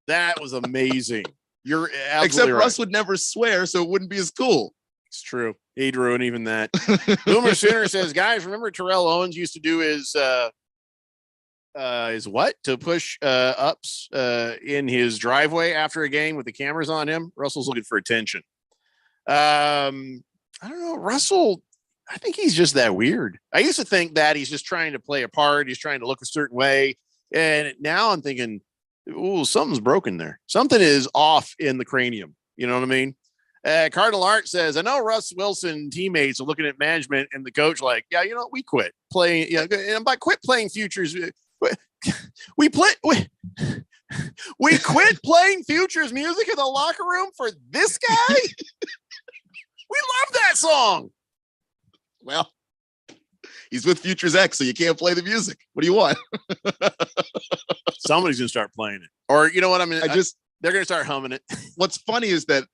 That was amazing. You're absolutely Except right. Russ would never swear, so it wouldn't be as cool. It's true. He'd ruin even that. Boomer Sooner says, guys, remember Terrell Owens used to do his what? To push ups in his driveway after a game with the cameras on him. Russell's looking for attention. I don't know. Russell, I think he's just that weird. I used to think that he's just trying to play a part. He's trying to look a certain way. And now I'm thinking, ooh, something's broken there. Something is off in the cranium. You know what I mean? Cardinal Art says, I know Russ Wilson teammates are looking at management and the coach like, yeah, we quit playing. Yeah, and by quit playing futures, we quit playing futures music in the locker room for this guy. We love that song. Well, he's with Futures X, so you can't play the music. What do you want? Somebody's gonna start playing it, or you know what? I mean, they're gonna start humming it. What's funny is that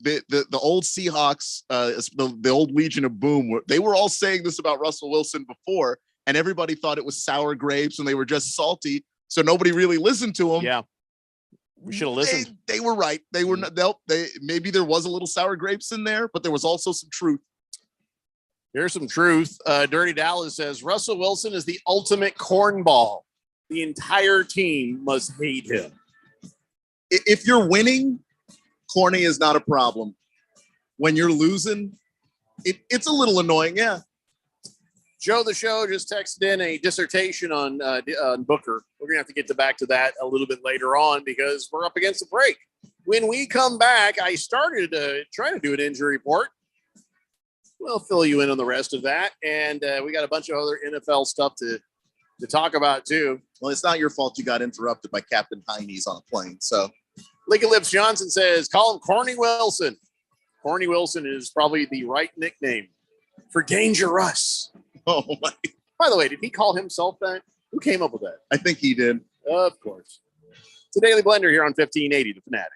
the old Seahawks, the old Legion of Boom, they were all saying this about Russell Wilson before, and everybody thought it was sour grapes and they were just salty. So nobody really listened to him. Yeah. We should have listened. They were right. They were not, maybe there was a little sour grapes in there, but there was also some truth. Here's some truth. Dirty Dallas says Russell Wilson is the ultimate cornball. The entire team must hate him. If you're winning, corny is not a problem. When you're losing, it's a little annoying. Yeah. Joe the Show just texted in a dissertation on Booker. We're going to have to get back to that a little bit later on because we're up against the break. When we come back, I started trying to do an injury report. We'll fill you in on the rest of that. And we got a bunch of other NFL stuff to talk about, too. Well, it's not your fault you got interrupted by Captain Heinies on a plane. So, Licky Lips Johnson says, call him Corny Wilson. Corny Wilson is probably the right nickname for Dangerous. Oh, my. By the way, did he call himself that? Who came up with that? I think he did. Of course. It's a Daily Blender here on 1580, The Fanatic.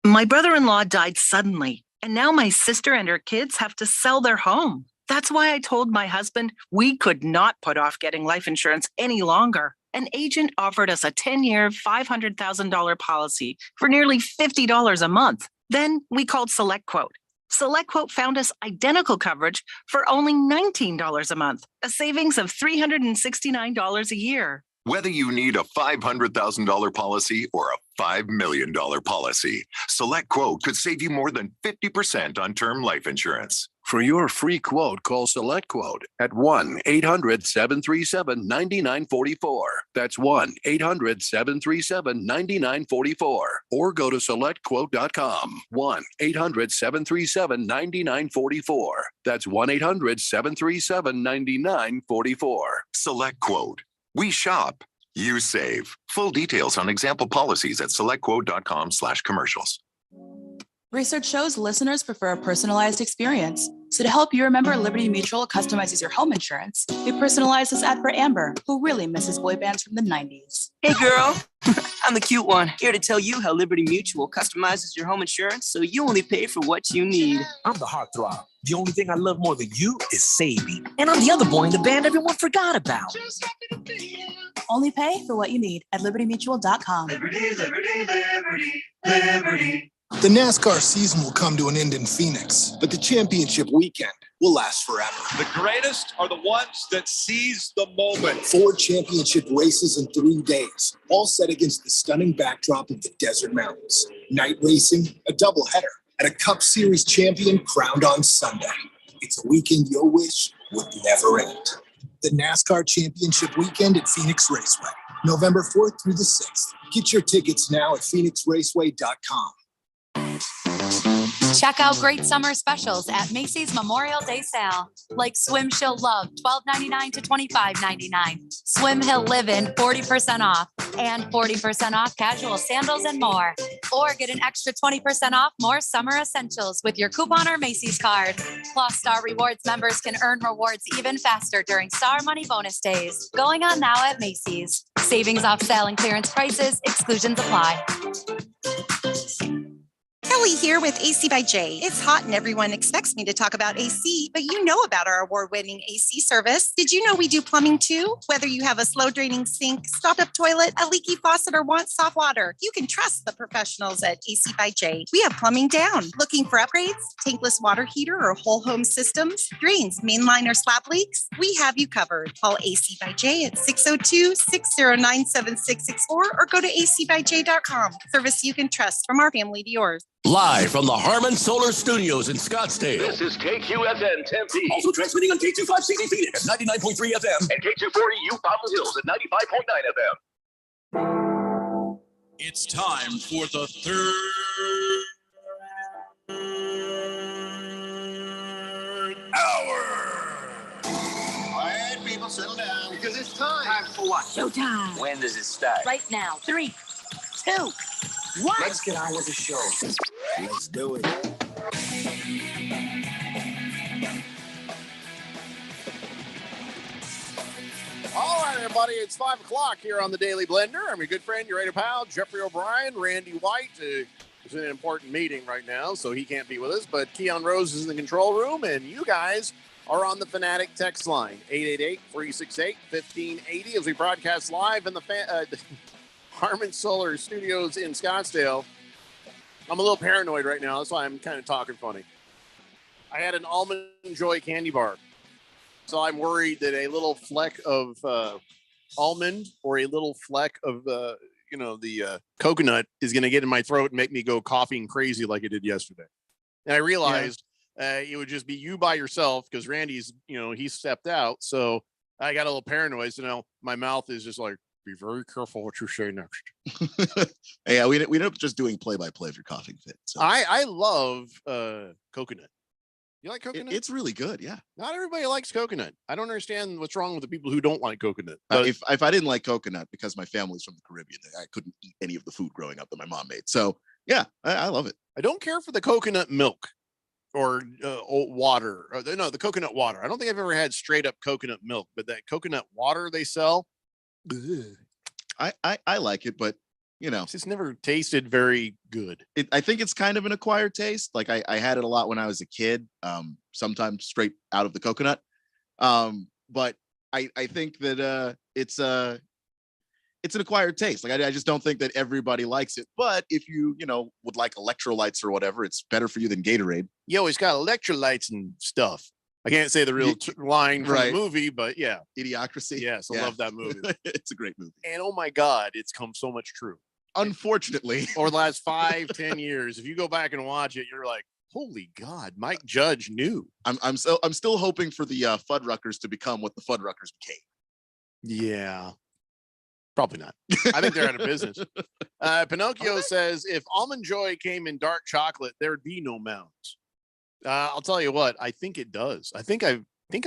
My brother-in-law died suddenly, and now my sister and her kids have to sell their home. That's why I told my husband we could not put off getting life insurance any longer. An agent offered us a 10-year, $500,000 policy for nearly $50 a month. Then we called SelectQuote. SelectQuote found us identical coverage for only $19 a month, a savings of $369 a year. Whether you need a $500,000 policy or a $5 million policy, SelectQuote could save you more than 50% on term life insurance. For your free quote, call SelectQuote at 1-800-737-9944. That's 1-800-737-9944. Or go to SelectQuote.com. 1-800-737-9944. That's 1-800-737-9944. SelectQuote. We shop, you save. Full details on example policies at selectquote.com/commercials. Research shows listeners prefer a personalized experience. So to help you remember, Liberty Mutual customizes your home insurance. We personalized this ad for Amber, who really misses boy bands from the 90s. Hey girl, I'm the cute one, here to tell you how Liberty Mutual customizes your home insurance so you only pay for what you need. I'm the heartthrob. The only thing I love more than you is saving. And I'm the other boy in the band everyone forgot about. Only pay for what you need at libertymutual.com. Liberty, liberty, liberty, liberty. The NASCAR season will come to an end in Phoenix, but the championship weekend will last forever. The greatest are the ones that seize the moment. 4 championship races in 3 days, all set against the stunning backdrop of the desert mountains. Night racing, a doubleheader, and a Cup Series champion crowned on Sunday. It's a weekend you'll wish would never end. The NASCAR Championship Weekend at Phoenix Raceway, November 4th through the 6th. Get your tickets now at phoenixraceway.com. Check out great summer specials at Macy's Memorial Day Sale, like Swim Chill Love, $12.99 to $25.99. Swim Hill Livin', 40% off, and 40% off casual sandals and more. Or get an extra 20% off more summer essentials with your coupon or Macy's card. Plus, Star Rewards members can earn rewards even faster during Star Money Bonus Days. Going on now at Macy's. Savings off sale and clearance prices, exclusions apply. Kelly here with AC by J. It's hot and everyone expects me to talk about AC, but you know about our award-winning AC service. Did you know we do plumbing too? Whether you have a slow-draining sink, stopped-up toilet, a leaky faucet, or want soft water, you can trust the professionals at AC by J. We have plumbing down. Looking for upgrades, tankless water heater, or whole home systems, drains, mainline, or slab leaks? We have you covered. Call AC by J at 602-609-7664 or go to acbyj.com. Service you can trust from our family to yours. Live from the Harmon Solar Studios in Scottsdale. This is KQFN Tempe. Also transmitting on K25CD Phoenix, 99.3 FM. And K240U Fountain Hills at 95.9 FM. It's time for the third hour. Quiet, people, settle down. Because it's time. Time for what? Showtime. When does it start? Right now. 3, 2, 1. Let's get on with the show. Let's do it. All right, everybody. It's 5 o'clock here on the Daily Blender. I'm your good friend, your radio pal, Jeffrey O'Brien. Randy White is in an important meeting right now, so he can't be with us. But Keon Rose is in the control room, and you guys are on the Fanatic text line, 888-368-1580, as we broadcast live in the Harmon Solar Studios in Scottsdale. I'm a little paranoid right now. That's why I'm kind of talking funny. I had an Almond Joy candy bar. So I'm worried that a little fleck of almond or a little fleck of, the coconut is going to get in my throat and make me go coughing crazy like it did yesterday. And I realized it would just be you by yourself because Randy's, he stepped out. So I got a little paranoid. So my mouth is just like, be very careful what you say next. Yeah, we ended up just doing play-by-play of your coughing fit. So. I love coconut. You like coconut? It's really good, yeah. Not everybody likes coconut. I don't understand what's wrong with the people who don't like coconut. If I didn't like coconut, because my family's from the Caribbean, I couldn't eat any of the food growing up that my mom made. So yeah, I love it. I don't care for the coconut milk or water. No, the coconut water. I don't think I've ever had straight up coconut milk, but that coconut water they sell, I like it, but it's just never tasted very good. I think it's kind of an acquired taste. Like I had it a lot when I was a kid, sometimes straight out of the coconut. But I think that it's an acquired taste. Like I just don't think that everybody likes it. But if you would like electrolytes or whatever, it's better for you than Gatorade. Yo, it's got electrolytes and stuff. I can't say the real line from the movie, but yeah. Idiocracy. Yes, I love that movie. It's a great movie. And oh my God, it's come so much true. Unfortunately. Over the last 5-10 years, if you go back and watch it, you're like, holy God, Mike Judge knew. I'm still hoping for the Fuddruckers to become what the Fuddruckers became. Yeah. Probably not. I think they're out of business. Pinocchio says, if Almond Joy came in dark chocolate, there'd be no mounds. I'll tell you what, I think it does. I think I've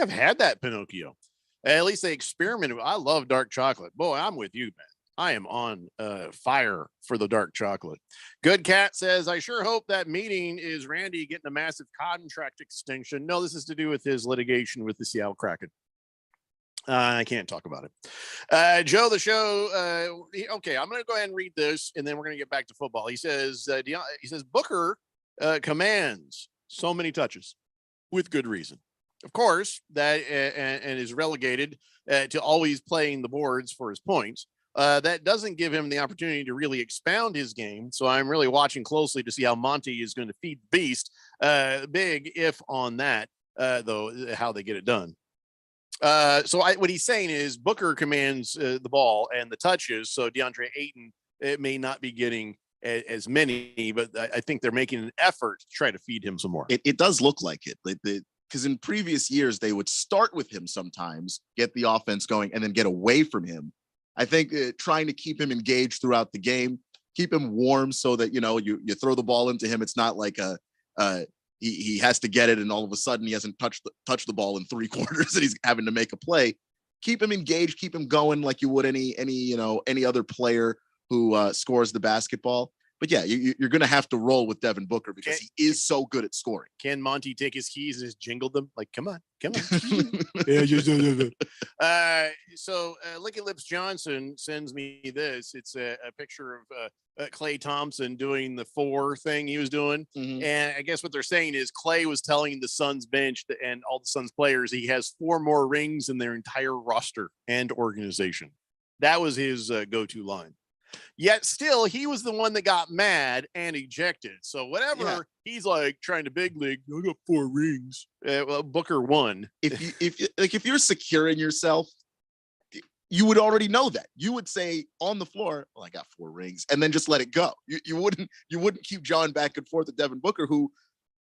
had that Pinocchio. At least they experimented. I love dark chocolate. Boy, I'm with you, man. I am on fire for the dark chocolate. Good Cat says, I sure hope that meeting is Randy getting a massive contract extension. No, this is to do with his litigation with the Seattle Kraken. I can't talk about it. Joe, the show. Okay, I'm going to go ahead and read this, and then we're going to get back to football. He says, Booker commands so many touches with good reason. Of course, that and is relegated to always playing the boards for his points. That doesn't give him the opportunity to really expound his game. So I'm really watching closely to see how Monty is going to feed the beast. Big if on that, though, how they get it done. What he's saying is Booker commands the ball and the touches. So DeAndre Ayton may not be getting as many, but I think they're making an effort to try to feed him some more. It does look like it. Because in previous years, they would start with him sometimes, get the offense going, and then get away from him. I think trying to keep him engaged throughout the game, keep him warm so that, you throw the ball into him. It's not like he has to get it and all of a sudden he hasn't touched the ball in 3 quarters and he's having to make a play. Keep him engaged, keep him going like you would any other player who scores the basketball. But yeah, you're going to have to roll with Devin Booker because he is so good at scoring. Can Monty take his keys and just jingle them? Like, come on. Yeah, So Licky Lips Johnson sends me this. It's a picture of Klay Thompson doing the 4 thing he was doing. Mm-hmm. And I guess what they're saying is Klay was telling the Suns bench and all the Suns players he has 4 more rings in their entire roster and organization. That was his go-to line. Yet still, he was the one that got mad and ejected. So whatever he's like trying to big league, I got 4 rings. Well, Booker won. If you're securing yourself, you would already know that. You would say on the floor, "Well, I got 4 rings," and then just let it go. You wouldn't keep John back and forth with Devin Booker, who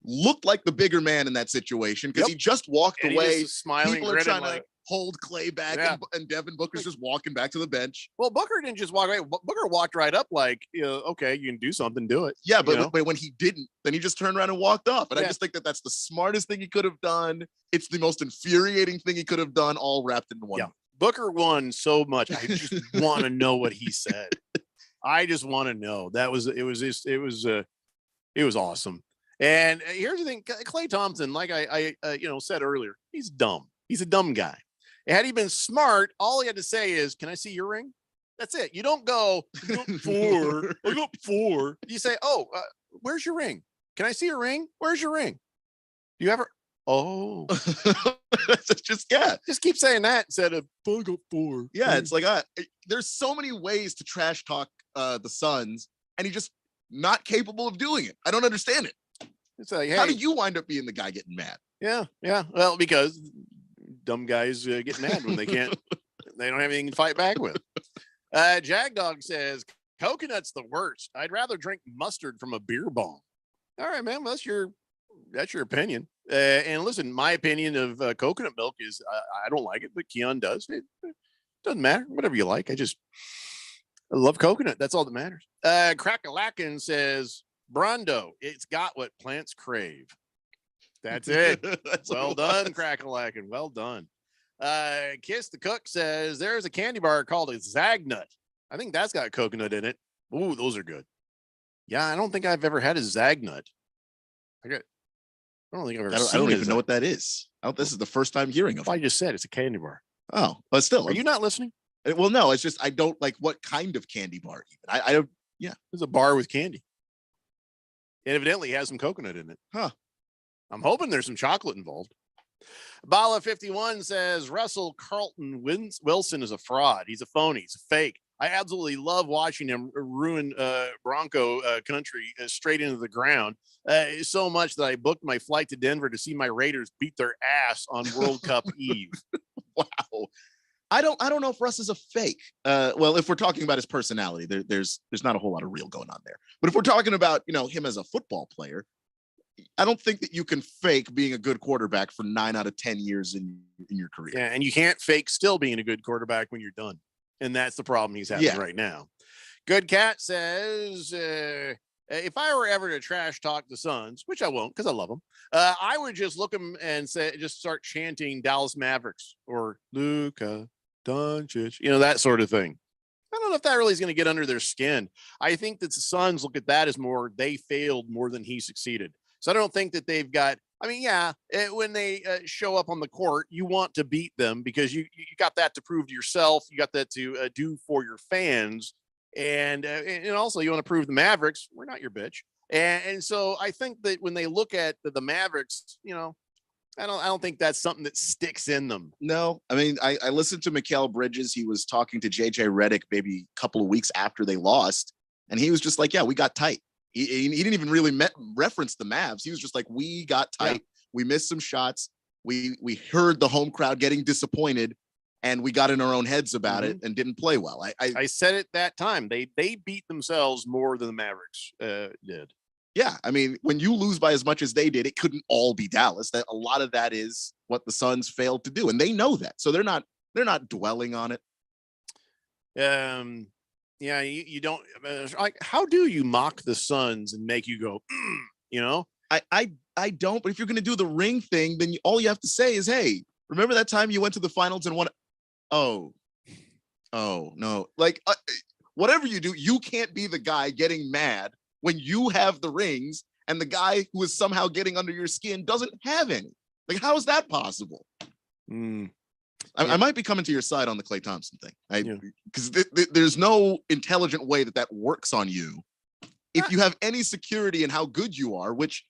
looked like the bigger man in that situation because he just walked away. Smiling, people are trying to hold Klay back, and Devin Booker's just walking back to the bench. Well, Booker didn't just walk away. Booker walked right up like, okay, you can do something, do it. Yeah, but when he didn't, then he just turned around and walked off. And I just think that's the smartest thing he could have done. It's the most infuriating thing he could have done, all wrapped into one. Yeah. Booker won so much. I just want to know what he said. I just want to know. It was awesome. And here's the thing, Klay Thompson, like I said earlier, he's dumb. He's a dumb guy. Had he been smart, all he had to say is, "Can I see your ring?" That's it. You don't go, "I got 4. I got 4." You say, "Oh, where's your ring? Can I see your ring? Where's your ring? Do you ever?" Oh, just keep saying that instead of "I got 4." Yeah, it's like there's so many ways to trash talk the Suns, and he's just not capable of doing it. I don't understand it. It's like, hey, how do you wind up being the guy getting mad? Yeah. Well, because dumb guys get mad when they can't, they don't have anything to fight back with. Jagdog says, "Coconut's the worst. I'd rather drink mustard from a beer bong." All right, man. Well, that's your opinion. And listen, my opinion of coconut milk is I don't like it, but Keon does. It doesn't matter. Whatever you like. I love coconut. That's all that matters. Crackalakin says, "Brondo, it's got what plants crave." That's it. Well done, Crackalakin. Well done. Kiss the Cook says, "There's a candy bar called a Zagnut. I think that's got coconut in it. Ooh, those are good." Yeah, I don't think I've ever had a Zagnut. I don't think I've ever seen I don't a even know what that is. This is the first time hearing of it. I just said it's a candy bar. Oh, but still. Are you not listening? Well, no, it's just I don't like what kind of candy bar even. I don't. Yeah, there's a bar with candy. It evidently has some coconut in it. Huh. I'm hoping there's some chocolate involved. Bala 51 says, "Russell Carlton Wilson is a fraud. He's a phony. He's a fake. I absolutely love watching him ruin Bronco country straight into the ground so much that I booked my flight to Denver to see my Raiders beat their ass on World Cup Eve." Wow. I don't know if Russ is a fake. Well, if we're talking about his personality, there's not a whole lot of real going on there. But if we're talking about, him as a football player, I don't think that you can fake being a good quarterback for 9 out of 10 years in your career. Yeah, and you can't fake still being a good quarterback when you're done. And that's the problem he's having right now. Good Cat says, "If I were ever to trash talk the Suns," which I won't because I love them, I would just look them and just start chanting Dallas Mavericks or Luka Doncic, that sort of thing. I don't know if that really is going to get under their skin. I think that the Suns look at that as more they failed more than he succeeded. So I don't think that they've got. I mean, when they show up on the court, you want to beat them because you got that to prove to yourself. You got that to do for your fans. And also you want to prove the Mavericks, we're not your bitch. And so I think that when they look at the Mavericks, I don't think that's something that sticks in them. No, I mean, I listened to Mikal Bridges. He was talking to JJ Redick maybe a couple of weeks after they lost. And he was just like, yeah, we got tight. He didn't even really reference the Mavs. He was just like, we got tight. Yeah. We missed some shots. We heard the home crowd getting disappointed, and we got in our own heads about it and didn't play well. I said it that time. They beat themselves more than the Mavericks did. Yeah, I mean, when you lose by as much as they did, it couldn't all be Dallas. That a lot of that is what the Suns failed to do, and they know that. So they're not dwelling on it. Yeah, you don't like. How do you mock the Suns and make you go, I don't. But if you're going to do the ring thing, then all you have to say is, "Hey, remember that time you went to the finals and won?" Oh no! Like whatever you do, you can't be the guy getting mad when you have the rings and the guy who is somehow getting under your skin doesn't have any. Like, how is that possible? I might be coming to your side on the Klay Thompson thing, because there's no intelligent way that works on you. If you have any security in how good you are, which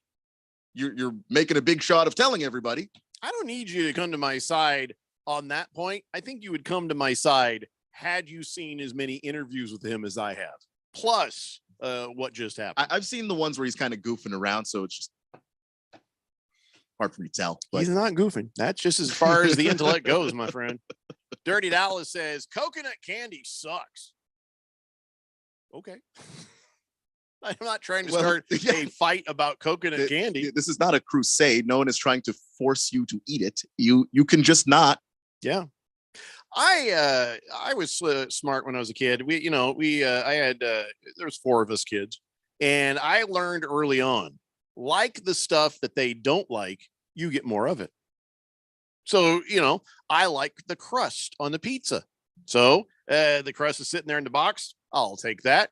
you're making a big shot of telling everybody. I don't need you to come to my side on that point. I think you would come to my side had you seen as many interviews with him as I have. Plus, what just happened. I've seen the ones where he's kind of goofing around, so it's just hard for me to tell. But he's not goofing. That's just as far as the intellect goes, my friend. Dirty Dallas says, "Coconut candy sucks." Okay. I'm not trying to start a fight about coconut candy. This is not a crusade. No one is trying to force you to eat it. You can just not. Yeah. I was smart when I was a kid. I had there was 4 of us kids, and I learned early on, like the stuff that they don't like, you get more of it. So, I like the crust on the pizza. So the crust is sitting there in the box. I'll take that.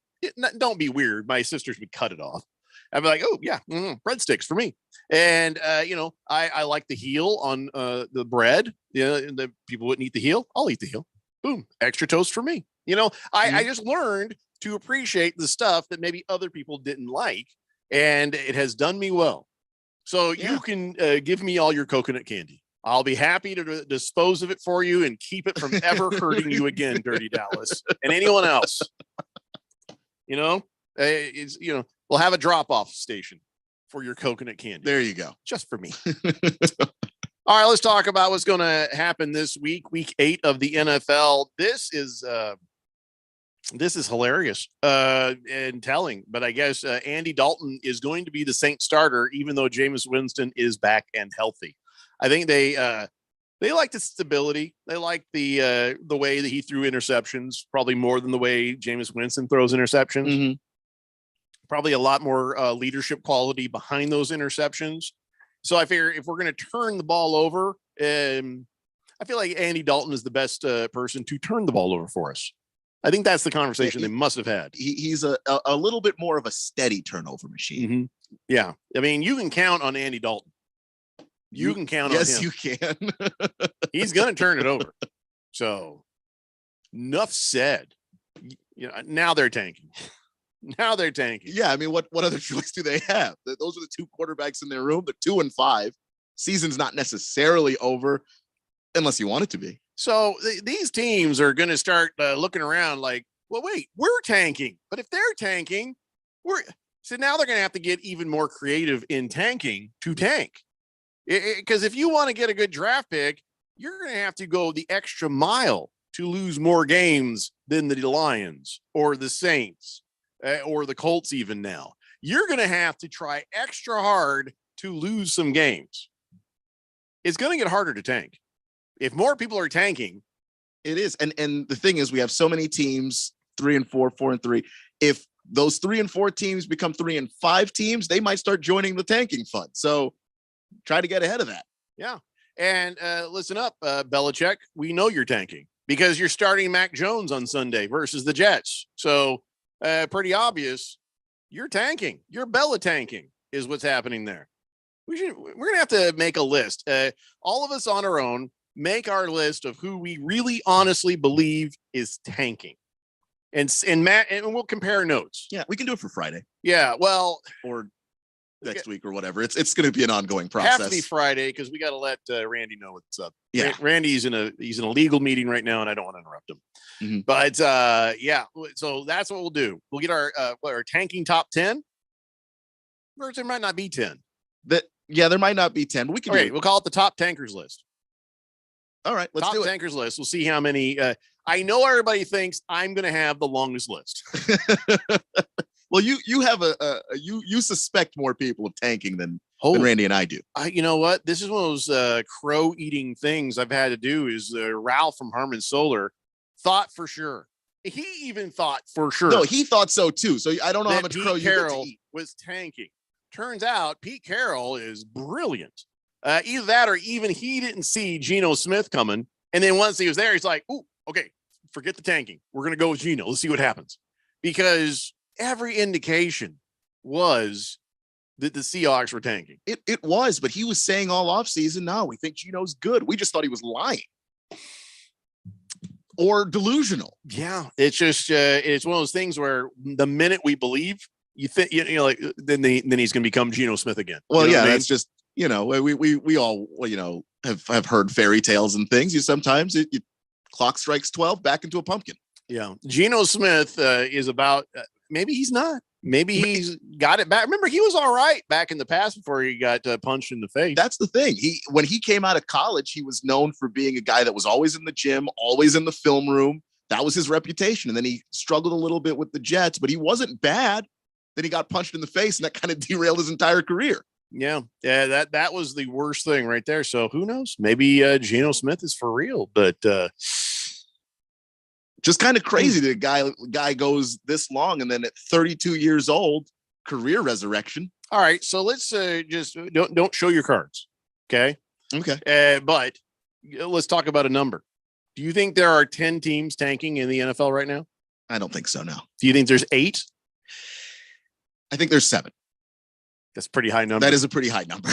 Don't be weird. My sisters would cut it off. I'd be like, oh yeah, breadsticks for me. And I like the heel on the bread. The people wouldn't eat the heel. I'll eat the heel. Boom, extra toast for me. I just learned to appreciate the stuff that maybe other people didn't like, and it has done me well. So you can give me all your coconut candy. I'll be happy to dispose of it for you and keep it from ever hurting you again, Dirty Dallas, and anyone else. We'll have a drop-off station for your coconut candy. There you go. Just for me. All right, let's talk about what's going to happen this week, week 8 of the NFL. This is hilarious and telling, but I guess Andy Dalton is going to be the Saints starter, even though Jameis Winston is back and healthy. I think they like the stability. They like the way that he threw interceptions, probably more than the way Jameis Winston throws interceptions. Mm-hmm. Probably a lot more leadership quality behind those interceptions. So I figure if we're going to turn the ball over, I feel like Andy Dalton is the best person to turn the ball over for us. I think that's the conversation they must have had. He's a little bit more of a steady turnover machine. Mm-hmm. Yeah. I mean, you can count on Andy Dalton. You can count on him. Yes, you can. He's going to turn it over. So enough said. Now they're tanking. Now they're tanking. Yeah, I mean, what other choice do they have? Those are the two quarterbacks in their room. They're 2-5. Season's not necessarily over unless you want it to be. So these teams are going to start looking around like, well, wait, we're tanking. But if they're tanking, so now they're going to have to get even more creative in tanking to tank. Because if you want to get a good draft pick, you're going to have to go the extra mile to lose more games than the Lions or the Saints or the Colts even now. You're going to have to try extra hard to lose some games. It's going to get harder to tank. If more people are tanking. It is. And the thing is, we have so many teams, 3-4, 4-3. If those 3 and 4 teams become 3 and 5 teams, they might start joining the tanking fund. So try to get ahead of that. Yeah. And listen up, Belichick. We know you're tanking because you're starting Mac Jones on Sunday versus the Jets. So pretty obvious you're tanking. You're Bella tanking is what's happening there. We're going to have to make a list. All of us on our own, make our list of who we really honestly believe is tanking. And Matt, and we'll compare notes. Yeah, we can do it for Friday. Yeah, well, or next week or whatever. It's going to be an ongoing process. Have to be Friday because we got to let Randy know what's up. Yeah, Randy's in a legal meeting right now, and I don't want to interrupt him. Mm-hmm. But yeah, so that's what we'll do. We'll get our tanking top 10. Or there might not be 10. There might not be 10, but we can. Okay, we'll call it the top tankers list. All right, let's do it. Top tankers list. We'll see how many. I know everybody thinks I'm going to have the longest list. Well, you have you suspect more people of tanking than Randy and I do. You know what? This is one of those crow eating things I've had to do. Is Ralph from Harmon Solar thought for sure. He even thought for sure. No, he thought so too. So I don't know how much crow you get to eat. Was tanking. Turns out Pete Carroll is brilliant. Either that or even he didn't see Geno Smith coming. And then once he was there, he's like, "Ooh, okay, forget the tanking. We're going to go with Geno. Let's see what happens." Because every indication was that the Seahawks were tanking. It was, but he was saying all offseason, no, we think Geno's good. We just thought he was lying. Or delusional. Yeah. It's just, it's one of those things where the minute we believe, you think, like, then he's going to become Geno Smith again. Well, yeah, that's just, we all, have heard fairy tales and things. You sometimes clock strikes 12 back into a pumpkin. Yeah. Geno Smith is about, maybe he's not. Maybe he's got it back. Remember, he was all right back in the past before he got punched in the face. That's the thing. When he came out of college, he was known for being a guy that was always in the gym, always in the film room. That was his reputation. And then he struggled a little bit with the Jets, but he wasn't bad. Then he got punched in the face, and that kind of derailed his entire career. Yeah. That was the worst thing right there. So who knows? Maybe Geno Smith is for real, but just kind of crazy that guy goes this long, and then at 32 years old, career resurrection. All right, so let's just don't show your cards, okay? Okay. But let's talk about a number. Do you think there are 10 teams tanking in the NFL right now? I don't think so. No. Do you think there's 8? I think there's 7. That's a pretty high number. That is a pretty high number.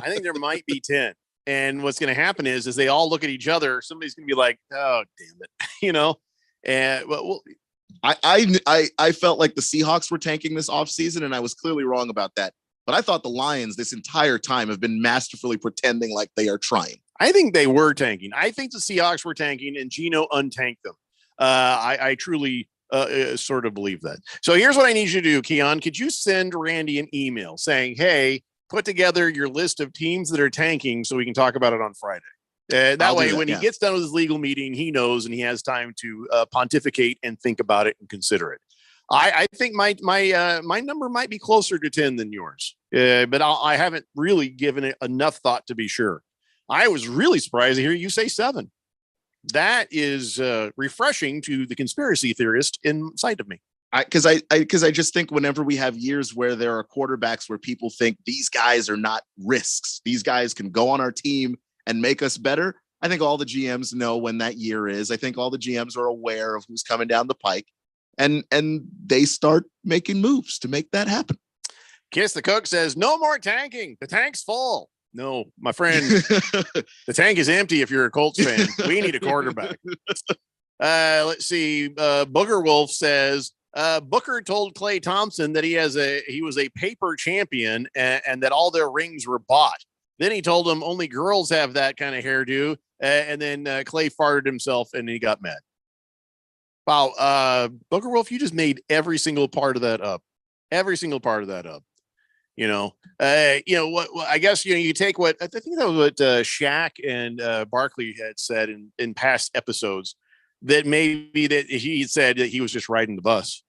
I think there might be 10. And what's going to happen is they all look at each other. Somebody's going to be like, "Oh, damn it," And I felt like the Seahawks were tanking this offseason, and I was clearly wrong about that. But I thought the Lions this entire time have been masterfully pretending like they are trying. I think they were tanking. I think the Seahawks were tanking, and Geno untanked them. I truly sort of believe that. So here's what I need you to do, Keon. Could you send Randy an email saying, "Hey, put together your list of teams that are tanking so we can talk about it on Friday." That way, when he gets done with his legal meeting, he knows and he has time to pontificate and think about it and consider it. I think my number might be closer to 10 than yours, but I haven't really given it enough thought to be sure. I was really surprised to hear you say 7. That is refreshing to the conspiracy theorist inside of me. Because I just think whenever we have years where there are quarterbacks where people think these guys are not risks, these guys can go on our team and make us better. I think all the GMs know when that year is. I think all the GMs are aware of who's coming down the pike, and they start making moves to make that happen. Kiss the Cook says, "No more tanking. The tank's full." No, my friend, the tank is empty. If you're a Colts fan, we need a quarterback. Let's see. Booger Wolf says, Booker told Klay Thompson that he was a paper champion and that all their rings were bought. Then he told him only girls have that kind of hairdo. And then Klay farted himself and he got mad. Wow. Booker Wolf, you just made every single part of that up. Every single part of that up. What I guess, you take what I think that was what Shaq and Barkley had said in past episodes, that maybe that he said that he was just riding the bus,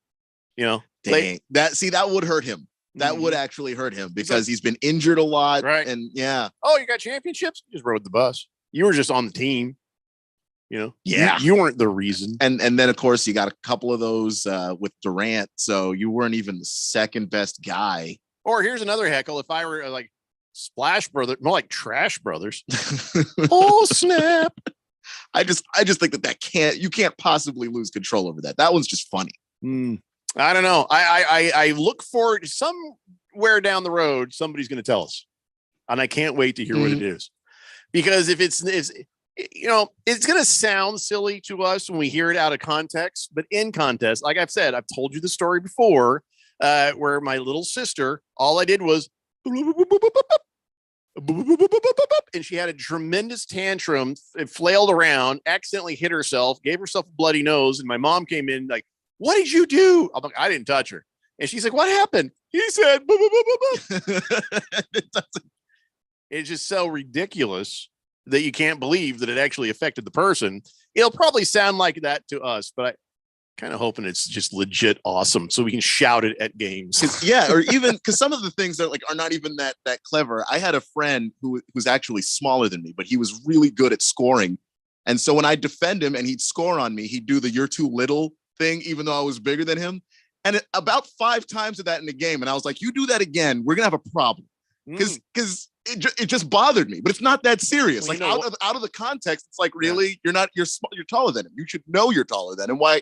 Dang. That would hurt him. That would actually hurt him because he's been injured a lot. Right. And yeah. Oh, you got championships? You just rode the bus. You were just on the team. Yeah. You weren't the reason. And then of course you got a couple of those with Durant. So you weren't even the second best guy. Or here's another heckle. If I were like Splash Brothers, more like Trash Brothers. Oh, snap. I just think that you can't possibly lose control over that. That one's just funny. I don't know. I look forward somewhere down the road, somebody's going to tell us, and I can't wait to hear what it is, because if it's going to sound silly to us when we hear it out of context, but in context, like I've said, I've told you the story before, where my little sister, all I did was, and she had a tremendous tantrum, it flailed around, accidentally hit herself, gave herself a bloody nose, and my mom came in like, "What did you do?" I'm like, "I didn't touch her." And she's like, "What happened?" He said, It's just so ridiculous that you can't believe that it actually affected the person. It'll probably sound like that to us, but I kind of hoping it's just legit awesome so we can shout it at games. Yeah, or even because some of the things that are not even that clever. I had a friend who was actually smaller than me, but he was really good at scoring. And so when I defend him and he'd score on me, he'd do the "you're too little" thing, even though I was bigger than him. And about 5 times of that in the game. And I was like, "You do that again, we're going to have a problem." Because it just bothered me, but it's not that serious. Well, like out of the context, it's like, really, you're taller than him. You should know you're taller than him. Why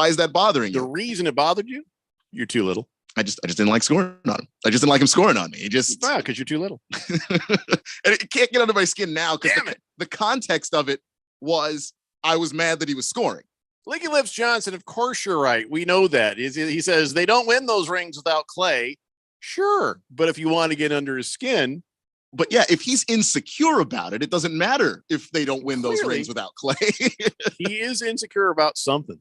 is that bothering you? The reason it bothered you, you're too little. I just didn't like scoring on him. I just didn't like him scoring on me. Because you're too little. And it can't get under my skin now because the context of it was I was mad that he was scoring. Leaky Lips Johnson, of course you're right. We know that. He says they don't win those rings without Klay. Sure, but if you want to get under his skin. But yeah, if he's insecure about it, it doesn't matter if they don't win those rings without Klay. He is insecure about something.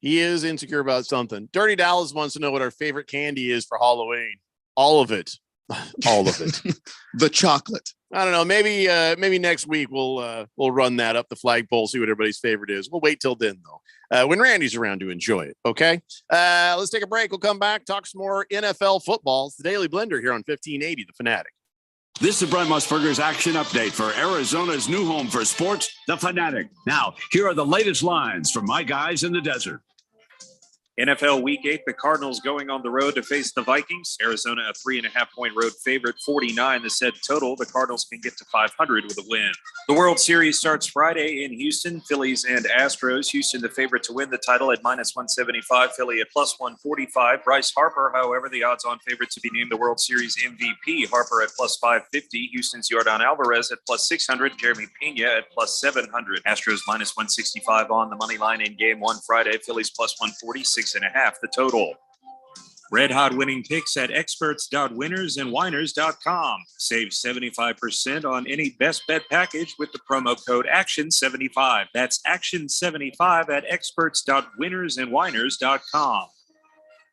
Dirty Dallas wants to know what our favorite candy is for Halloween. All of it. The chocolate. I don't know. Maybe next week we'll run that up the flagpole, see what everybody's favorite is. We'll wait till then though. When Randy's around to enjoy it. Okay. Let's take a break. We'll come back, talk some more NFL football. It's the Daily Blender here on 1580 The Fanatic. This is Brent Musburger's action update for Arizona's new home for sports, The Fanatic. Now, here are the latest lines from my guys in the desert. NFL Week 8, the Cardinals going on the road to face the Vikings. Arizona, a 3.5-point road favorite, 49 the said total. The Cardinals can get to 500 with a win. The World Series starts Friday in Houston, Phillies and Astros. Houston, the favorite to win the title at -175, Philly at +145. Bryce Harper, however, the odds-on favorite to be named the World Series MVP. Harper at +550. Houston's Yordan Alvarez at +600. Jeremy Pena at +700. Astros -165 on the money line in Game 1 Friday. Phillies +146. And a half the total. Red hot winning picks at experts.winnersandwiners.com. Save 75% on any best bet package with the promo code ACTION75. That's ACTION75 at experts.winnersandwiners.com.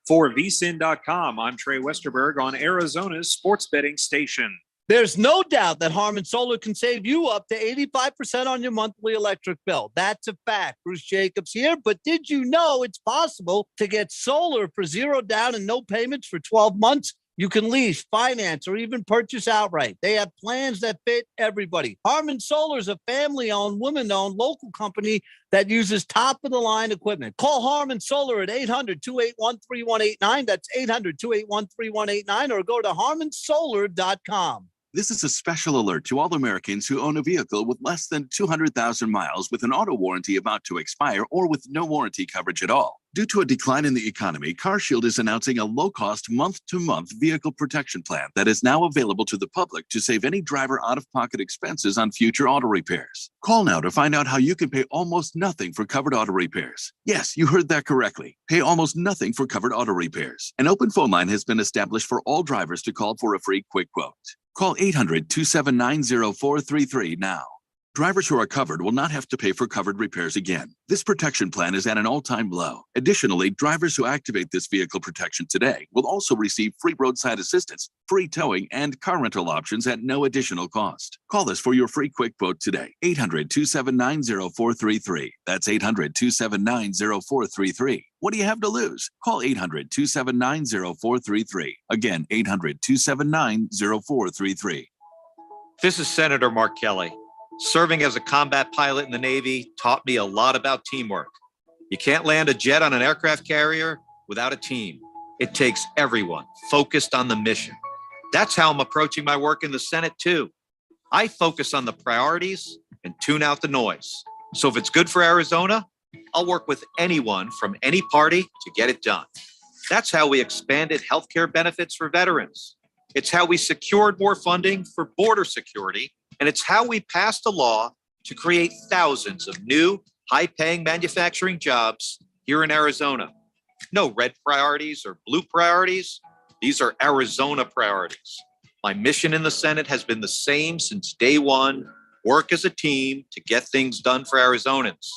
For vsin.com, I'm Trey Westerberg on Arizona's sports betting station. There's no doubt that Harmon Solar can save you up to 85% on your monthly electric bill. That's a fact. Bruce Jacobs here. But did you know it's possible to get solar for $0 down and no payments for 12 months? You can lease, finance, or even purchase outright. They have plans that fit everybody. Harmon Solar is a family-owned, woman-owned local company that uses top-of-the-line equipment. Call Harmon Solar at 800-281-3189. That's 800-281-3189, or go to harmonsolar.com. This is a special alert to all Americans who own a vehicle with less than 200,000 miles with an auto warranty about to expire or with no warranty coverage at all. Due to a decline in the economy, CarShield is announcing a low-cost month-to-month vehicle protection plan that is now available to the public to save any driver out-of-pocket expenses on future auto repairs. Call now to find out how you can pay almost nothing for covered auto repairs. Yes, you heard that correctly. Pay almost nothing for covered auto repairs. An open phone line has been established for all drivers to call for a free quick quote. Call 800-279-0433 now. Drivers who are covered will not have to pay for covered repairs again. This protection plan is at an all-time low. Additionally, drivers who activate this vehicle protection today will also receive free roadside assistance, free towing, and car rental options at no additional cost. Call us for your free quick quote today. 800-279-0433. That's 800-279-0433. What do you have to lose? Call 800-279-0433. Again, 800-279-0433. This is Senator Mark Kelly. Serving as a combat pilot in the Navy taught me a lot about teamwork. You can't land a jet on an aircraft carrier without a team. It takes everyone focused on the mission. That's how I'm approaching my work in the Senate, too. I focus on the priorities and tune out the noise. So if it's good for Arizona, I'll work with anyone from any party to get it done. That's how we expanded healthcare benefits for veterans. It's how we secured more funding for border security. And it's how we passed a law to create thousands of new, high-paying manufacturing jobs here in Arizona. No red priorities or blue priorities. These are Arizona priorities. My mission in the Senate has been the same since day one: work as a team to get things done for Arizonans.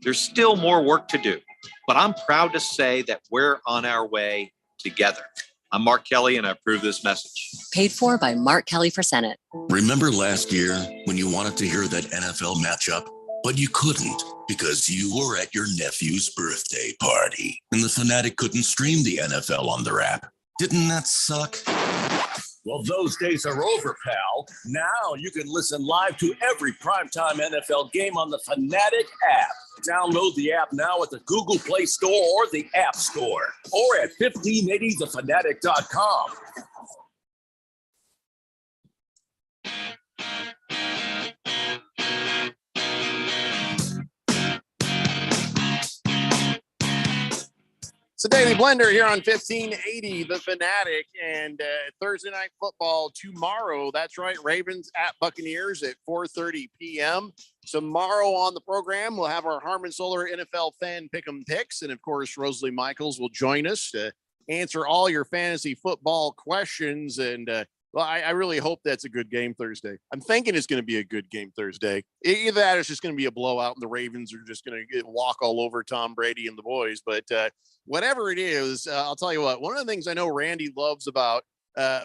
There's still more work to do, but I'm proud to say that we're on our way together. I'm Mark Kelly, and I approve this message. Paid for by Mark Kelly for Senate. Remember last year when you wanted to hear that NFL matchup, but you couldn't because you were at your nephew's birthday party and the Fanatic couldn't stream the NFL on their app? Didn't that suck? Well, those days are over, pal. Now you can listen live to every primetime NFL game on the Fanatic app. Download the app now at the Google Play Store or the App Store, or at 1580thefanatic.com. It's the Daily Blender here on 1580 The Fanatic, and Thursday night football tomorrow. That's right, Ravens at Buccaneers at 4:30 p.m. Tomorrow on the program, we'll have our Harmon Solar NFL Fan Pick'em picks, and of course, Rosalie Michaels will join us to answer all your fantasy football questions. And well, I really hope that's a good game Thursday. I'm thinking it's going to be a good game Thursday. Either that, or it's just going to be a blowout, and the Ravens are just going to walk all over Tom Brady and the boys. But whatever it is, I'll tell you what. One of the things I know Randy loves about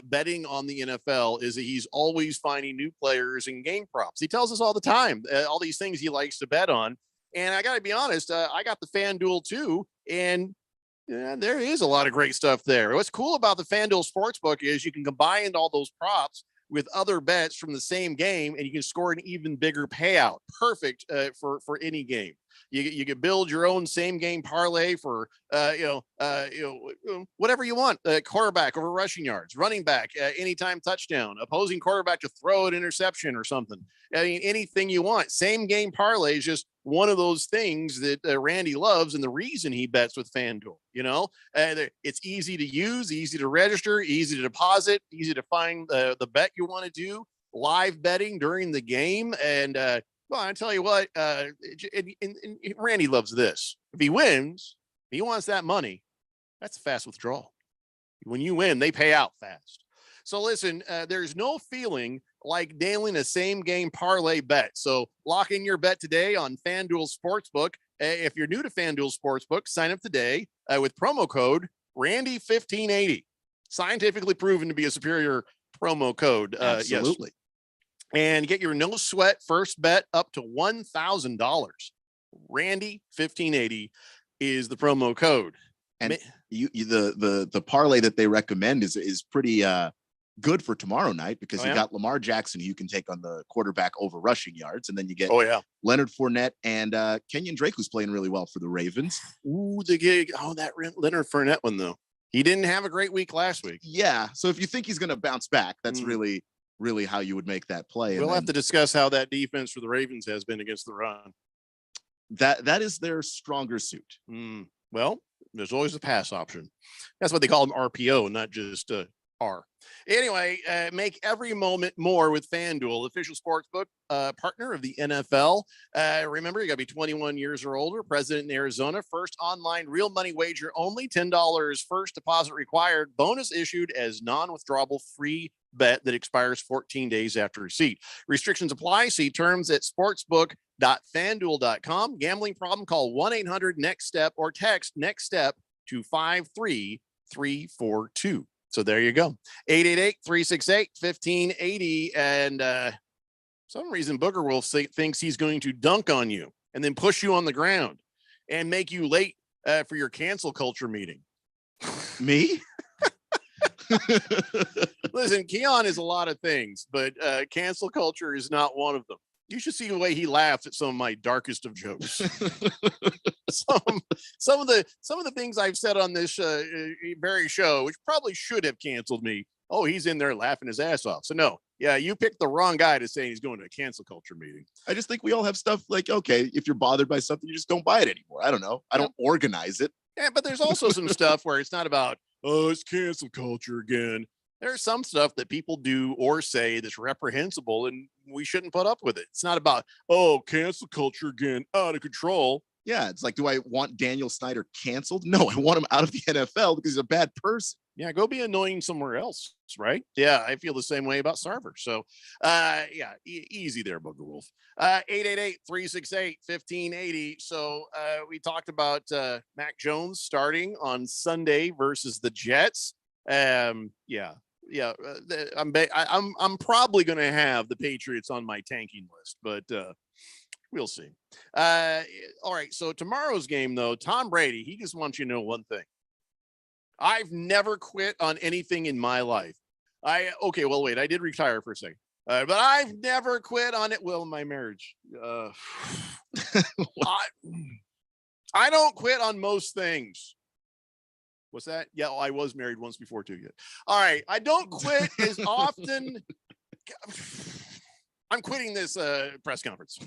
betting on the NFL is that he's always finding new players and game props. He tells us all the time all these things he likes to bet on. And I got to be honest, I got the FanDuel too, and there is a lot of great stuff there. What's cool about the FanDuel Sportsbook is you can combine all those props with other bets from the same game, and you can score an even bigger payout. Perfect for any game. You can build your own same game parlay for whatever you want. Quarterback over rushing yards, running back anytime touchdown, opposing quarterback to throw an interception or something. I mean, anything you want. Same game parlay is just one of those things that Randy loves, and the reason he bets with FanDuel. It's easy to use, easy to register, easy to deposit, easy to find the bet you want to do. Live betting during the game, and well, I tell you what, Randy loves this. If he wins, he wants that money. That's a fast withdrawal. When you win, they pay out fast. So listen, there's no feeling like nailing a same game parlay bet. So lock in your bet today on FanDuel Sportsbook. If you're new to FanDuel Sportsbook, sign up today with promo code Randy1580. Scientifically proven to be a superior promo code. Absolutely. Yes. And get your no sweat first bet up to $1,000. Randy1580 is the promo code. And the parlay that they recommend is pretty good for tomorrow night, because you got Lamar Jackson, who you can take on the quarterback over rushing yards, and then you get Leonard Fournette and Kenyon Drake, who's playing really well for the Ravens. Ooh, the gig. Oh, that Leonard Fournette one though. He didn't have a great week last week. Yeah. So if you think he's going to bounce back, that's really how you would make that play. We'll have to discuss how that defense for the Ravens has been against the run. That is their stronger suit. Well, there's always a pass option. That's what they call them, RPO, not just R. Anyway, make every moment more with FanDuel, official sportsbook partner of the NFL. Remember, you got to be 21 years or older, resident in Arizona. First online real money wager only, $10 first deposit required. Bonus issued as non-withdrawable free bet that expires 14 days after receipt. Restrictions apply. See terms at sportsbook.fanduel.com. Gambling problem? Call 1-800-NEXT-STEP or text NEXT STEP to 53342. So there you go. 888-368-1580. And some reason Booger Wolf thinks he's going to dunk on you and then push you on the ground and make you late for your cancel culture meeting. Me? Listen, Keon is a lot of things, but cancel culture is not one of them. You should see the way he laughs at some of my darkest of jokes. some of the things I've said on this very show, which probably should have canceled me. Oh, he's in there laughing his ass off. So no, you picked the wrong guy to say he's going to a cancel culture meeting. I just think we all have stuff like, okay, if you're bothered by something, you just don't buy it anymore. I don't know. I don't organize it. Yeah, but there's also some stuff where it's not about, oh, it's cancel culture again. There's some stuff that people do or say that's reprehensible, and we shouldn't put up with it. It's not about, oh, cancel culture again, out of control. Yeah, it's like, do I want Daniel Snyder canceled? No, I want him out of the NFL because he's a bad person. Yeah, go be annoying somewhere else, right? Yeah, I feel the same way about Sarver. So, easy there, Booger Wolf. 888-368-1580. So, we talked about Mac Jones starting on Sunday versus the Jets. I'm probably going to have the Patriots on my tanking list, but we'll see. All right. So tomorrow's game, though, Tom Brady, he just wants you to know one thing. I've never quit on anything in my life. I did retire for a second, but I've never quit on it. Well, my marriage, I don't quit on most things. What's that? Yeah, I was married once before too. Yeah. All right. I don't quit as often. I'm quitting this press conference.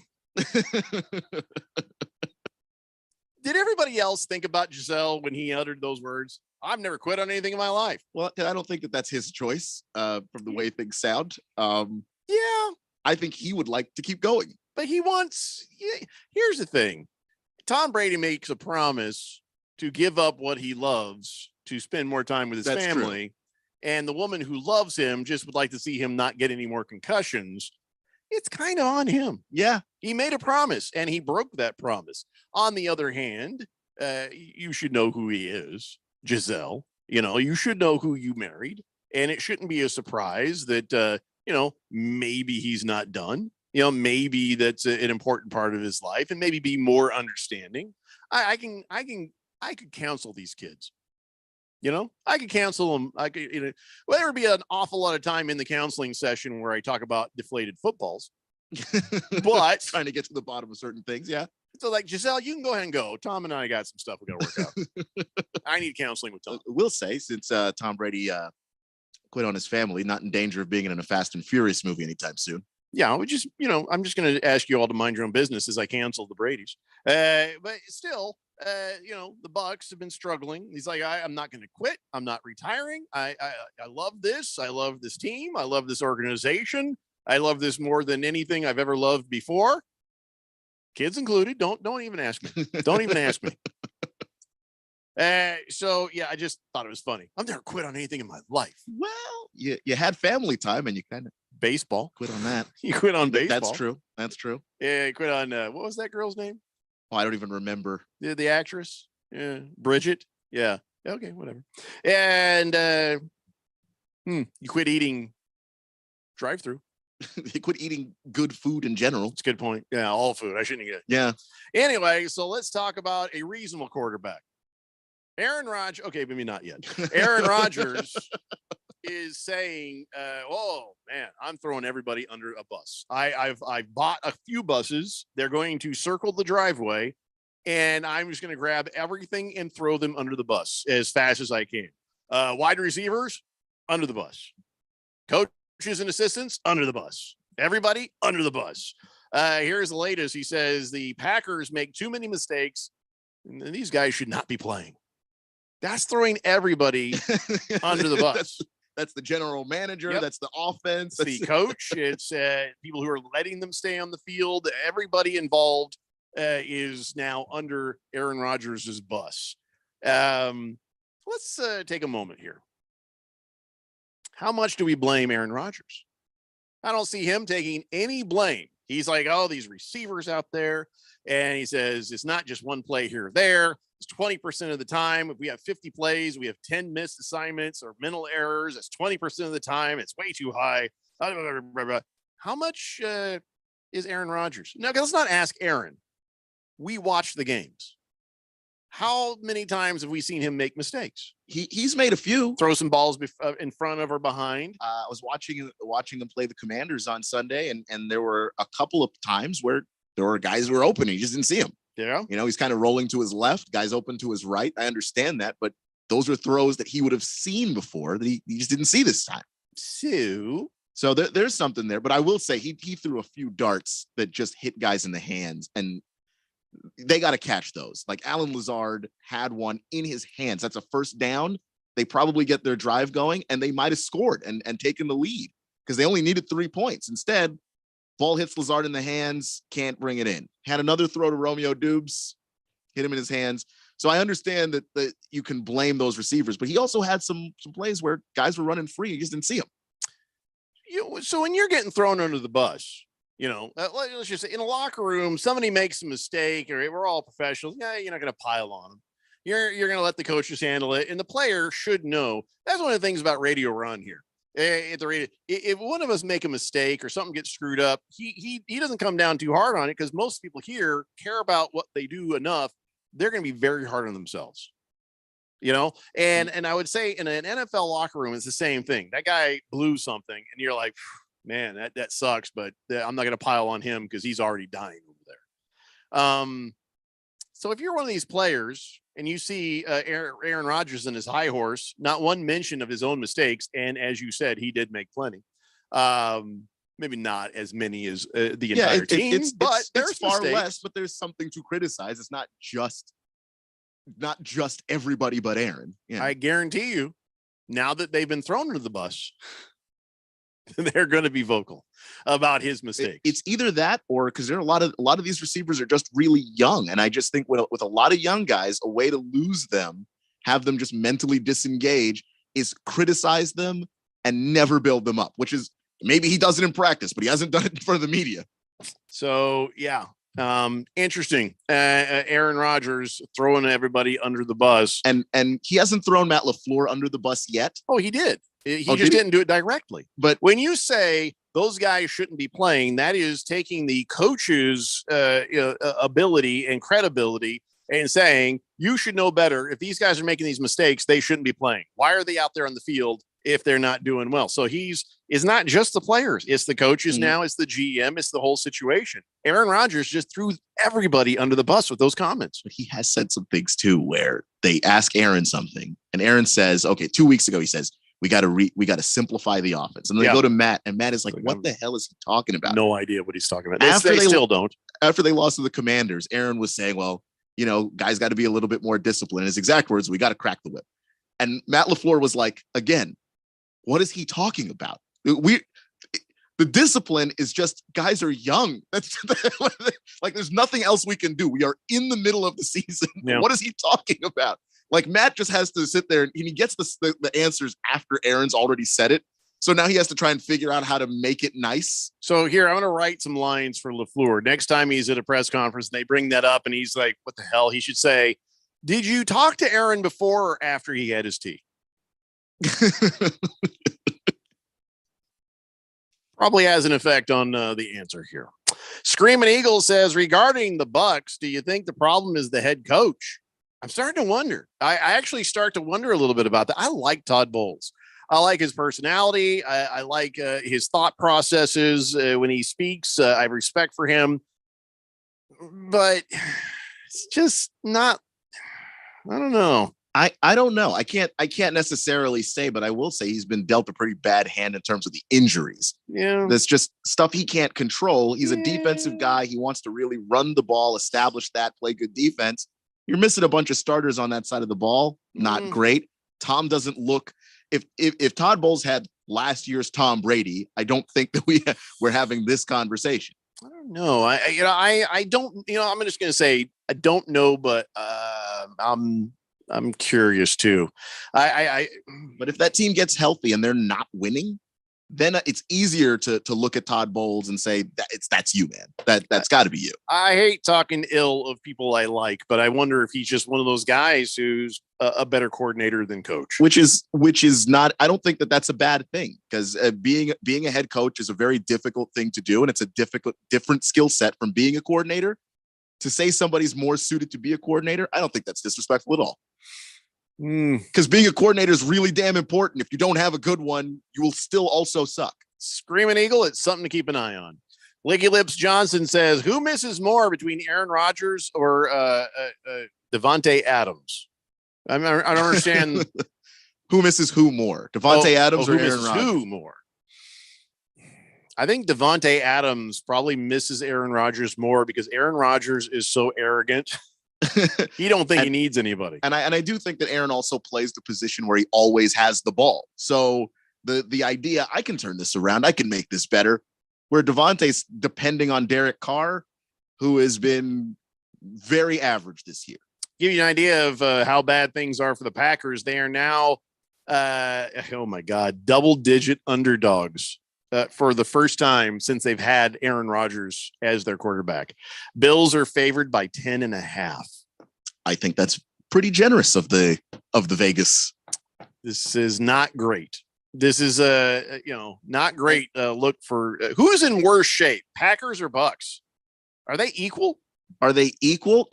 Did everybody else think about Giselle when he uttered those words? I've never quit on anything in my life. Well, I don't think that's his choice from the way things sound. Yeah. I think he would like to keep going. But he wants, here's the thing. Tom Brady makes a promise to give up what he loves to spend more time with his family. True. And the woman who loves him just would like to see him not get any more concussions. It's kind of on him. Yeah. He made a promise and he broke that promise. On the other hand, you should know who he is, Giselle. You should know who you married. And it shouldn't be a surprise that, maybe he's not done. Maybe that's an important part of his life, and maybe be more understanding. I could counsel these kids. I could counsel them. There would be an awful lot of time in the counseling session where I talk about deflated footballs. But trying to get to the bottom of certain things. Yeah. So, like, Giselle, you can go ahead and go. Tom and I got some stuff we got to work out. I need counseling with Tom. We'll say, since Tom Brady quit on his family, not in danger of being in a Fast and Furious movie anytime soon. Yeah, we just, I'm just going to ask you all to mind your own business as I cancel the Bradys. But still, the Bucks have been struggling. He's like, I'm not going to quit. I'm not retiring. I love this. I love this team. I love this organization. I love this more than anything I've ever loved before. Kids included. Don't even ask me. Don't even ask me. So yeah, I just thought it was funny. I've never quit on anything in my life. Well, you had family time and you kind of baseball quit on that. You quit on baseball. That's true. That's true. Yeah, you quit on what was that girl's name? Oh, I don't even remember. The actress. Yeah, Bridget. Yeah. Okay, whatever. And you quit eating drive-through. You quit eating good food in general. It's a good point. Yeah, all food. I shouldn't get. Yeah. Anyway, so let's talk about a reasonable quarterback. Aaron Rodgers. Okay, maybe not yet. Aaron Rodgers is saying, "Oh man, I'm throwing everybody under a bus. I've bought a few buses. They're going to circle the driveway, and I'm just going to grab everything and throw them under the bus as fast as I can. Wide receivers under the bus. Coaches and assistants under the bus. Everybody under the bus." Here's the latest. He says the Packers make too many mistakes, and these guys should not be playing. That's throwing everybody under the bus. That's the general manager. Yep. That's the offense. The coach. It's people who are letting them stay on the field. Everybody involved is now under Aaron Rodgers' bus. Let's take a moment here. How much do we blame Aaron Rodgers? I don't see him taking any blame. He's like, oh, these receivers out there. And he says, it's not just one play here or there. It's 20% of the time. If we have 50 plays, we have 10 missed assignments or mental errors. It's 20% of the time. It's way too high. How much is Aaron Rodgers? Now, let's not ask Aaron. We watch the games. How many times have we seen him make mistakes? He's made a few. Throw some balls in front of or behind. I was watching him play the Commanders on Sunday, and there were a couple of times where there were guys who were open. He just didn't see them. Yeah. He's kind of rolling to his left, guys open to his right. I understand that, but those are throws that he would have seen before that he just didn't see this time. So there's something there, but I will say he threw a few darts that just hit guys in the hands, and they got to catch those. Like Alan Lazard had one in his hands. That's a first down. They probably get their drive going, and they might have scored and taken the lead because they only needed 3 points. Instead, ball hits Lazard in the hands, can't bring it in. Had another throw to Romeo Dubes, hit him in his hands. So I understand that you can blame those receivers, but he also had some plays where guys were running free. You just didn't see them. So when you're getting thrown under the bus, let's just say in a locker room, somebody makes a mistake, or we're all professionals. Yeah, you're not going to pile on them. You're going to let the coaches handle it, and the player should know. That's one of the things about Radio Run here. At the radio, if one of us make a mistake or something gets screwed up, he doesn't come down too hard on it because most people here care about what they do enough. They're going to be very hard on themselves. And I would say in an NFL locker room, it's the same thing. That guy blew something, and you're like, man, that sucks, but I'm not going to pile on him because he's already dying over there. So if you're one of these players and you see Aaron Rodgers and his high horse, not one mention of his own mistakes, and as you said, he did make plenty. Maybe not as many as the entire team, but there's far mistakes. less. But there's something to criticize. It's not just everybody but Aaron. Yeah. I guarantee you, now that they've been thrown under the bus, they're going to be vocal about his mistakes. It's either that, or because there are a lot of these receivers are just really young, and I just think with a lot of young guys, a way to lose them, have them just mentally disengage, is criticize them and never build them up. Which is maybe he does it in practice, but he hasn't done it in front of the media. So yeah, interesting. Aaron Rodgers throwing everybody under the bus, and he hasn't thrown Matt LaFleur under the bus yet. Oh, he did. He just didn't do it directly. But when you say those guys shouldn't be playing, that is taking the coach's ability and credibility and saying, you should know better. If these guys are making these mistakes, they shouldn't be playing. Why are they out there on the field if they're not doing well. So it's not just the players, it's the coaches now, it's the GM, it's the whole situation. Aaron Rodgers just threw everybody under the bus with those comments. But he has said some things too, where they ask Aaron something and Aaron says, okay, 2 weeks ago, he says, we got to simplify the offense. And then they go to Matt, and Matt is like, what the hell is he talking about? No idea what he's talking about. They still don't. After they lost to the Commanders, Aaron was saying, well, guys got to be a little bit more disciplined. His exact words, we got to crack the whip. And Matt LaFleur was like, again, what is he talking about? The discipline is just guys are young. That's like, there's nothing else we can do. We are in the middle of the season. Yeah. What is he talking about? Like, Matt just has to sit there and he gets the answers after Aaron's already said it. So now he has to try and figure out how to make it nice. So here, I'm going to write some lines for LaFleur. Next time he's at a press conference and they bring that up and he's like, what the hell? He should say, did you talk to Aaron before or after he had his tea? Probably has an effect on the answer here. Screaming Eagle says, regarding the Bucs, do you think the problem is the head coach? I'm starting to wonder. I actually start to wonder a little bit about that. I like Todd Bowles. I like his personality. I like his thought processes when he speaks. I have respect for him. But it's just not, I don't know. I don't know. I can't necessarily say, but I will say he's been dealt a pretty bad hand in terms of the injuries. Yeah. That's just stuff he can't control. He's a defensive guy. He wants to really run the ball, establish that, play good defense. You're missing a bunch of starters on that side of the ball. Not great. Tom doesn't look, if Todd Bowles had last year's Tom Brady, I don't think that we're having this conversation. I don't know. I don't, I'm just going to say, I don't know, but I'm curious too. But if that team gets healthy and they're not winning, then it's easier to look at Todd Bowles and say that's you, man. That's got to be you. I hate talking ill of people I like, but I wonder if he's just one of those guys who's a better coordinator than coach. Which is not. I don't think that that's a bad thing, because being a head coach is a very difficult thing to do, and it's a different skill set from being a coordinator. To say somebody's more suited to be a coordinator, I don't think that's disrespectful at all. Because being a coordinator is really damn important. If you don't have a good one, you will still also suck. Screaming Eagle, it's something to keep an eye on. Licky Lips Johnson says, who misses more between Aaron Rodgers or Davante Adams? I don't understand. Who misses who more? Davante Adams or Aaron Rodgers? Who more? I think Davante Adams probably misses Aaron Rodgers more because Aaron Rodgers is so arrogant. He don't think he needs anybody. And I do think that Aaron also plays the position where he always has the ball. So the idea, I can turn this around, I can make this better, where Davante's depending on Derek Carr, who has been very average this year. Give you an idea of how bad things are for the Packers. They are now, oh my God, double-digit underdogs for the first time since they've had Aaron Rodgers as their quarterback. Bills are favored by 10.5. I think that's pretty generous of the Vegas. This is not great. This is not great. Look for who's in worse shape, Packers or Bucks? Are they equal? Are they equal?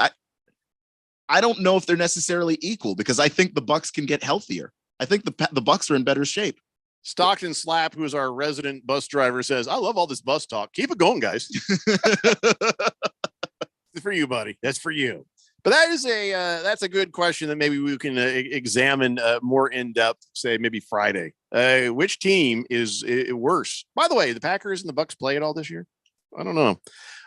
I don't know if they're necessarily equal, because I think the Bucks can get healthier. I think the Bucks are in better shape. Stockton Slap, who is our resident bus driver, says, I love all this bus talk. Keep it going, guys. It's for you, buddy. That's for you. But that's a good question that maybe we can examine more in depth, say maybe Friday. Which team is worse? By the way, the Packers and the Bucks play it all this year? I don't know.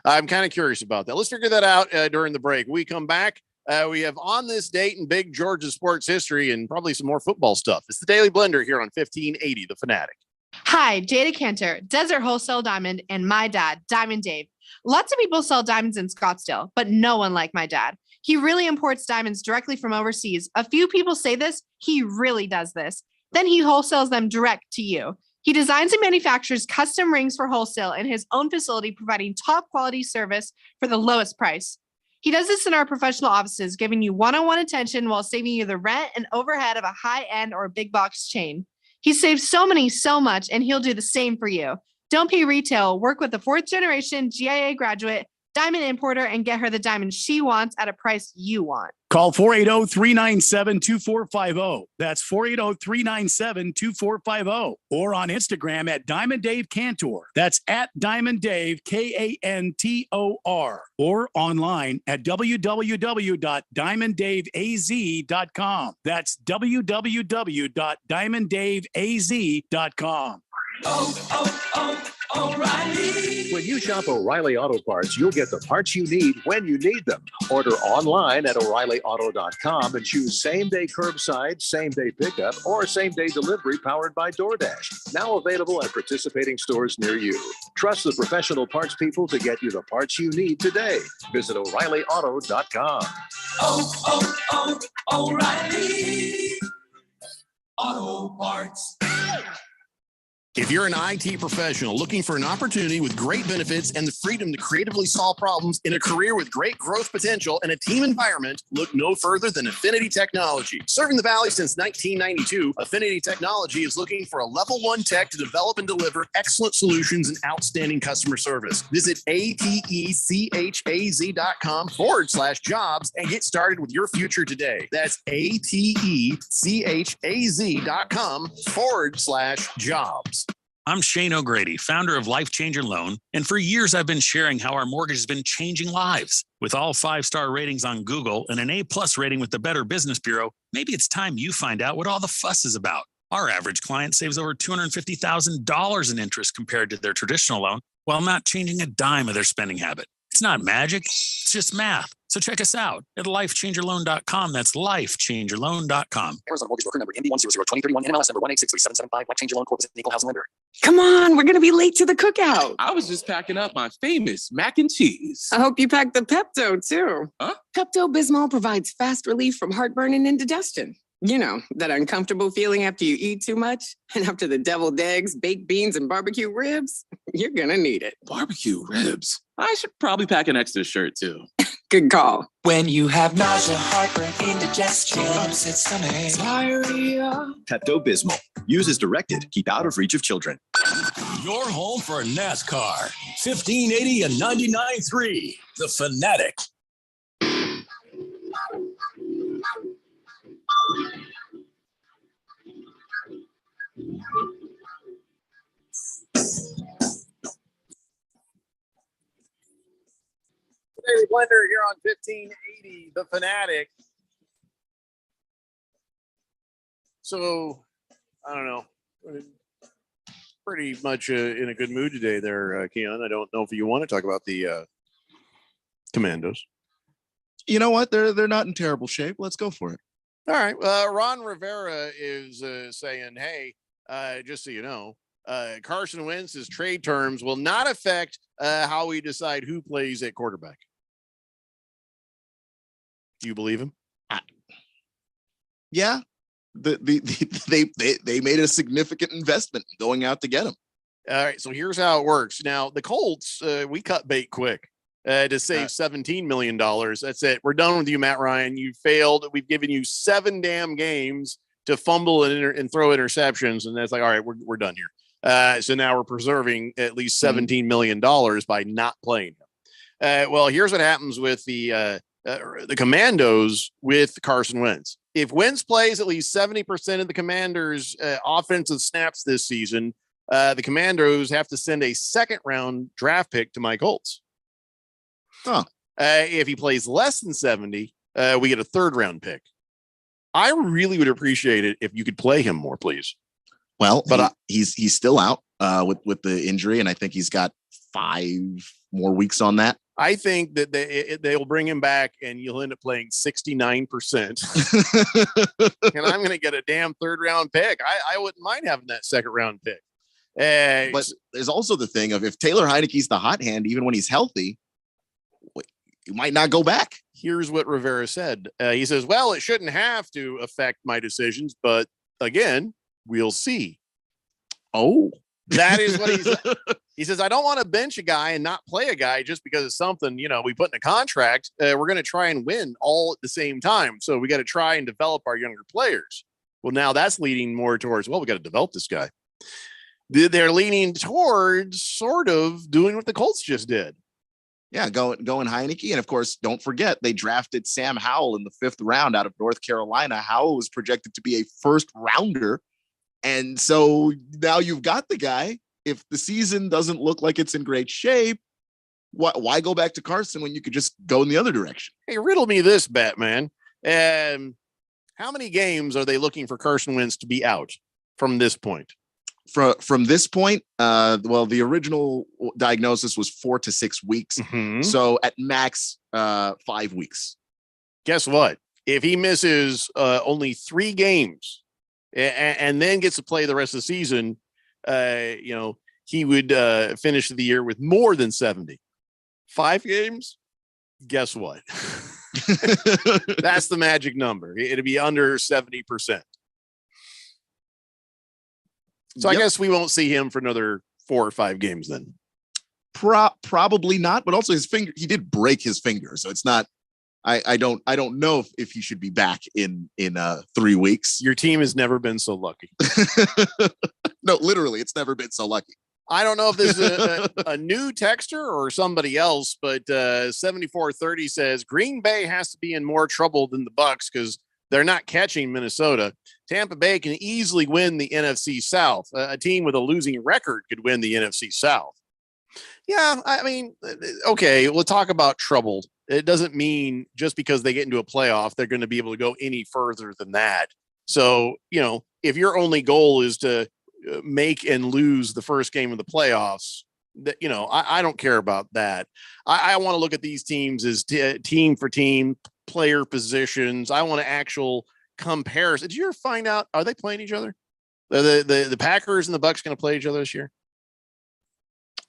I'm kind of curious about that. Let's figure that out during the break. When we come back, we have On This Date in Big Georgia sports history and probably some more football stuff. It's the Daily Blender here on 1580 The Fanatic. Hi, Jada Cantor, Desert Wholesale Diamond, and my dad, Diamond Dave. Lots of people sell diamonds in Scottsdale, but no one like my dad. He really imports diamonds directly from overseas. A few people say this. He really does this. Then he wholesales them direct to you. He designs and manufactures custom rings for wholesale in his own facility, providing top quality service for the lowest price. He does this in our professional offices, giving you one-on-one attention while saving you the rent and overhead of a high-end or big box chain. He saves so much, and he'll do the same for you. Don't pay retail. Work with a 4th-generation GIA graduate, diamond importer, and get her the diamond she wants at a price you want. Call 480-397-2450. That's 480-397-2450. Or on Instagram at Diamond Dave Cantor. That's at Diamond Dave, Kantor. Or online at www.diamonddaveaz.com. That's www.diamonddaveaz.com. O'Reilly. When you shop O'Reilly Auto Parts, you'll get the parts you need when you need them. Order online at O'ReillyAuto.com and choose same-day curbside, same-day pickup, or same-day delivery powered by DoorDash. Now available at participating stores near you. Trust the professional parts people to get you the parts you need today. Visit O'ReillyAuto.com. O'Reilly Auto Parts. If you're an IT professional looking for an opportunity with great benefits and the freedom to creatively solve problems in a career with great growth potential and a team environment, look no further than Affinity Technology. Serving the Valley since 1992, Affinity Technology is looking for a level 1 tech to develop and deliver excellent solutions and outstanding customer service. Visit atechaz.com/jobs and get started with your future today. That's atechaz.com/jobs. I'm Shane O'Grady, founder of Life Changer Loan, and for years I've been sharing how our mortgage has been changing lives. With all 5-star ratings on Google and an A+ rating with the Better Business Bureau, maybe it's time you find out what all the fuss is about. Our average client saves over $250,000 in interest compared to their traditional loan, while not changing a dime of their spending habit. It's not magic, it's just math. So check us out at lifechangerloan.com. That's lifechangerloan.com. Arizona Mortgage Broker number MD1002031, NMLS number 1863775. Life Changer Loan Corp. is an equal housing lender. Come on, we're going to be late to the cookout. I was just packing up my famous mac and cheese. I hope you packed the Pepto too. Huh? Pepto-Bismol provides fast relief from heartburn and indigestion. You know, that uncomfortable feeling after you eat too much and after the deviled eggs, baked beans, and barbecue ribs. You're going to need it. Barbecue ribs? I should probably pack an extra shirt too. Good call. When you have nausea, heartburn, indigestion, upset stomach, diarrhea. Pepto-Bismol. Use as directed. Keep out of reach of children. Your home for NASCAR. 1580 and 99.3. The Fanatic. Larry Blender here on 1580, The Fanatic. So, I don't know. Pretty much in a good mood today there, Keon. I don't know if you want to talk about the Commandos. You know what? They're not in terrible shape. Let's go for it. All right. Ron Rivera is saying, hey, just so you know, Carson Wentz's trade terms will not affect how we decide who plays at quarterback. Do you believe him? Yeah. They made a significant investment going out to get him. All right. So here's how it works. Now, the Colts, we cut bait quick. To save $17 million. That's it. We're done with you, Matt Ryan. You failed. We've given you 7 damn games to fumble and throw interceptions. And that's like, all right, we're done here. So now we're preserving at least $17 million by not playing him. Well, here's what happens with the Commandos with Carson Wentz. If Wentz plays at least 70% of the Commanders' offensive snaps this season, the Commandos have to send a 2nd-round draft pick to Mike Holtz. Huh. If he plays less than 70, we get a 3rd-round pick. I really would appreciate it if you could play him more, please. Well, but he's still out with the injury, and I think he's got 5 more weeks on that. I think that they'll bring him back, and you'll end up playing 69%. And I'm going to get a damn 3rd-round pick. I wouldn't mind having that 2nd-round pick. But there's also the thing of if Taylor Heineke's the hot hand, even when he's healthy, you might not go back. Here's what Rivera said. He says, well, it shouldn't have to affect my decisions, but again, we'll see. Oh, that is what he said. He says, I don't want to bench a guy and not play a guy just because of something, we put in a contract. We're going to try and win all at the same time. So we got to try and develop our younger players. Well, now that's leading more towards, we got to develop this guy. They're leaning towards sort of doing what the Colts just did. Yeah, going Heineke. And of course, don't forget, they drafted Sam Howell in the 5th round out of North Carolina. Howell was projected to be a first rounder. And so now you've got the guy. If the season doesn't look like it's in great shape, why go back to Carson when you could just go in the other direction? Hey, riddle me this, Batman. How many games are they looking for Carson Wentz to be out from this point? From this point, well, the original diagnosis was 4 to 6 weeks. So at max, 5 weeks. Guess what? If he misses only 3 games and then gets to play the rest of the season, he would finish the year with more than 70. 5 games? Guess what? That's the magic number. It'd be under 70%. So I guess we won't see him for another 4 or 5 games then. Probably not, but also his finger, he did break his finger. So it's not, I don't know if he should be back in 3 weeks. Your team has never been so lucky. No, literally, it's never been so lucky. I don't know if this is a new texter or somebody else, but 7430 says Green Bay has to be in more trouble than the Bucs because they're not catching Minnesota. Tampa Bay can easily win the NFC South. A team with a losing record could win the NFC South. Yeah, I mean, okay, we'll talk about troubled. It doesn't mean just because they get into a playoff, they're going to be able to go any further than that. So, if your only goal is to make and lose the first game of the playoffs, I don't care about that. I want to look at these teams as team for team, player positions. I want an actual comparison. Did you ever find out, are they playing each other? The Packers and the Bucs going to play each other this year?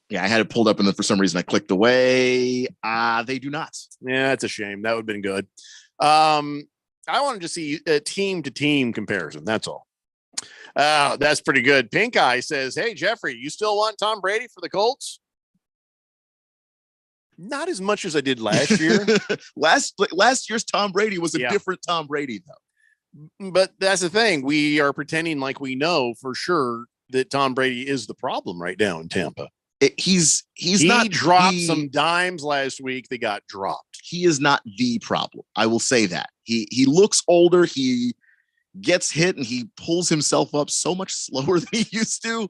Yeah, I had it pulled up and then for some reason I clicked away. They do not. Yeah, that's a shame. That would have been good. I wanted to see a team to team comparison. That's all. That's pretty good. Pink Eye says, hey, Jeffrey, you still want Tom Brady for the Colts? Not as much as I did last year. last year's Tom Brady was a different Tom Brady, though. But that's the thing. We are pretending like we know for sure that Tom Brady is the problem right now in Tampa. He dropped some dimes last week. They got dropped. He is not the problem. I will say that. He looks older. He gets hit and he pulls himself up so much slower than he used to.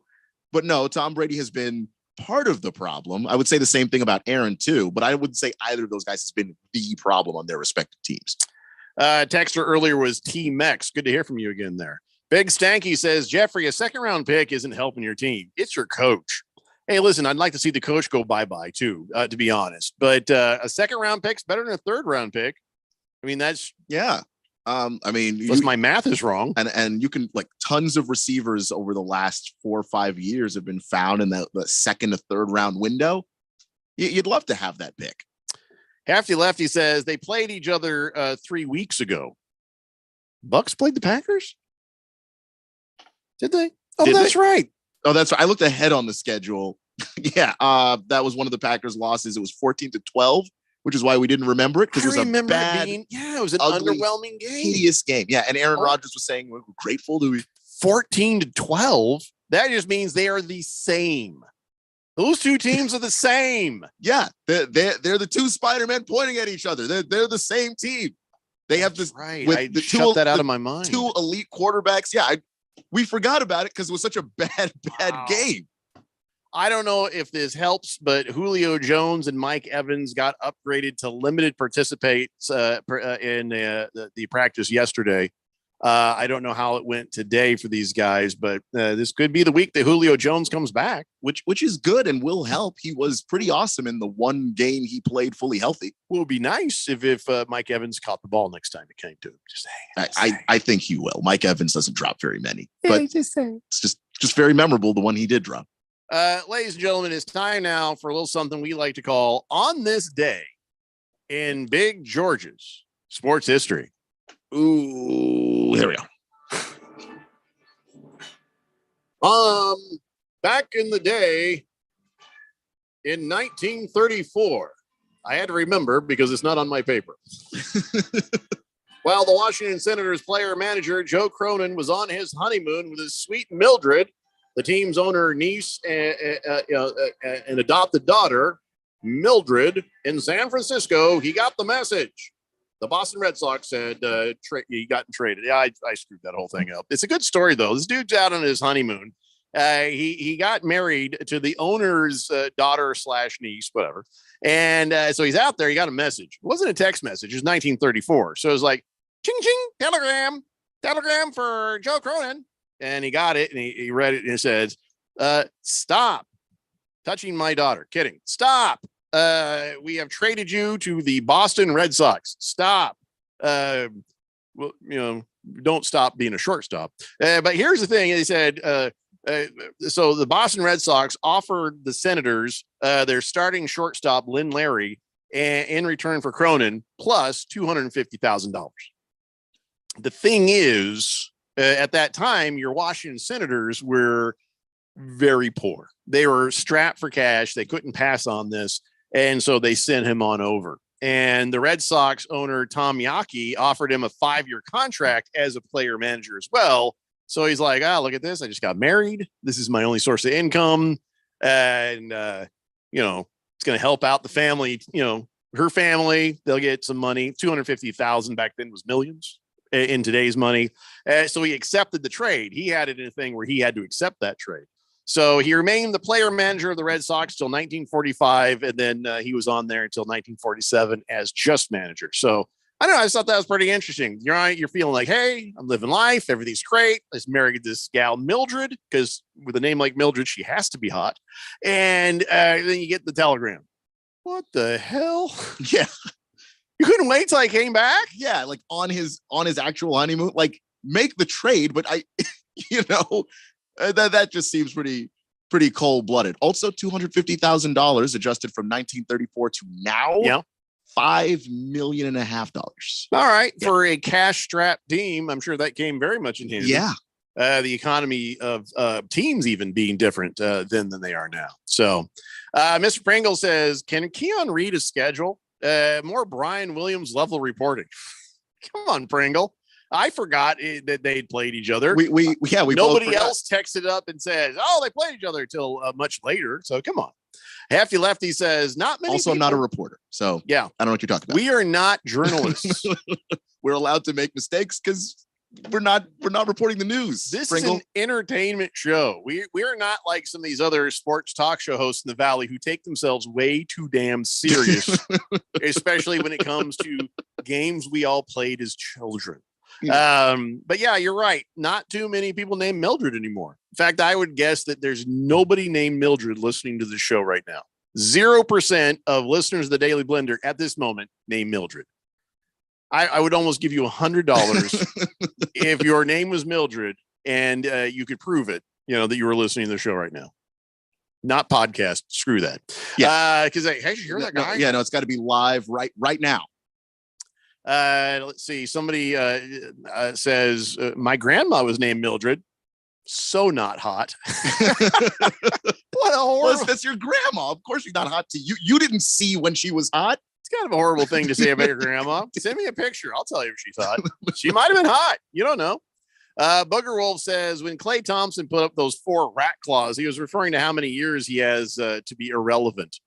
But no, Tom Brady has been part of the problem. I would say the same thing about Aaron too, but I wouldn't say either of those guys has been the problem on their respective teams. Texter earlier was T-Mex. Good to hear from you again there. Big Stanky says, Jeffrey, a second round pick isn't helping your team. It's your coach. Hey, listen, I'd like to see the coach go bye-bye too, to be honest. But a second round pick's better than a third round pick. I mean, that's unless my math is wrong. And you can tons of receivers over the last 4 or 5 years have been found in the second to third round window. You'd love to have that pick. Hefty Lefty says they played each other 3 weeks ago. Bucs played the Packers? Did they? Oh, that's right. Oh, that's right. I looked ahead on the schedule. Yeah, that was one of the Packers' losses. It was 14-12, which is why we didn't remember it because it was a bad, it was an ugly, underwhelming game, hideous game. Yeah, and Aaron Rodgers was saying we're grateful to be 14-12. That just means they are the same. Those two teams are the same. Yeah, they're the two Spider-Men pointing at each other. They're the same team. They have this right. I shut that out of my mind. 2 elite quarterbacks. Yeah, we forgot about it because it was such a bad game. I don't know if this helps, but Julio Jones and Mike Evans got upgraded to limited participates in the practice yesterday. I don't know how it went today for these guys, but this could be the week that Julio Jones comes back, which is good and will help. He was pretty awesome in the one game he played fully healthy. Well, it would be nice if Mike Evans caught the ball next time it came to him. Just saying. I think he will. Mike Evans doesn't drop very many, but it's just very memorable, the one he did drop. Ladies and gentlemen, it's time now for a little something we like to call On This Day in Big George's Sports History. Ooh, here we go. Back in the day in 1934, I had to remember because it's not on my paper. While the Washington Senators player manager Joe Cronin was on his honeymoon with his sweet Mildred, the team's owner, niece, and adopted daughter, Mildred in San Francisco. He got the message. The Boston Red Sox said he got traded. Yeah, I screwed that whole thing up. It's a good story, though. This dude's out on his honeymoon. He got married to the owner's daughter / niece, whatever. And so he's out there. He got a message. It wasn't a text message. It was 1934. So it was like, ching, ching, telegram for Joe Cronin. And he got it, and he read it, and it says, stop touching my daughter. Kidding. Stop. We have traded you to the Boston Red Sox. Stop. Well, don't stop being a shortstop. But here's the thing. They said, so the Boston Red Sox offered the Senators their starting shortstop, Lynn Larry, in return for Cronin, plus $250,000. The thing is, at that time, your Washington Senators were very poor. They were strapped for cash. They couldn't pass on this. And so they sent him on over. And the Red Sox owner, Tom Yaki, offered him a 5-year contract as a player manager as well. So he's like, look at this. I just got married. This is my only source of income. And, it's going to help out the family, her family. They'll get some money. $250,000 back then was millions in today's money. So he accepted the trade. He had it in a thing where he had to accept that trade. So he remained the player manager of the Red Sox till 1945, and then he was on there until 1947 as just manager. So I don't know. I just thought that was pretty interesting. You're feeling like, hey, I'm living life. Everything's great. I just married this gal, Mildred, because with a name like Mildred, she has to be hot. And then you get the telegram. What the hell? Yeah. You couldn't wait till I came back? Yeah, like on his actual honeymoon, like make the trade, but that just seems pretty cold-blooded. Also, $250,000 adjusted from 1934 to now. Yeah. $5.5 million. All right. Yeah. For a cash-strapped team, I'm sure that came very much in handy. Yeah. The economy of teams even being different than they are now. So Mr. Pringle says, can Keon read a schedule? More Brian Williams level reporting. Come on, Pringle. I forgot that they'd played each other. Nobody else texted up and said, they played each other till much later. So come on. Hefty Lefty says, not many. Also, I'm not a reporter. So yeah, I don't know what you're talking about. We are not journalists. We're allowed to make mistakes because we're not reporting the news. This Pringle. is an entertainment show. We're not like some of these other sports talk show hosts in the Valley who take themselves way too damn serious, especially when it comes to games we all played as children. But yeah, you're right. Not too many people named Mildred anymore. In fact, I would guess that there's nobody named Mildred listening to the show right now. 0% of listeners of the Daily Blender at this moment named Mildred. I would almost give you $100 if your name was Mildred and you could prove it, that you were listening to the show right now. Not podcast. Screw that. Yeah. Because hey, you hear that guy? It's got to be live right now. Let's see. Somebody says my grandma was named Mildred. So not hot. What a horrible. That's your grandma. Of course she's not hot to you. You didn't see when she was hot. It's kind of a horrible thing to say about your grandma. Send me a picture. I'll tell you if she's hot. She might have been hot. You don't know. Booger Wolf says when Klay Thompson put up those 4 rat claws, he was referring to how many years he has to be irrelevant.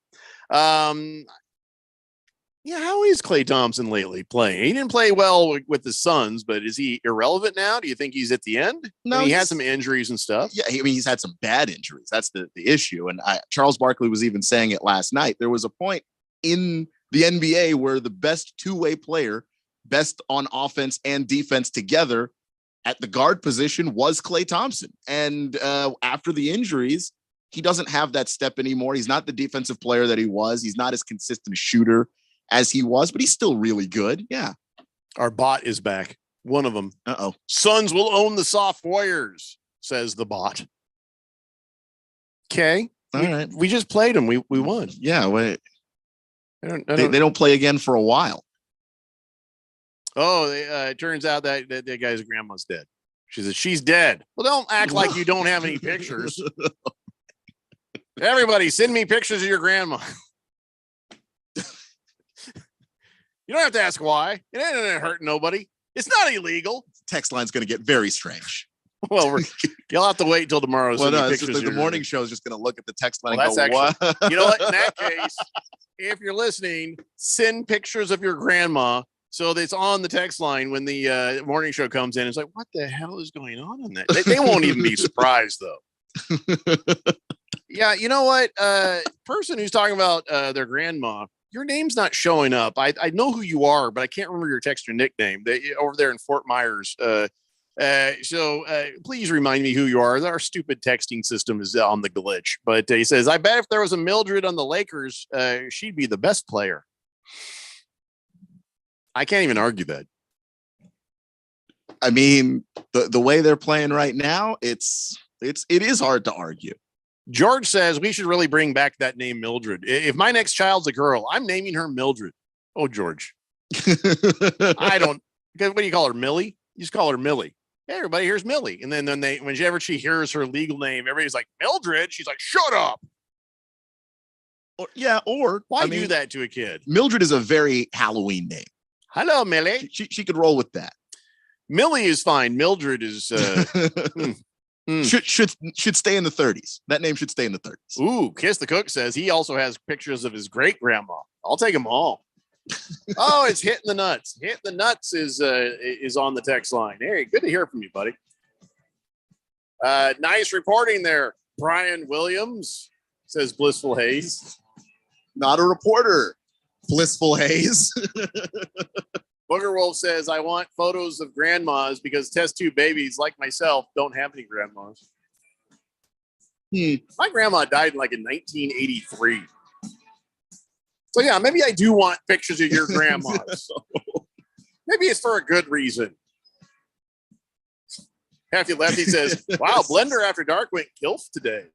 Yeah, how is Klay Thompson lately playing? He didn't play well with the Suns, but is he irrelevant now? Do you think he's at the end? No, he had some injuries and stuff. Yeah, he's had some bad injuries. That's the issue. And Charles Barkley was even saying it last night. There was a point in the NBA where the best two-way player, best on offense and defense together at the guard position was Klay Thompson. And after the injuries, he doesn't have that step anymore. He's not the defensive player that he was. He's not as consistent a shooter as he was, but he's still really good. Yeah. Our bot is back. One of them. Uh-oh. Suns will own the soft Warriors, says the bot. Okay. All right. We just played them. We won. Yeah. Wait. They don't play again for a while. Oh, it turns out that guy's grandma's dead. She says she's dead. Well, don't act like you don't have any pictures. Everybody, send me pictures of your grandma. You don't have to ask why. It ain't hurt nobody. It's not illegal. Text line's going to get very strange. Well, you'll have to wait until tomorrow. Well, no, the morning show is just going to look at the text line and go, what? You know what? In that case, if you're listening, send pictures of your grandma so that it's on the text line when the morning show comes in. It's like, what the hell is going on in that? They won't even be surprised, though. Yeah, you know what? Person who's talking about their grandma, your name's not showing up. I know who you are, but I can't remember your text or nickname. Over there in Fort Myers. So please remind me who you are. Our stupid texting system is on the glitch. But he says, I bet if there was a Mildred on the Lakers, she'd be the best player. I can't even argue that. I mean, the way they're playing right now, it is hard to argue. George says we should really bring back that name Mildred. If my next child's a girl, I'm naming her Mildred. Oh, George. I don't. What do you call her, Millie? You just call her Millie. Hey, everybody, here's Millie. And then whenever she hears her legal name, everybody's like, Mildred. She's like, shut up. Or why do that to a kid? Mildred is a very Halloween name. Hello, Millie. She could roll with that. Millie is fine. Mildred is should stay in the 30s. That name should stay in the 30s. Ooh, Kiss the Cook says he also has pictures of his great grandma. I'll take them all. Oh, it's Hitting the Nuts. Hitting the Nuts is on the text line. Hey, good to hear from you, buddy. Nice reporting there, Brian Williams, says Blissful Hayes. Not a reporter. Blissful Hayes. Booger Wolf says, I want photos of grandmas because test tube babies like myself don't have any grandmas. My grandma died in 1983. So yeah, maybe I do want pictures of your grandmas. Maybe it's for a good reason. Hefty Lefty says, wow, Blender After Dark went GILF today.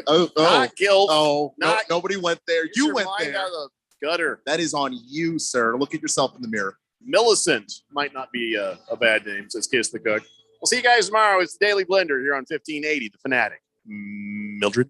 Not GILF. Oh, nobody went there. You went there. Out of the gutter. That is on you, sir. Look at yourself in the mirror. Millicent might not be a bad name, says Kiss the Cook. We'll see you guys tomorrow. It's the Daily Blender here on 1580, The Fanatic. Mildred?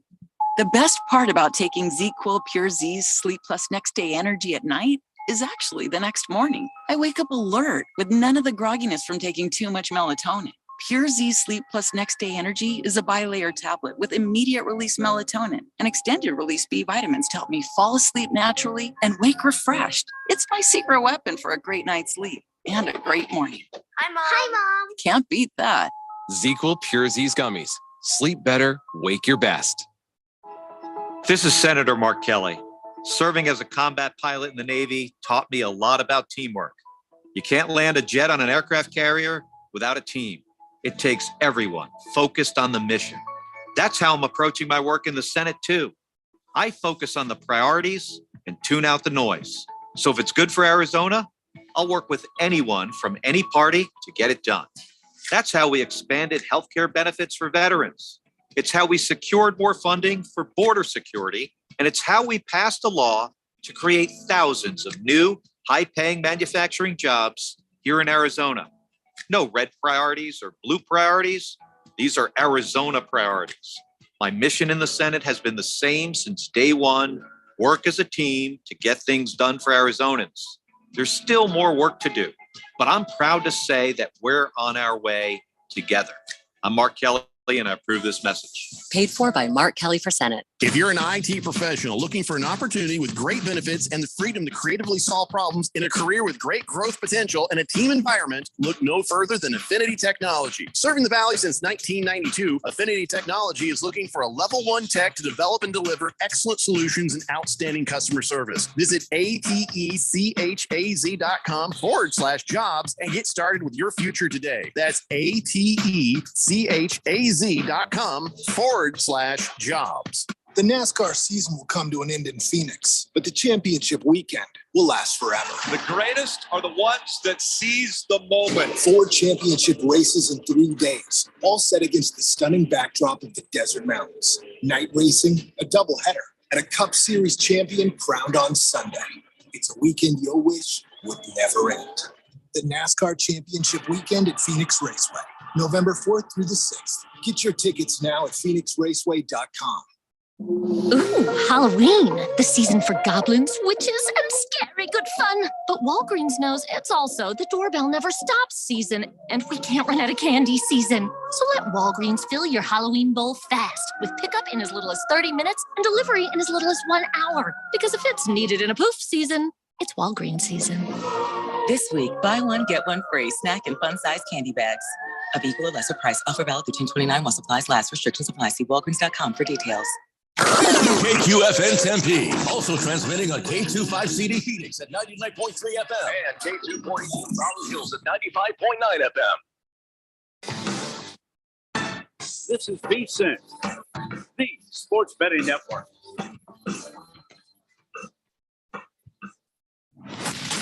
The best part about taking ZQuil Pure Z's Sleep Plus Next Day Energy at night is actually the next morning. I wake up alert with none of the grogginess from taking too much melatonin. Pure Z Sleep Plus Next Day Energy is a bilayer tablet with immediate release melatonin and extended release B vitamins to help me fall asleep naturally and wake refreshed. It's my secret weapon for a great night's sleep and a great morning. Hi, Mom. Hi, Mom. Can't beat that. ZQuil Pure Z's Gummies. Sleep better, wake your best. This is Senator Mark Kelly. Serving as a combat pilot in the Navy taught me a lot about teamwork. You can't land a jet on an aircraft carrier without a team. It takes everyone focused on the mission. That's how I'm approaching my work in the Senate, too. I focus on the priorities and tune out the noise. So if it's good for Arizona, I'll work with anyone from any party to get it done. That's how we expanded healthcare benefits for veterans. It's how we secured more funding for border security. And it's how we passed a law to create thousands of new, high-paying manufacturing jobs here in Arizona. No red priorities or blue priorities. These are Arizona priorities. My mission in the Senate has been the same since day one. Work as a team to get things done for Arizonans. There's still more work to do, but I'm proud to say that we're on our way together. I'm Mark Kelly, and I approve this message. Paid for by Mark Kelly for Senate. If you're an IT professional looking for an opportunity with great benefits and the freedom to creatively solve problems in a career with great growth potential and a team environment, look no further than Affinity Technology. Serving the Valley since 1992, Affinity Technology is looking for a level 1 tech to develop and deliver excellent solutions and outstanding customer service. Visit atechaz.com/jobs and get started with your future today. That's atechaz.com/jobs. The NASCAR season will come to an end in Phoenix, but the championship weekend will last forever. The greatest are the ones that seize the moment. 4 championship races in 3 days, all set against the stunning backdrop of the Desert Mountains. Night racing, a doubleheader, and a Cup Series champion crowned on Sunday. It's a weekend you'll wish would never end. The NASCAR Championship Weekend at Phoenix Raceway, November 4th through the 6th. Get your tickets now at phoenixraceway.com. Ooh, Halloween, the season for goblins, witches, and scary good fun. But Walgreens knows it's also the doorbell never stops season, and we can't run out of candy season. So let Walgreens fill your Halloween bowl fast with pickup in as little as 30 minutes and delivery in as little as 1 hour. Because if it's needed in a poof season, it's Walgreens season. This week, buy one, get one free snack and fun-sized candy bags of equal or lesser price. Offer valid through 10/29 while supplies last. Restrictions apply. See Walgreens.com for details. KQFN Tempe, also transmitting on K25CD Phoenix at 99.3 FM And K2.2 Rolling Hills at 95.9 FM. This is VSiN, the Sports Betting Network.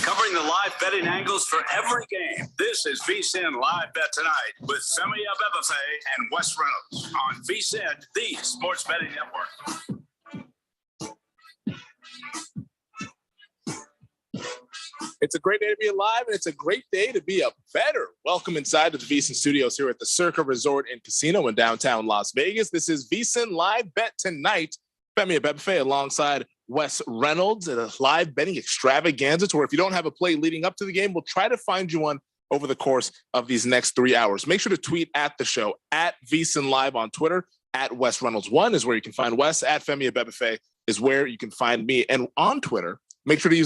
Covering the live betting angles for every game. This is VSiN Live Bet Tonight with Femi Abebefe and Wes Reynolds on VSiN, the Sports Betting Network. It's a great day to be alive, and it's a great day to be a bettor. Welcome inside to the VSiN studios here at the Circa Resort and Casino in downtown Las Vegas. This is VSiN Live Bet Tonight. Femi Abebefe alongside Wes Reynolds at a live betting extravaganza tour. If you don't have a play leading up to the game, we'll try to find you one over the course of these next 3 hours. Make sure to tweet at the show, at VSiN Live on Twitter, at Wes Reynolds 1 is where you can find Wes, at Femi Abebefe is where you can find me. And on Twitter, make sure to use that